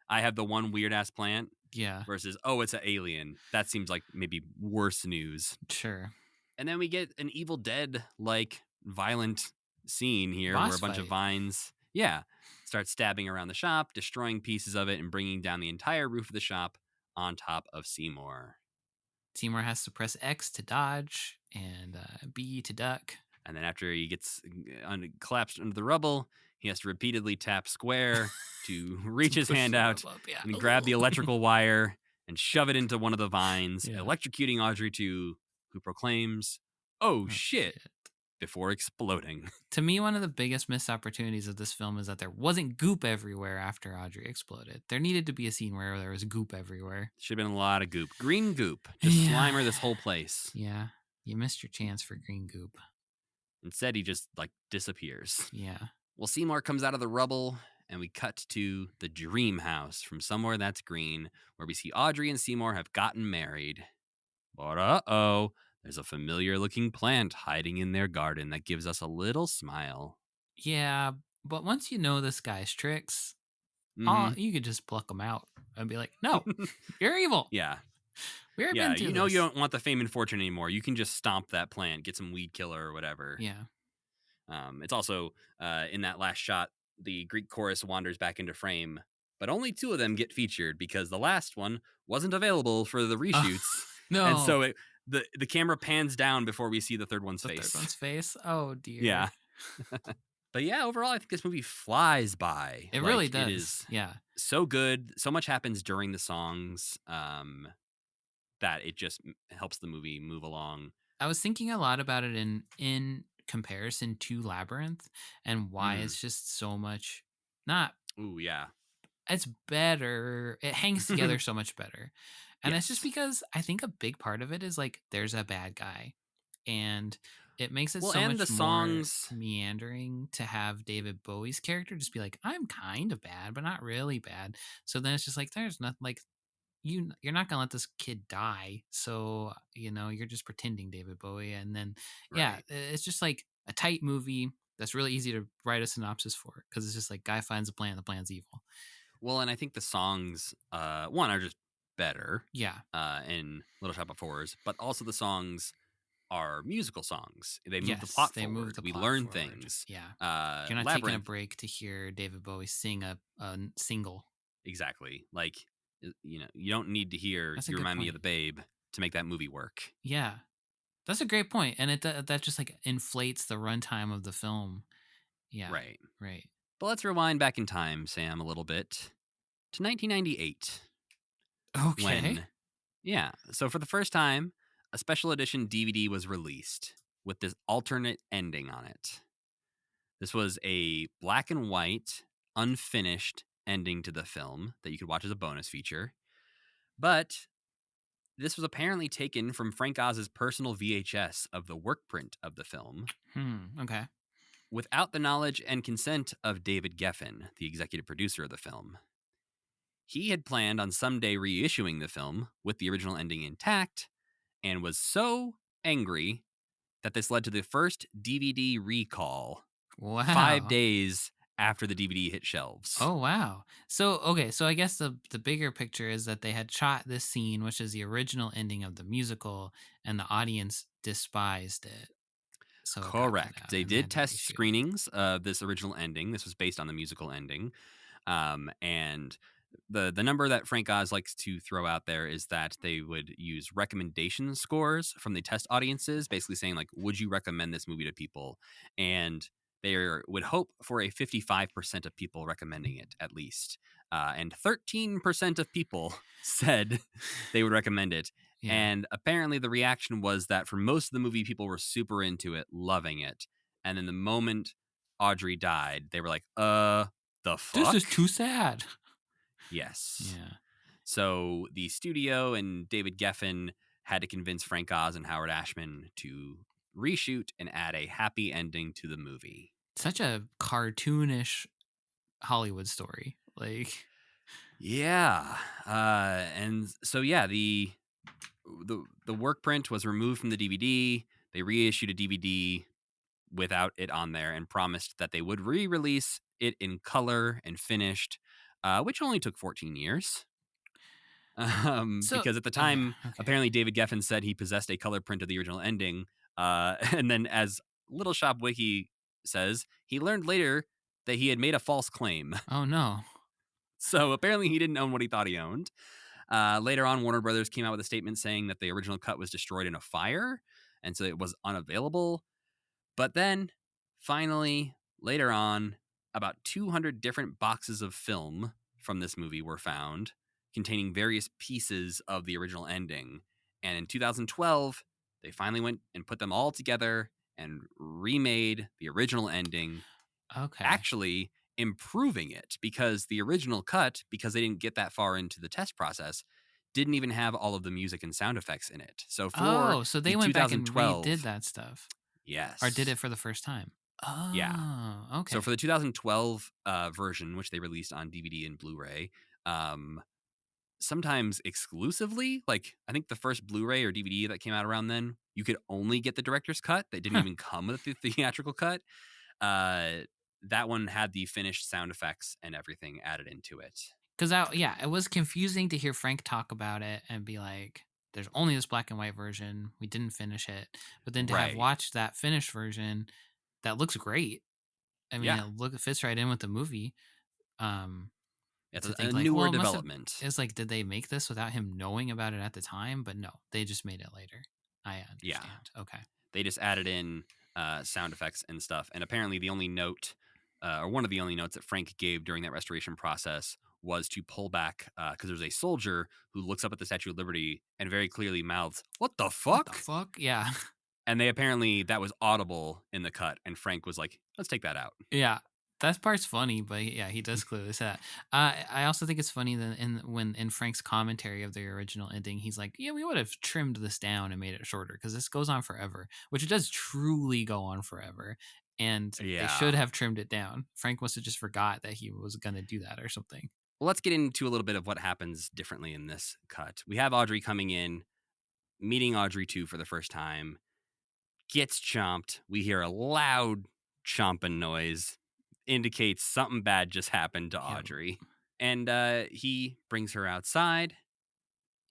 I have the one weird-ass plant. Yeah. Versus, it's an alien. That seems like maybe worse news. Sure. And then we get an Evil Dead-like violent scene here where a bunch of vines, start stabbing around the shop, destroying pieces of it, and bringing down the entire roof of the shop on top of Seymour. Seymour has to press X to dodge and B to duck. And then after he gets collapsed under the rubble, he has to repeatedly tap square to reach his hand out and grab the electrical wire and shove it into one of the vines, electrocuting Audrey 2, who proclaims, oh shit, before exploding. To me, one of the biggest missed opportunities of this film is that there wasn't goop everywhere after Audrey exploded. There needed to be a scene where there was goop everywhere. Should have been a lot of goop. Green goop. Just Slimer this whole place. Yeah. You missed your chance for green goop. Instead, he just disappears. Yeah. Well, Seymour comes out of the rubble, and we cut to the dream house from Somewhere That's Green, where we see Audrey and Seymour have gotten married. But there's a familiar-looking plant hiding in their garden that gives us a little smile. Yeah, but once you know this guy's tricks, you could just pluck them out and be like, no, you're evil. Yeah. You don't want the fame and fortune anymore. You can just stomp that plant, get some weed killer or whatever. Yeah. It's also in that last shot, the Greek chorus wanders back into frame, but only two of them get featured because the last one wasn't available for the reshoots. No. And so the camera pans down before we see the third one's face. Third one's face? Oh, dear. Yeah. But yeah, overall, I think this movie flies by. It really does. It is so good. So much happens during the songs that it just helps the movie move along. I was thinking a lot about it in comparison to Labyrinth and why it's just so much it's better. It hangs together so much better. And it's just because I think a big part of it is there's a bad guy and it makes it so much more meandering to have David Bowie's character just be like, I'm kind of bad, but not really bad. So then it's just there's nothing you're not gonna let this kid die, so you're just pretending David Bowie, and then it's just a tight movie that's really easy to write a synopsis for because it's just guy finds a plant, the plant's evil. Well, and I think the songs one are just better, in Little Shop of Horrors, but also the songs are musical songs. They move the plot forward. We learn things. Yeah, you're not taking a break to hear David Bowie sing a single. Exactly, you don't need to hear "You Remind Me of the Babe" to make that movie work. Yeah, that's a great point, and that just inflates the runtime of the film. Yeah, right. But let's rewind back in time, Sam, a little bit to 1998. Okay. So for the first time, a special edition DVD was released with this alternate ending on it. This was a black and white, unfinished ending to the film that you could watch as a bonus feature. But This was apparently taken from Frank Oz's personal VHS of the work print of the film Okay. without the knowledge and consent of David Geffen, the executive producer of the film. He had planned on someday reissuing the film with the original ending intact and was so angry that this led to the first DVD recall Wow. 5 days after the DVD hit shelves. Oh wow. So okay, so I guess the bigger picture is that they had shot this scene, which is the original ending of the musical, and the audience despised it. So it got cut Correct. out They and they did had to test reshoot. screenings of this original ending. This was based on the musical ending. And the number that Frank Oz likes to throw out there is that they would use recommendation scores from the test audiences, basically saying like, would you recommend this movie to people? And they would hope for a 55% of people recommending it at least. And 13% of people said they would recommend it. Yeah. And apparently the reaction was that for most of the movie, people were super into it, loving it. And then the moment Audrey died, they were like, the fuck? This is too sad. Yes. Yeah. So the studio and David Geffen had to convince Frank Oz and Howard Ashman to reshoot and add a happy ending to the movie. Such a cartoonish Hollywood story. Like Yeah. And so yeah, the work print was removed from the DVD. They reissued a DVD without it on there and promised that they would re-release it in color and finished, which only took 14 years. so Because at the yeah, time, okay. apparently David Geffen said he possessed a color print of the original ending. And then as Little Shop Wiki says, he learned later that he had made a false claim. Oh no. So apparently he didn't own what he thought he owned. Later on, Warner Brothers came out with a statement saying that the original cut was destroyed in a fire, and so it was unavailable. But then, finally, later on, about 200 different boxes of film from this movie were found containing various pieces of the original ending. And in 2012, they finally went and put them all together and remade the original ending, Okay. actually improving it because the original cut, because they didn't get that far into the test process, didn't even have all of the music and sound effects in it. So for Oh, so the they went back and redid 2012, that stuff. yes. Or did it for the first time? Oh, Yeah. okay. So for the 2012 version, which they released on DVD and Blu-ray, sometimes exclusively, like I think the first Blu-ray or DVD that came out around then, you could only get the director's cut. They didn't even come with the theatrical cut. That one had the finished sound effects and everything added into it. Because it was confusing to hear Frank talk about it and be like, "There's only this black and white version. We didn't finish it." But then to have Right. watched that finished version, that looks great. I mean, Yeah. it fits right in with the movie. It's To a think like, newer well, development. it's like, did they make this without him knowing about it at the time? But no, they just made it later. I understand. Okay. They just added in sound effects and stuff. And apparently, the only note, or one of the only notes that Frank gave during that restoration process was to pull back because there's a soldier who looks up at the Statue of Liberty and very clearly mouths, "What the fuck?" What the fuck? Yeah. And they apparently that was audible in the cut. And Frank was like, "Let's take that out." Yeah, that part's funny, but yeah, he does clearly say that. I also think it's funny that in Frank's commentary of the original ending, he's like, "Yeah, we would have trimmed this down and made it shorter because this goes on forever," which it does truly go on forever, and they should Yeah. have trimmed it down. Frank must have just forgot that he was gonna do that or something. Well, let's get into a little bit of what happens differently in this cut. We have Audrey coming in, meeting Audrey 2 for the first time, gets chomped. We hear a loud chomping noise, indicates something bad just happened to Yep. Audrey. And he brings her outside,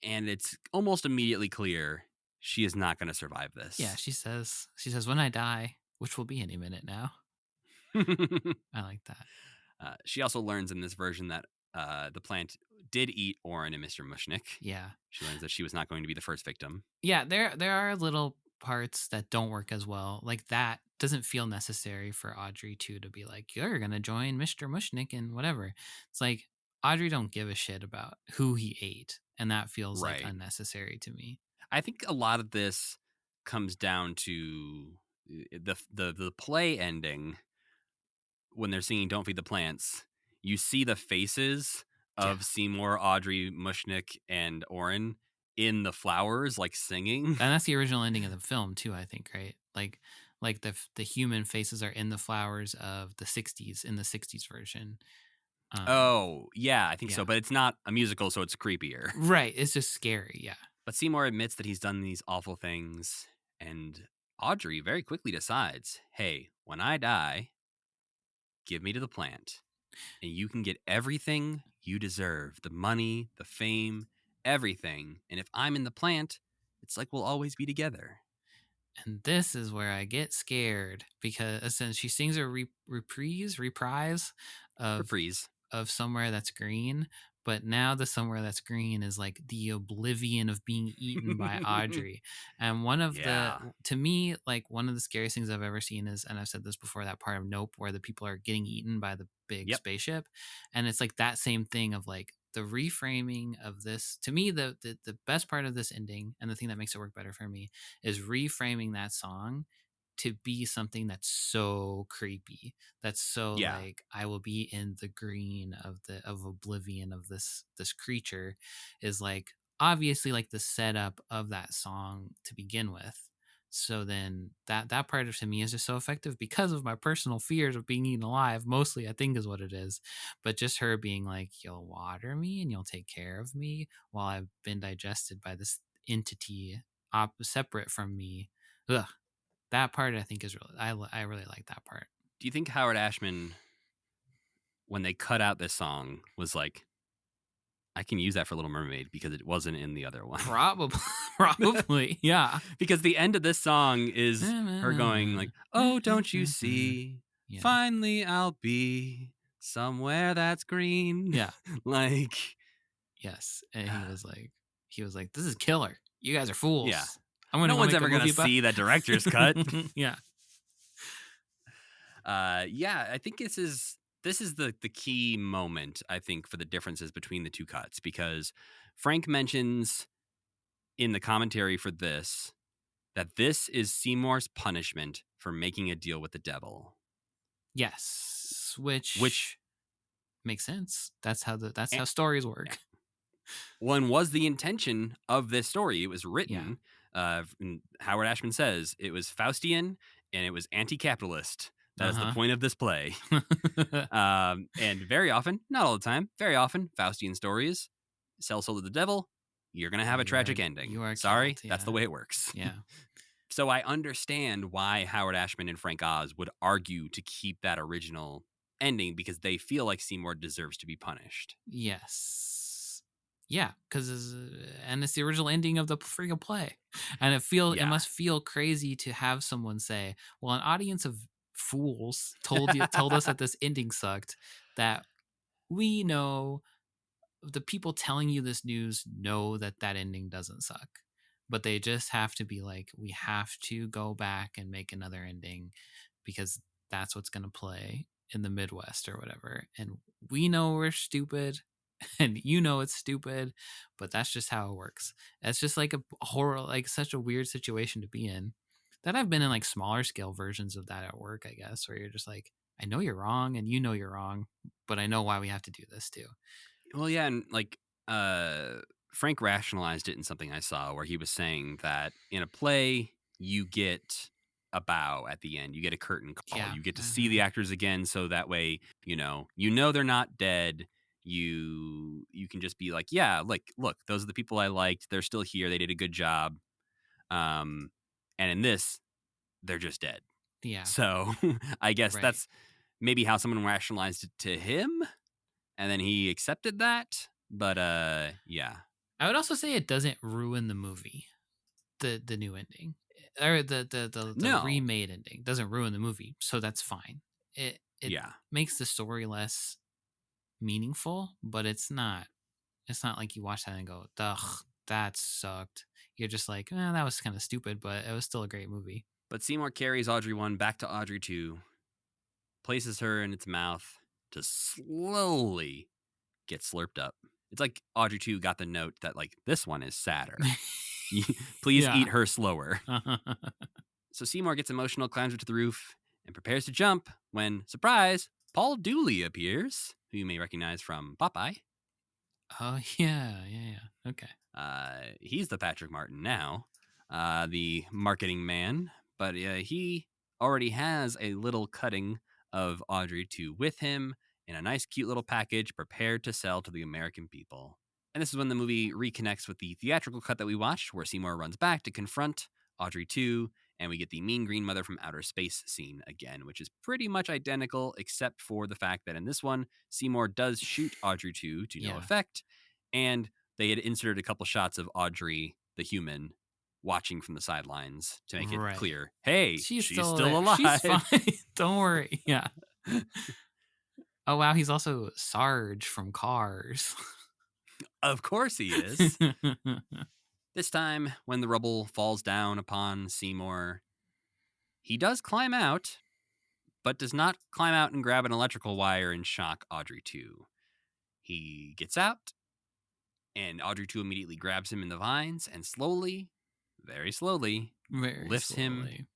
and it's almost immediately clear she is not going to survive this. Yeah, she says, "When I die, which will be any minute now." I like that. She also learns in this version that the plant did eat Oren and Mr. Mushnick. Yeah. She learns that she was not going to be the first victim. Yeah, there are little parts that don't work as well. Like that doesn't feel necessary for Audrey too to be like, "You're gonna join Mr. Mushnick and whatever." It's like Audrey don't give a shit about who he ate, and that feels like Right. unnecessary to me. I think a lot of this comes down to the play ending when they're singing "Don't Feed the Plants." You see the faces of Yeah. Seymour, Audrey, Mushnick, and Oren, in the flowers, like singing. And that's the original ending of the film too, I think, right? Like the human faces are in the flowers of the 60s in the 60s version. Oh, yeah, I think yeah. so. But it's not a musical, so it's creepier. Right. It's just scary. Yeah. But Seymour admits that he's done these awful things, and Audrey very quickly decides, hey, when I die, give me to the plant, and you can get everything you deserve, the money, the fame, everything. And if I'm in the plant, it's like we'll always be together. And this is where I get scared because since she sings a reprise of Reprise. Somewhere That's Green, but now the Somewhere That's Green is like the oblivion of being eaten by Audrey. And one of Yeah. to me, like one of the scariest things I've ever seen is, and I've said this before, that part of Nope where the people are getting eaten by the big Yep. spaceship. And it's like that same thing of like the reframing of this. To me, the best part of this ending and the thing that makes it work better for me is reframing that song to be something that's so creepy, that's so Yeah. like I will be in the green of oblivion of this creature, is like obviously like the setup of that song to begin with. So then that part of to me is just so effective because of my personal fears of being eaten alive, mostly I think is what it is. But just her being like, you'll water me and you'll take care of me while I've been digested by this entity separate from me. Ugh, that part I think is really, I really like that part. Do you think Howard Ashman, when they cut out this song, was like, I can use that for Little Mermaid because it wasn't in the other one? Probably, yeah. Because the end of this song is her going like, oh, don't you see? Yeah. Finally, I'll be somewhere that's green. Yeah. Like, yes. And he was like, this is killer. You guys are fools. Yeah. I'm gonna no go one's make a ever going to movie about- see that director's cut. Yeah. Yeah, I think this is the key moment, I think, for the differences between the two cuts, because Frank mentions in the commentary for this that this is Seymour's punishment for making a deal with the devil. Yes. Which makes sense. That's how how stories work. One was the intention of this story. It was written. Howard Ashman says it was Faustian and it was anti-capitalist. That is the point of this play. And very often, not all the time, very often, Faustian stories, sell soul to the devil, you're going to have a tragic ending. You are Sorry, killed, that's the way it works. Yeah. So I understand why Howard Ashman and Frank Oz would argue to keep that original ending, because they feel like Seymour deserves to be punished. Yes. Yeah, because and it's the original ending of the freaking play, and it must feel crazy to have someone say, "Well, an audience of fools told us that this ending sucked." That we know, the people telling you this news know that ending doesn't suck, but they just have to be like, we have to go back and make another ending because that's what's going to play in the Midwest or whatever. And we know we're stupid and you know it's stupid, but that's just how it works. It's just like a horror, like such a weird situation to be in, that I've been in like smaller scale versions of that at work, I guess, where you're just like, I know you're wrong and you know you're wrong, but I know why we have to do this too. Well, yeah, and like Frank rationalized it in something I saw where he was saying that in a play you get a bow at the end, you get a curtain call, you get to see the actors again, so that way you know they're not dead. You can just be like, yeah, like, look, those are the people I liked, they're still here, they did a good job. And in this, they're just dead. Yeah. So I guess that's maybe how someone rationalized it to him, and then he accepted that. But yeah, I would also say it doesn't ruin the movie, the new ending, or the remade ending doesn't ruin the movie, so that's fine. It makes the story less meaningful, but it's not like you watch that and go, ugh, that sucked. You're just like, that was kind of stupid, but it was still a great movie. But Seymour carries Audrey 1 back to Audrey 2, places her in its mouth to slowly get slurped up. It's like Audrey 2 got the note that, like, this one is sadder. Please eat her slower. So Seymour gets emotional, climbs up to the roof, and prepares to jump when, surprise, Paul Dooley appears, who you may recognize from Popeye. Oh yeah. Okay. He's the Patrick Martin now, the marketing man, but he already has a little cutting of Audrey 2 with him in a nice, cute little package prepared to sell to the American people. And this is when the movie reconnects with the theatrical cut that we watched, where Seymour runs back to confront Audrey 2, and we get the mean green mother from outer space scene again, which is pretty much identical, except for the fact that in this one, Seymour does shoot Audrey 2 to no Yeah. effect, and they had inserted a couple shots of Audrey, the human, watching from the sidelines to make it Right. clear, hey, She's she's still still there. alive. She's fine. Don't worry. Yeah. Oh wow, he's also Sarge from Cars. Of course he is. This time, when the rubble falls down upon Seymour, he does climb out, but does not climb out and grab an electrical wire and shock Audrey 2. He gets out, and Audrey 2 immediately grabs him in the vines and slowly, very slowly, Very lifts him slowly.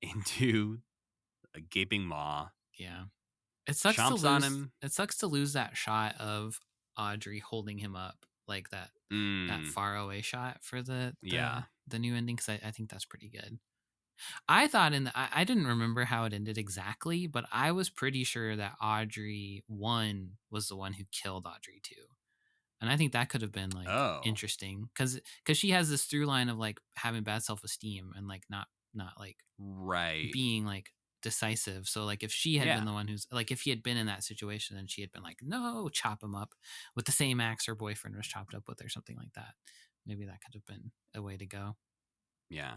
into a gaping maw. Yeah. It sucks to Chomps on lose. him. It sucks to lose that shot of Audrey holding him up, like that far away shot for the new ending, because I think that's pretty good. I thought I didn't remember how it ended exactly, but I was pretty sure that Audrey 1 was the one who killed Audrey 2. And I think that could have been like interesting because she has this through line of like having bad self-esteem and like not like being like decisive. So like if she had been the one who's like, if he had been in that situation and she had been like, no, chop him up with the same axe her boyfriend was chopped up with or something like that, maybe that could have been a way to go. Yeah.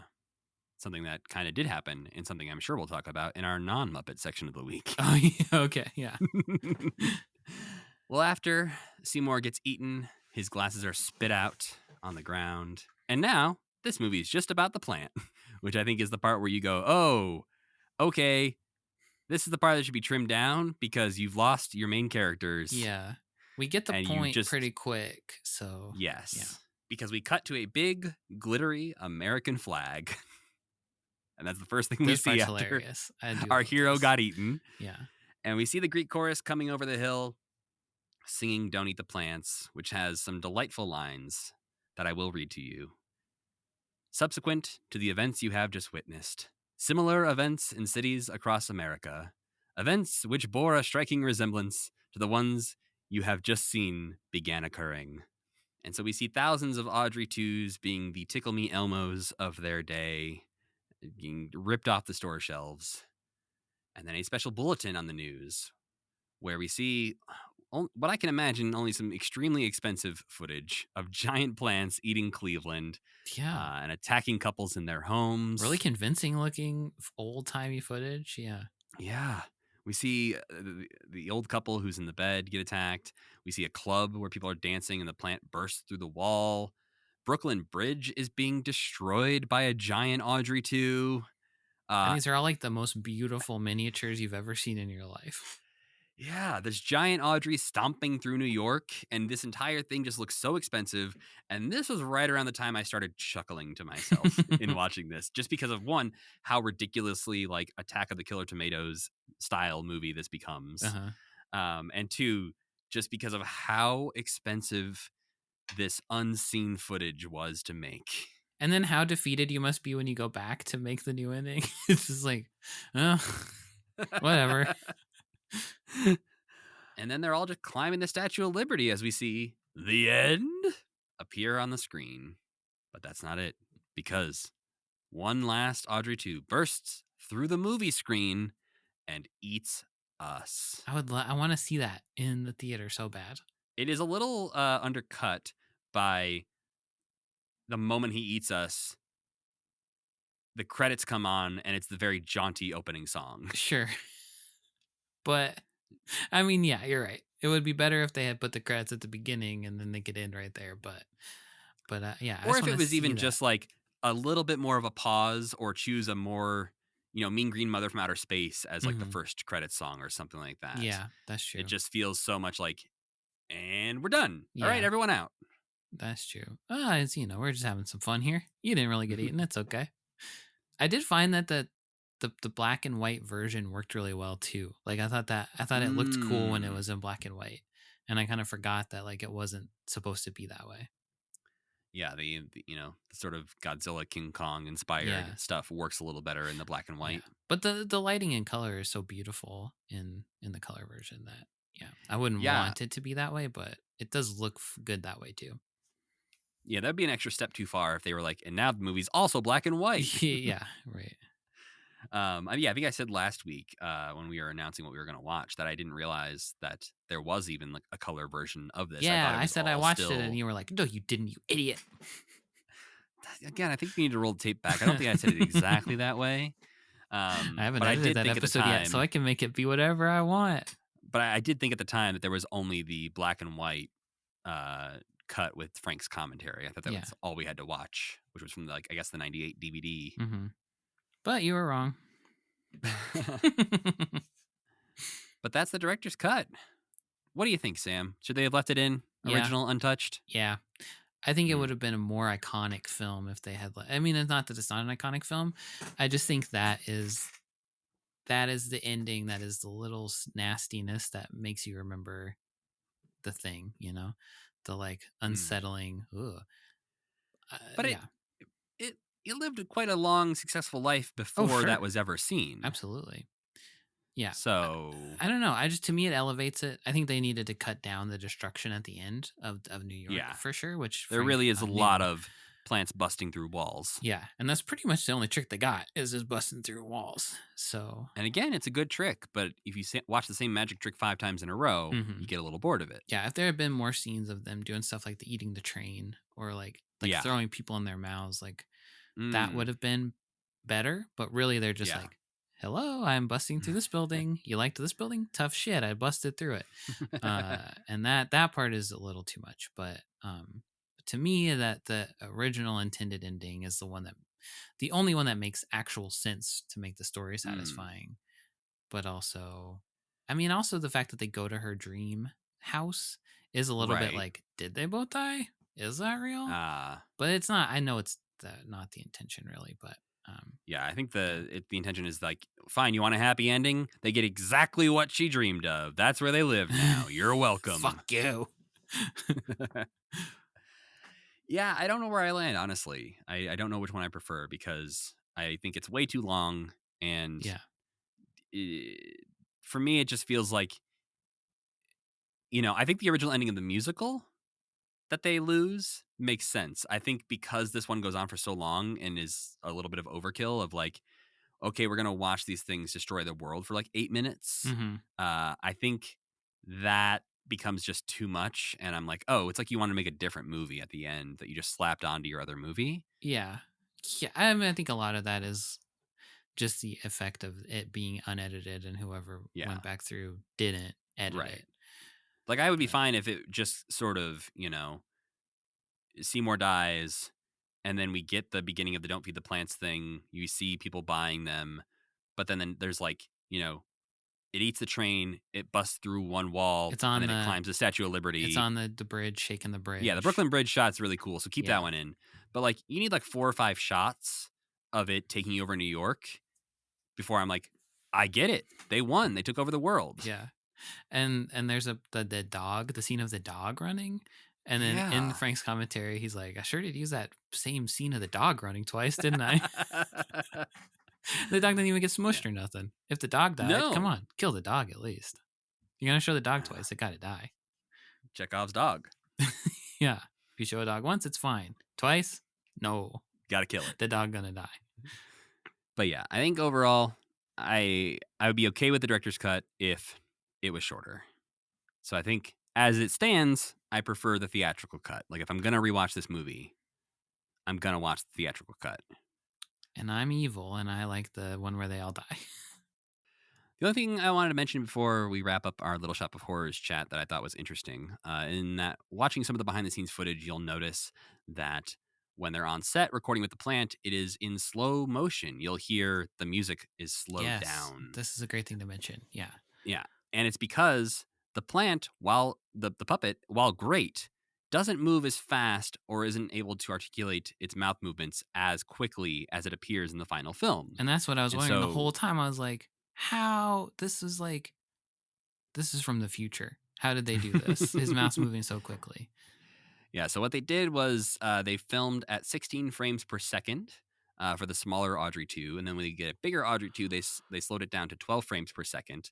Something that kind of did happen and something I'm sure we'll talk about in our non-Muppet section of the week. Oh yeah, okay, yeah. Well, after Seymour gets eaten, his glasses are spit out on the ground. And now this movie is just about the plant, which I think is the part where you go, oh, okay, this is the part that should be trimmed down because you've lost your main characters. Yeah. We get the point pretty quick. So yes. Yeah. Because we cut to a big, glittery American flag. And that's the first thing we see after hilarious. our hero got eaten. Yeah. And we see the Greek chorus coming over the hill, singing Don't Eat the Plants, which has some delightful lines that I will read to you. Subsequent to the events you have just witnessed, similar events in cities across America, events which bore a striking resemblance to the ones you have just seen began occurring. And so we see thousands of Audrey 2s being the Tickle Me Elmos of their day, being ripped off the store shelves. And then a special bulletin on the news where we see what I can imagine only some extremely expensive footage of giant plants eating Cleveland. Yeah. And attacking couples in their homes. Really convincing looking old-timey footage. Yeah. Yeah. We see the old couple who's in the bed get attacked. We see a club where people are dancing and the plant bursts through the wall. Brooklyn Bridge is being destroyed by a giant Audrey 2. And these are all like the most beautiful miniatures you've ever seen in your life. Yeah, this giant Audrey stomping through New York, and this entire thing just looks so expensive. And this was right around the time I started chuckling to myself in watching this, just because of one, how ridiculously like Attack of the Killer Tomatoes style movie this becomes, and two, just because of how expensive this unseen footage was to make. And then how defeated you must be when you go back to make the new ending. It's just like, oh, whatever. And then they're all just climbing the Statue of Liberty as we see the end appear on the screen. But that's not it, because one last Audrey 2 bursts through the movie screen and eats us. I want to see that in the theater so bad. It is a little undercut by the moment he eats us. The credits come on and it's the very jaunty opening song. Sure. But I mean, yeah, you're right. It would be better if they had put the credits at the beginning and then they could end right there. But yeah. Or if it was even just like a little bit more of a pause, or choose a more, Mean Green Mother from Outer Space as like the first credits song or something like that. Yeah, that's true. It just feels so much like, and we're done. Yeah. All right, everyone out. That's true. It's, we're just having some fun here. You didn't really get eaten. It's okay. I did find that the black and white version worked really well too. Like I thought it looked cool when it was in black and white. and I kind of forgot that like it wasn't supposed to be that way. Yeah, the sort of Godzilla, King Kong inspired Yeah. stuff works a little better in the black and Yeah, white. but the lighting and color is so beautiful in the color version that I wouldn't Yeah, want it to be that way, but it does look good that way too. yeah, that'd be an extra step too far if they were like, and now the movie's also black and white. Yeah, right. Yeah, I think I said last week when we were announcing what we were going to watch that I didn't realize that there was even like a color version of this. I thought Yeah, it I was said I all watched it and still. you were like, "No, you didn't, you idiot." Again, I think we need to roll the tape back. I don't think I said it exactly that way. I haven't But I edited did that think at the episode yet, so time. I can make it be whatever I want. But I did think at the time that there was only the black and white cut with Frank's commentary. I thought that Yeah. was all we had to watch, which was from like I guess the '98 DVD. Mm-hmm. But you were wrong. But that's the director's cut. What do you think, Sam? Should they have left it in Yeah. original, untouched? Yeah. I think it Mm. would have been a more iconic film if they had. I mean, it's not that it's not an iconic film. I just think that is the ending. That is the little nastiness that makes you remember the thing. The like unsettling. Ugh. But Yeah. it lived quite a long, successful life before sure. that was ever seen. Absolutely. Yeah. So I don't know. To me it elevates it. I think they needed to cut down the destruction at the end of New York Yeah. for sure. Which there Frank, really is a knew. lot of plants busting through walls. Yeah, and that's pretty much the only trick they got is just busting through walls. So And again, it's a good trick, but if you watch the same magic trick 5 times in a row, Mhm. you get a little bored of it. yeah, if there had been more scenes of them doing stuff like the eating the train or like Yeah. throwing people in their mouths, like that Mm. would have been better. But really, they're just Yeah. like, "Hello, I'm busting through this building. You liked this building? Tough shit. I busted through it." And that part is a little too much. But to me, that the original intended ending is the only one that makes actual sense to make the story satisfying. But also, I mean, also the fact that they go to her dream house is a little bit Right. like, did they both die? Is that real? Ah. But it's not. I know it's not the intention really, but Yeah, I think the intention is like, fine, you want a happy ending? They get exactly what she dreamed of. That's where they live now. You're welcome. fuck you. Yeah, I don't know where I land, honestly. I don't know which one I prefer because I think it's way too long. And Yeah. for me, it just feels like, I think the original ending of the musical that they lose makes sense. I think because this one goes on for so long and is a little bit of overkill of like, okay, we're going to watch these things destroy the world for like 8 minutes. Mm-hmm. I think that becomes just too much. And I'm like, oh, it's like you want to make a different movie at the end that you just slapped onto your other movie. Yeah. I mean, I think a lot of that is just the effect of it being unedited and whoever went back through didn't edit it. Like I would be fine if it just sort of, Seymour dies and then we get the beginning of the Don't Feed the Plants thing. You see people buying them, but then there's like, it eats the train, it busts through one wall, It's on and then it climbs the Statue of Liberty. It's on the bridge, shaking the bridge. Yeah, the Brooklyn Bridge shot's really cool, so keep Yeah. that one in. But like, you need like 4 or 5 shots of it taking you over New York before I'm like, I get it. They won. They took over the world. Yeah, and there's the dog, the scene of the dog running, and then in Frank's commentary, he's like, "I sure did use that same scene of the dog running twice, didn't I?" The dog didn't even get smushed or nothing. If the dog died, come No. on, kill the dog at least. You're gonna show the dog twice; it gotta die. Chekhov's dog. Yeah, if you show a dog once, it's fine. Twice, no, Gotta kill it. the dog gonna die. But yeah, I think overall, I would be okay with the director's cut if it was shorter. So I think as it stands, I prefer the theatrical cut. Like if I'm gonna rewatch this movie, I'm gonna watch the theatrical cut. And I'm evil, and I like the one where they all die. The only thing I wanted to mention before we wrap up our Little Shop of Horrors chat that I thought was interesting, in that watching some of the behind the scenes footage, you'll notice that when they're on set recording with the plant, it is in slow motion. You'll hear the music is slowed down. This is a great thing to mention. Yeah. Yeah. And it's because the plant, while the puppet, while great, doesn't move as fast or isn't able to articulate its mouth movements as quickly as it appears in the final film. And that's what I was wondering the whole time. I was like, how this is from the future. How did they do this? His mouth's moving so quickly. Yeah, so what they did was they filmed at 16 frames per second for the smaller Audrey 2, and then when they get a bigger Audrey 2, they slowed it down to 12 frames per second,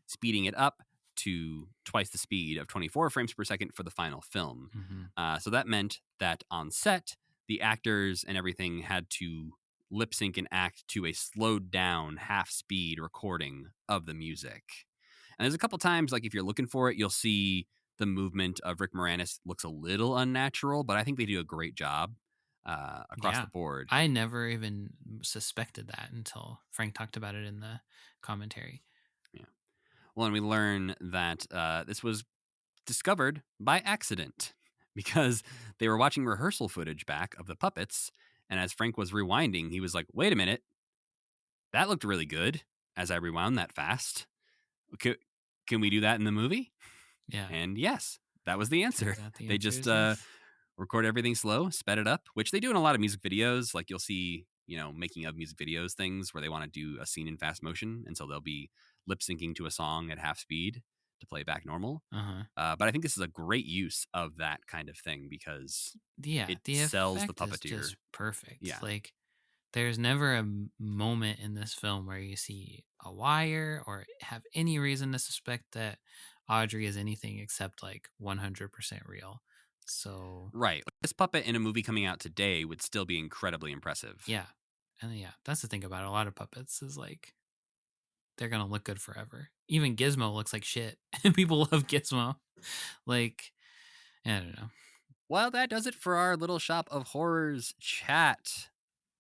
speeding it up to twice the speed of 24 frames per second for the final film. Mm-hmm. So that meant that on set, the actors and everything had to lip sync and act to a slowed down half speed recording of the music. And there's a couple times, like if you're looking for it, you'll see the movement of Rick Moranis looks a little unnatural, but I think they do a great job across Yeah. the board. I never even suspected that until Frank talked about it in the commentary. Yeah. Well, and we learn that this was discovered by accident because they were watching rehearsal footage back of the puppets. And as Frank was rewinding, he was like, wait a minute, that looked really good as I rewound that fast. Can we do that in the movie? Yeah. And yes, that was the answer. Turns out the They answer just is yes. record everything slow, sped it up, which they do in a lot of music videos. Like you'll see, making of music videos things where they want to do a scene in fast motion. And so they'll be lip syncing to a song at half speed to play back normal. Uh-huh. But I think this is a great use of that kind of thing because Yeah, it the sells the effect is puppeteer. just perfect. Yeah. Like, there's never a moment in this film where you see a wire or have any reason to suspect that Audrey is anything except like 100% real. So, Right. This puppet in a movie coming out today would still be incredibly impressive. yeah. And yeah, that's the thing about a lot of puppets is like they're going to look good forever. Even Gizmo looks like shit. And people love Gizmo. Like, I don't know. Well, that does it for our little shop of horrors chat.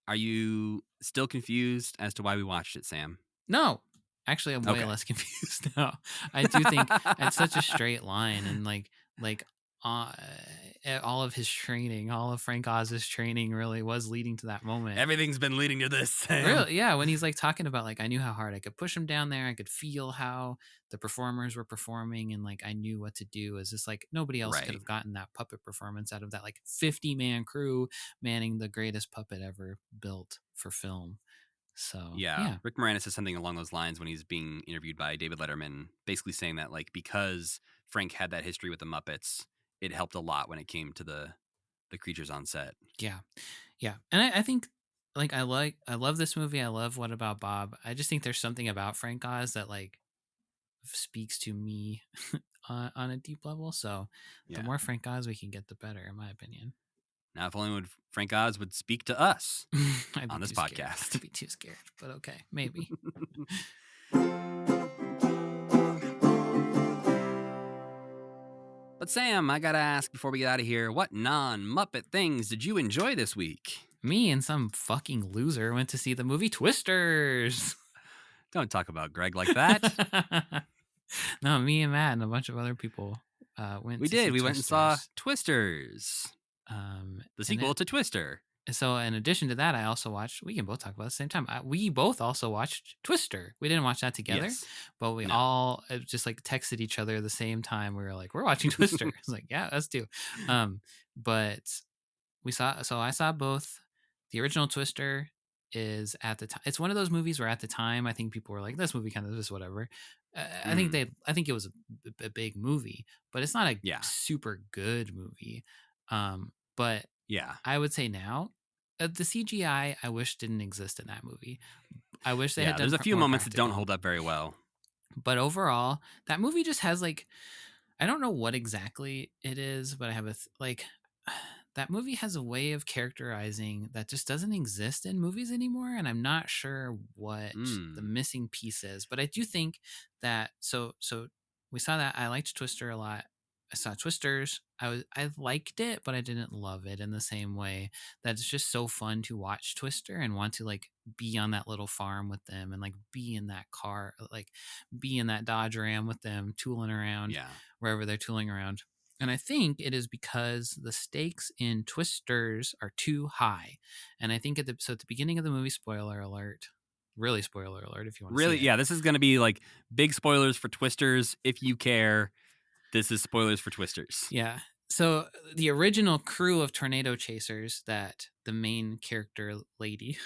Are you still confused as to why we watched it, Sam? No, actually, I'm way Okay. less confused now. I do think it's such a straight line, and like uh, all of his training, all of Frank Oz's training, really was leading to that moment. Everything's been leading to this, Sam. Really, yeah. When he's like talking about like I knew how hard I could push him down there, I could feel how the performers were performing, and like I knew what to do. Is just like nobody else could Right. have gotten that puppet performance out of that like 50-man crew manning the greatest puppet ever built for film. So Yeah. Rick Moranis says something along those lines when he's being interviewed by David Letterman, basically saying that like because Frank had that history with the Muppets, it helped a lot when it came to the creatures on set. Yeah. And I think like I love this movie. I love What About Bob. I just think there's something about Frank Oz that like speaks to me on a deep level. So the more Frank Oz we can get, the better, in my opinion. Now, if only Frank Oz would speak to us on this scared. podcast. I'd be too scared, but okay, maybe. But Sam, I gotta ask before we get out of here, what non-Muppet things did you enjoy this week? Me and some fucking loser went to see the movie Twisters. Don't talk about Greg like that. No, me and Matt and a bunch of other people went. We to did. see We went and saw Twisters. Twisters. The sequel to Twister. So in addition to that, I also watched, we can both talk about it at the same time. We both also watched Twister. We didn't watch that together, Yes. but we all just like texted each other at the same time. We were like, we're watching Twister. I was like, yeah, let's do. But I saw both. The original Twister is at the time. It's one of those movies where at the time, I think people were like, this movie kind of is whatever. I think it was a big movie, but it's not a super good movie. But yeah, I would say now, the CGI I wish didn't exist in that movie. I wish they had done. There's a few moments that don't hold up very well. But overall, that movie just has like, I don't know what exactly it is, but I have that movie has a way of characterizing that just doesn't exist in movies anymore, and I'm not sure what the missing piece is. But I do think that so we saw that. I liked Twister a lot. I saw Twisters. I liked it, but I didn't love it in the same way that it's just so fun to watch Twister and want to like be on that little farm with them and like be in that car, like be in that Dodge Ram with them, tooling around wherever they're tooling around. And I think it is because the stakes in Twisters are too high. And I think at the beginning of the movie, spoiler alert, really spoiler alert if you want to see it. Yeah, this is going to be like big spoilers for Twisters. If you care, this is spoilers for Twisters. Yeah. So the original crew of tornado chasers that the main character lady,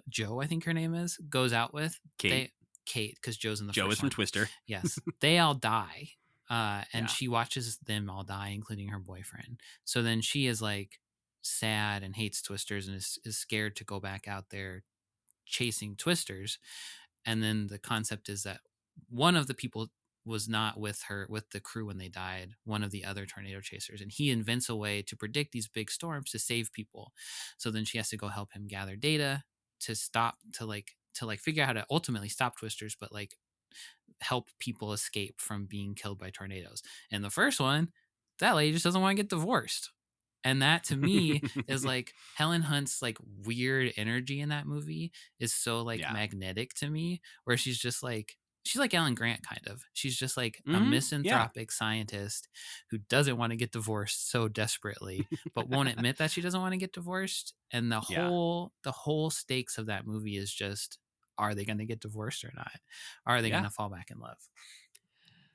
Jo, I think her name is, goes out with. Kate, because Joe's in the Jo first is from one. Twister. Yes. They all die. And Yeah. she watches them all die, including her boyfriend. So then she is like sad and hates Twisters and is scared to go back out there chasing Twisters. And then the concept is that one of the people was not with her with the crew when they died, one of the other tornado chasers, and he invents a way to predict these big storms to save people. So then she has to go help him gather data to stop to like figure out how to ultimately stop Twisters, but like help people escape from being killed by tornadoes. And the first one, that lady just doesn't want to get divorced. And that to me is like Helen Hunt's like weird energy in that movie is so like Yeah. magnetic to me, where she's just like, she's like Alan Grant kind of. She's just like a Yeah. misanthropic scientist who doesn't want to get divorced so desperately, but won't admit that she doesn't want to get divorced. And the Yeah. whole stakes of that movie is just, are they going to get divorced or not? Are they Yeah. going to fall back in love?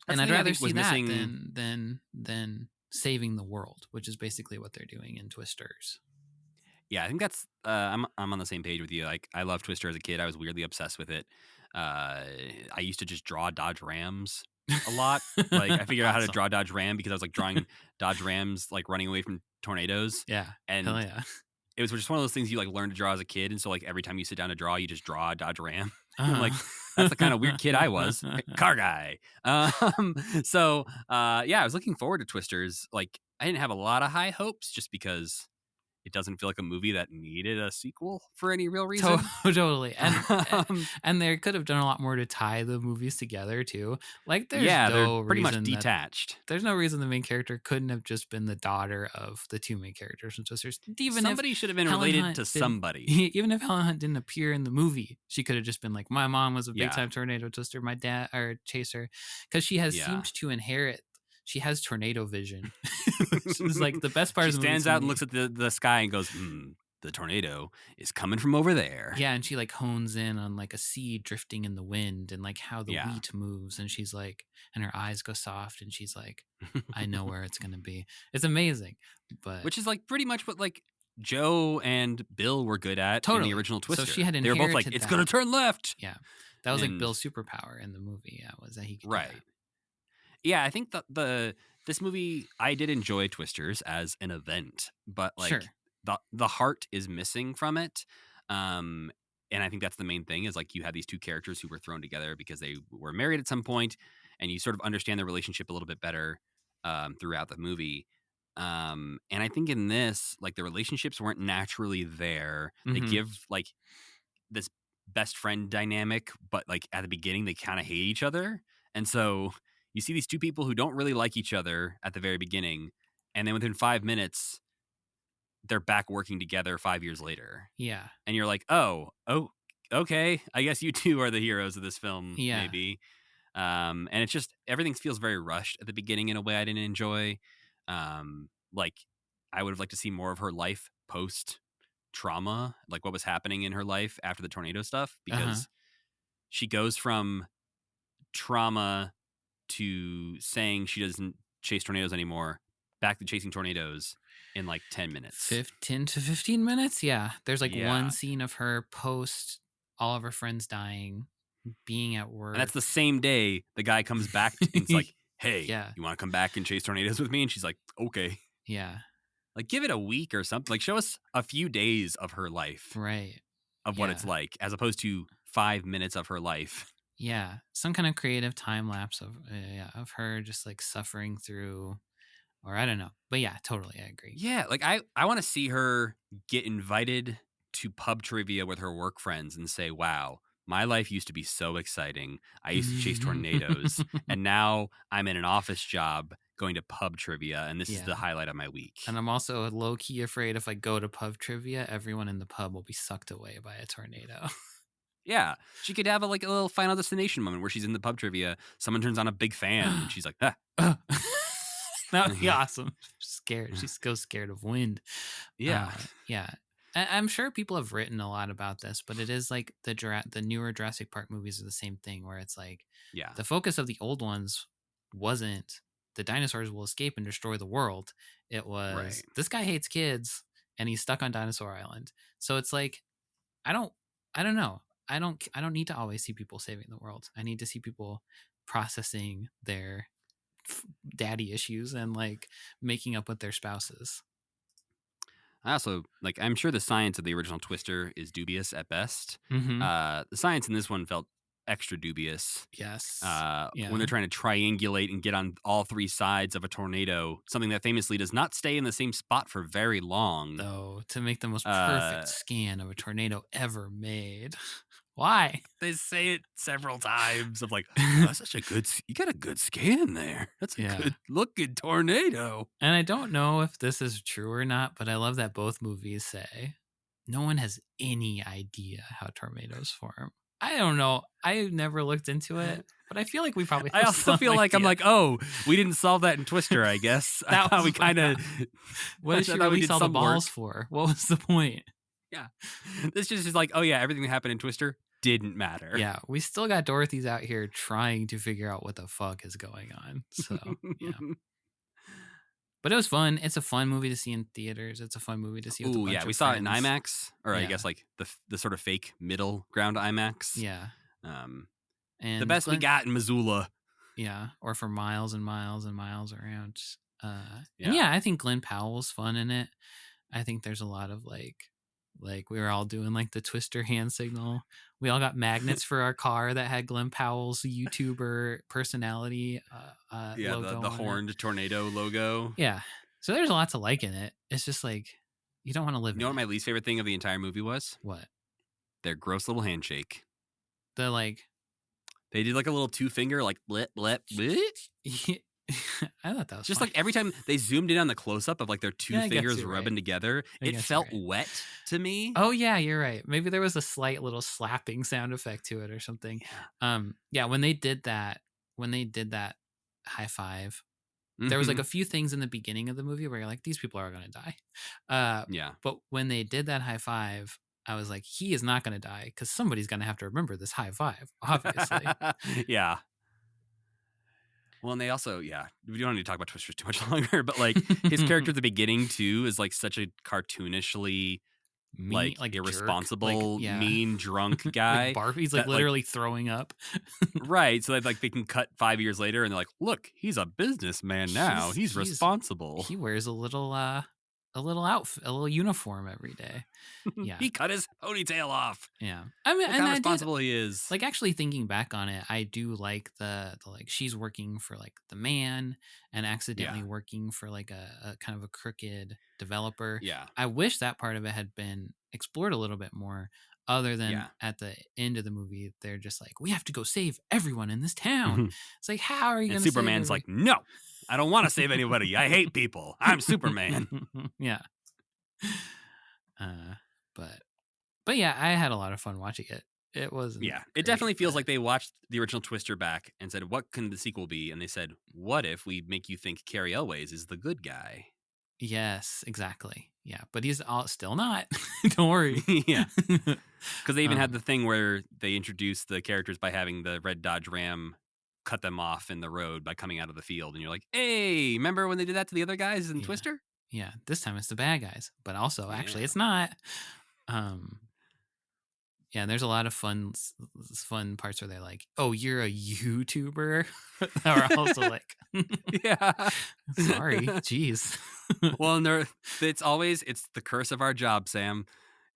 That's And I'd the thing I rather think see was that missing. than saving the world, which is basically what they're doing in Twisters. Yeah, I think that's I'm on the same page with you. Like I loved Twister as a kid. I was weirdly obsessed with it. I used to just draw Dodge Rams a lot. Like I figured out how to Awesome. draw Dodge Ram because I was like drawing Dodge Rams like running away from tornadoes. Yeah. Hell And yeah. it was just one of those things you like learn to draw as a kid. And so like every time you sit down to draw, you just draw a Dodge Ram. And I'm like, that's the kind of weird kid I was. Car guy. Yeah, I was looking forward to Twisters. Like I didn't have a lot of high hopes just because it doesn't feel like a movie that needed a sequel for any real reason. Totally. And Um, and they could have done a lot more to tie the movies together too. Like there's yeah, they're no pretty much reason that detached. there's no reason the main character couldn't have just been the daughter of the two main characters from Twisters. Even Somebody should have been Helen related Hunt to didn't- somebody. even if Helen Hunt didn't appear in the movie, she could have just been like, my mom was a big Yeah. time tornado twister, my dad or chaser, because she has Yeah. seemed to inherit. She has tornado vision, which is like the best part She of the movie. stands to out and me. looks at the sky and goes, the tornado is coming from over there. Yeah, and she like hones in on like a seed drifting in the wind and like how the Yeah. wheat moves, and she's like, and her eyes go soft, and she's like, I know where it's gonna be. It's amazing, but Which is like pretty much what like Joe and Bill were good at in Totally. the original So Twister. she had They were both like, inherited it's that. going to turn left. Yeah, that was like And- Bill's superpower in the movie. Yeah, was that he could do Right. that. Yeah, I think this movie, I did enjoy Twisters as an event, but like Sure. the heart is missing from it. And I think that's the main thing is like you have these two characters who were thrown together because they were married at some point, and you sort of understand their relationship a little bit better throughout the movie. And I think in this, like the relationships weren't naturally there. They Mhm. give like this best friend dynamic, but like at the beginning they kind of hate each other. And so you see these two people who don't really like each other at the very beginning, and then within 5 minutes they're back working together 5 years later. Yeah. And you're like, oh, okay, I guess you two are the heroes of this film. Yeah. Maybe. And it's just everything feels very rushed at the beginning in a way I didn't enjoy. Like I would have liked to see more of her life post trauma, like what was happening in her life after the tornado stuff, because she goes from trauma to saying she doesn't chase tornadoes anymore back to chasing tornadoes in like 10 minutes. 10 to 15 minutes. Yeah, there's like Yeah. one scene of her post all of her friends dying, being at work. And that's the same day the guy comes back and it's like, hey, Yeah. you want to come back and chase tornadoes with me? And she's like, okay. Yeah. Like give it a week or something. Like show us a few days of her life, Right. of what it's Yeah. like, as opposed to 5 minutes of her life. Yeah, some kind of creative time lapse of her just like suffering through, or I don't know, but yeah, totally, I agree. Yeah, like I want to see her get invited to pub trivia with her work friends and say, wow, my life used to be so exciting. I used to chase tornadoes, and now I'm in an office job going to pub trivia, and this is Yeah. the highlight of my week. And I'm also low key afraid if I go to pub trivia, everyone in the pub will be sucked away by a tornado. Yeah, she could have a little Final Destination moment where she's in the pub trivia. Someone turns on a big fan, and she's like, ah. That would be awesome. Scared. She's so scared of wind. Yeah. Yeah. I'm sure people have written a lot about this, but it is like the newer Jurassic Park movies are the same thing, where it's like Yeah. the focus of the old ones wasn't the dinosaurs will escape and destroy the world. It was Right. this guy hates kids and he's stuck on Dinosaur Island. So it's like I don't know. I don't need to always see people saving the world. I need to see people processing their daddy issues and like making up with their spouses. I also like. I'm sure the science of the original Twister is dubious at best. Mm-hmm. The science in this one felt extra dubious. Yes. When they're trying to triangulate and get on all three sides of a tornado, something that famously does not stay in the same spot for very long. Though, to make the most Uh, perfect scan of a tornado ever made. Why? They say it several times of like, oh, that's such a good, you got a good scan there. That's a Yeah. good looking tornado. And I don't know if this is true or not, but I love that both movies say no one has any idea how tornadoes form. I don't know. I've never looked into it, but I feel like we probably I have also some feel like I'm idea. like, oh, we didn't solve that in Twister, I guess. I That thought was we kind of. What did she release all the balls for? What was the point? Yeah. This just is like, oh, yeah, everything that happened in Twister didn't matter. Yeah, we still got Dorothy's out here trying to figure out what the fuck is going on. So, yeah. But it was fun. It's a fun movie to see in theaters. It's a fun movie to see with a bunch of we saw it in friends. IMAX, or I Yeah. guess like the sort of fake middle ground IMAX. Yeah. The best we Glenn, got in Missoula. Yeah, or for miles and miles and miles around. And Yeah. yeah, I think Glenn Powell was fun in it. I think there's a lot of like we were all doing like the Twister hand signal. We all got magnets for our car that had Glenn Powell's YouTuber personality logo the on horned it. tornado logo. Yeah. So there's a lot to like in it. It's just like you don't want to live You know in what it. my least favorite thing of the entire movie was? What? Their gross little handshake. The like They did like a little 2-finger like blip blip blip. I thought that was Just fine. like every time they zoomed in on the close up of like their two I guess fingers you're rubbing right. together, I it guess felt you're right. wet to me. Oh yeah, you're right. Maybe there was a slight little slapping sound effect to it or something. Yeah, when they did that high five, there was like a few things in the beginning of the movie where you're like, these people are gonna die. Yeah. But when they did that high five, I was like, he is not gonna die because somebody's gonna have to remember this high five, obviously. Yeah. Well, and they also, we don't need to talk about Twister too much longer, but like his character at the beginning too is like such a cartoonishly Mean, like jerk, irresponsible, like, yeah. mean, drunk guy. He's like literally throwing up. Right. So that like they can cut 5 years later and they're like, look, he's a businessman now. He's responsible. He wears a little outfit, a little uniform every day. Yeah. He cut his ponytail off. Yeah. I mean, Look and how responsible he is. Like actually thinking back on it, I do like the like she's working for like the man and accidentally working for like a kind of a crooked developer. Yeah. I wish that part of it had been explored a little bit more, other than at the end of the movie, they're just like, we have to go save everyone in this town. It's like, how are you going to Superman's like, no, I don't want to save anybody. I hate people. I'm Superman. Yeah. But yeah, I had a lot of fun watching it. It was it definitely feels like they watched the original Twister back and said, what can the sequel be? And they said, what if we make you think Carrie Elways is the good guy? Yes, exactly. Yeah, but he's still not. Don't worry. Yeah, because they even had the thing where they introduced the characters by having the red Dodge Ram cut them off in the road by coming out of the field, and you're like, hey, remember when they did that to the other guys in Twister? Yeah, this time it's the bad guys, but also actually it's not. Yeah, there's a lot of fun parts where they're like, "Oh, you're a YouTuber," or also like, "Yeah, sorry, jeez." Well, and it's the curse of our job, Sam.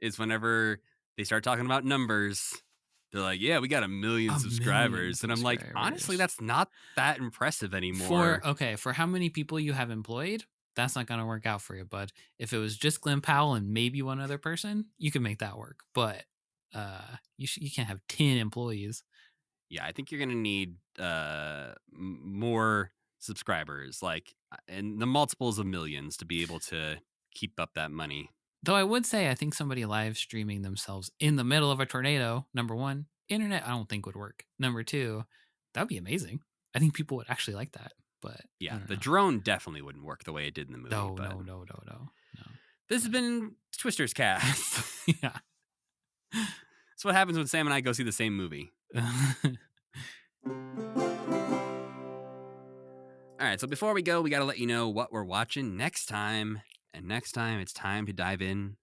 Is whenever they start talking about numbers, they're like, "Yeah, we got 1 million subscribers," and I'm like, honestly, that's not that impressive anymore. For how many people you have employed, that's not going to work out for you, bud. If it was just Glenn Powell and maybe one other person, you can make that work, but you can't have 10 employees. Yeah, I think you're gonna need more subscribers, like and the multiples of millions to be able to keep up that money. Though I would say I think somebody live streaming themselves in the middle of a tornado, number one, internet I don't think would work. Number two, that would be amazing. I think people would actually like that. But yeah, the drone definitely wouldn't work the way it did in the movie. No. This has been Twister's Cast. Yeah. That's what happens when Sam and I go see the same movie. All right, so before we go, we got to let you know what we're watching next time. And next time, it's time to dive in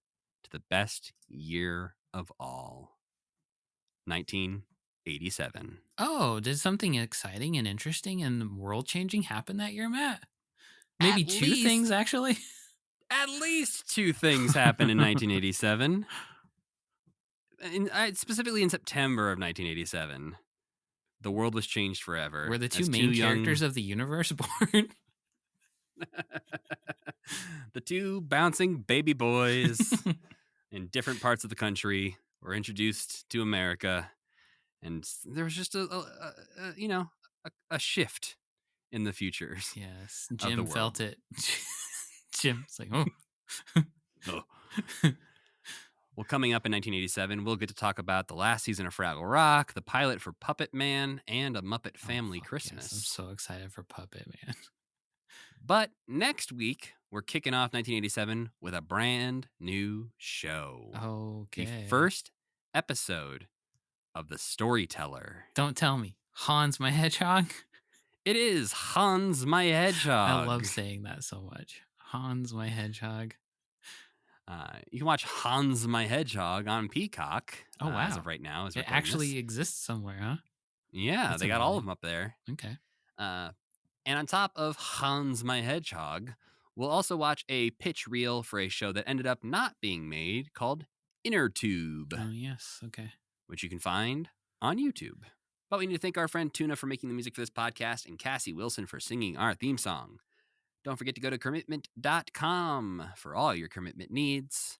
to the best year of all, 1986. 1987. Oh, did something exciting and interesting and world-changing happen that year, Matt? Maybe At two things, actually? At least two things happened in 1987. Specifically in September of 1987. The world was changed forever. Were the two as main young- characters of the universe born? The two bouncing baby boys in different parts of the country were introduced to America, and there was just a shift in the futures. Yes, of the Jim world. felt it. Jim's like, oh. Oh. Well, coming up in 1987, we'll get to talk about the last season of Fraggle Rock, the pilot for Puppet Man, and a Muppet Family fuck Christmas. Yes, I'm so excited for Puppet Man. But next week, we're kicking off 1987 with a brand new show. Okay. The first episode of The Storyteller. Don't tell me. Hans my Hedgehog? It is Hans my Hedgehog. I love saying that so much. Hans my Hedgehog. You can watch Hans my Hedgehog on Peacock. Oh, wow. As of right now. It actually exists somewhere, huh? Yeah, That's they got all amazing. of them up there. Okay. And on top of Hans my Hedgehog, we'll also watch a pitch reel for a show that ended up not being made called Inner Tube, Oh, yes. Okay. which you can find on YouTube. But we need to thank our friend Tuna for making the music for this podcast and Cassie Wilson for singing our theme song. Don't forget to go to commitment.com for all your commitment needs.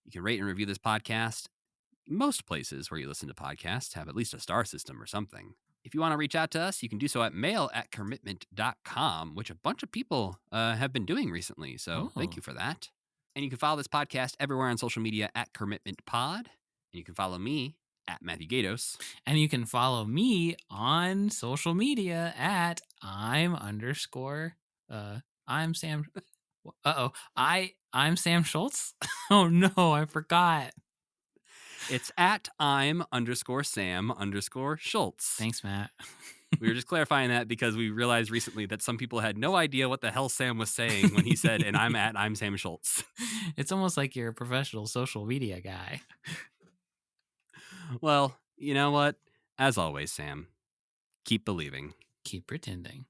You can rate and review this podcast. Most places where you listen to podcasts have at least a star system or something. If you want to reach out to us, you can do so at mail@commitment.com, which a bunch of people have been doing recently. So thank you for that. And you can follow this podcast everywhere on social media at CommitmentPod. And you can follow me at Matthew Gatos. And you can follow me on social media at I'm Sam. I'm Sam Schultz. Oh no, I forgot. It's at I'm_Sam_Schultz. Thanks, Matt. We were just clarifying that because we realized recently that some people had no idea what the hell Sam was saying when he said, and I'm Sam Schultz. It's almost like you're a professional social media guy. Well, you know what? As always, Sam, keep believing. Keep pretending.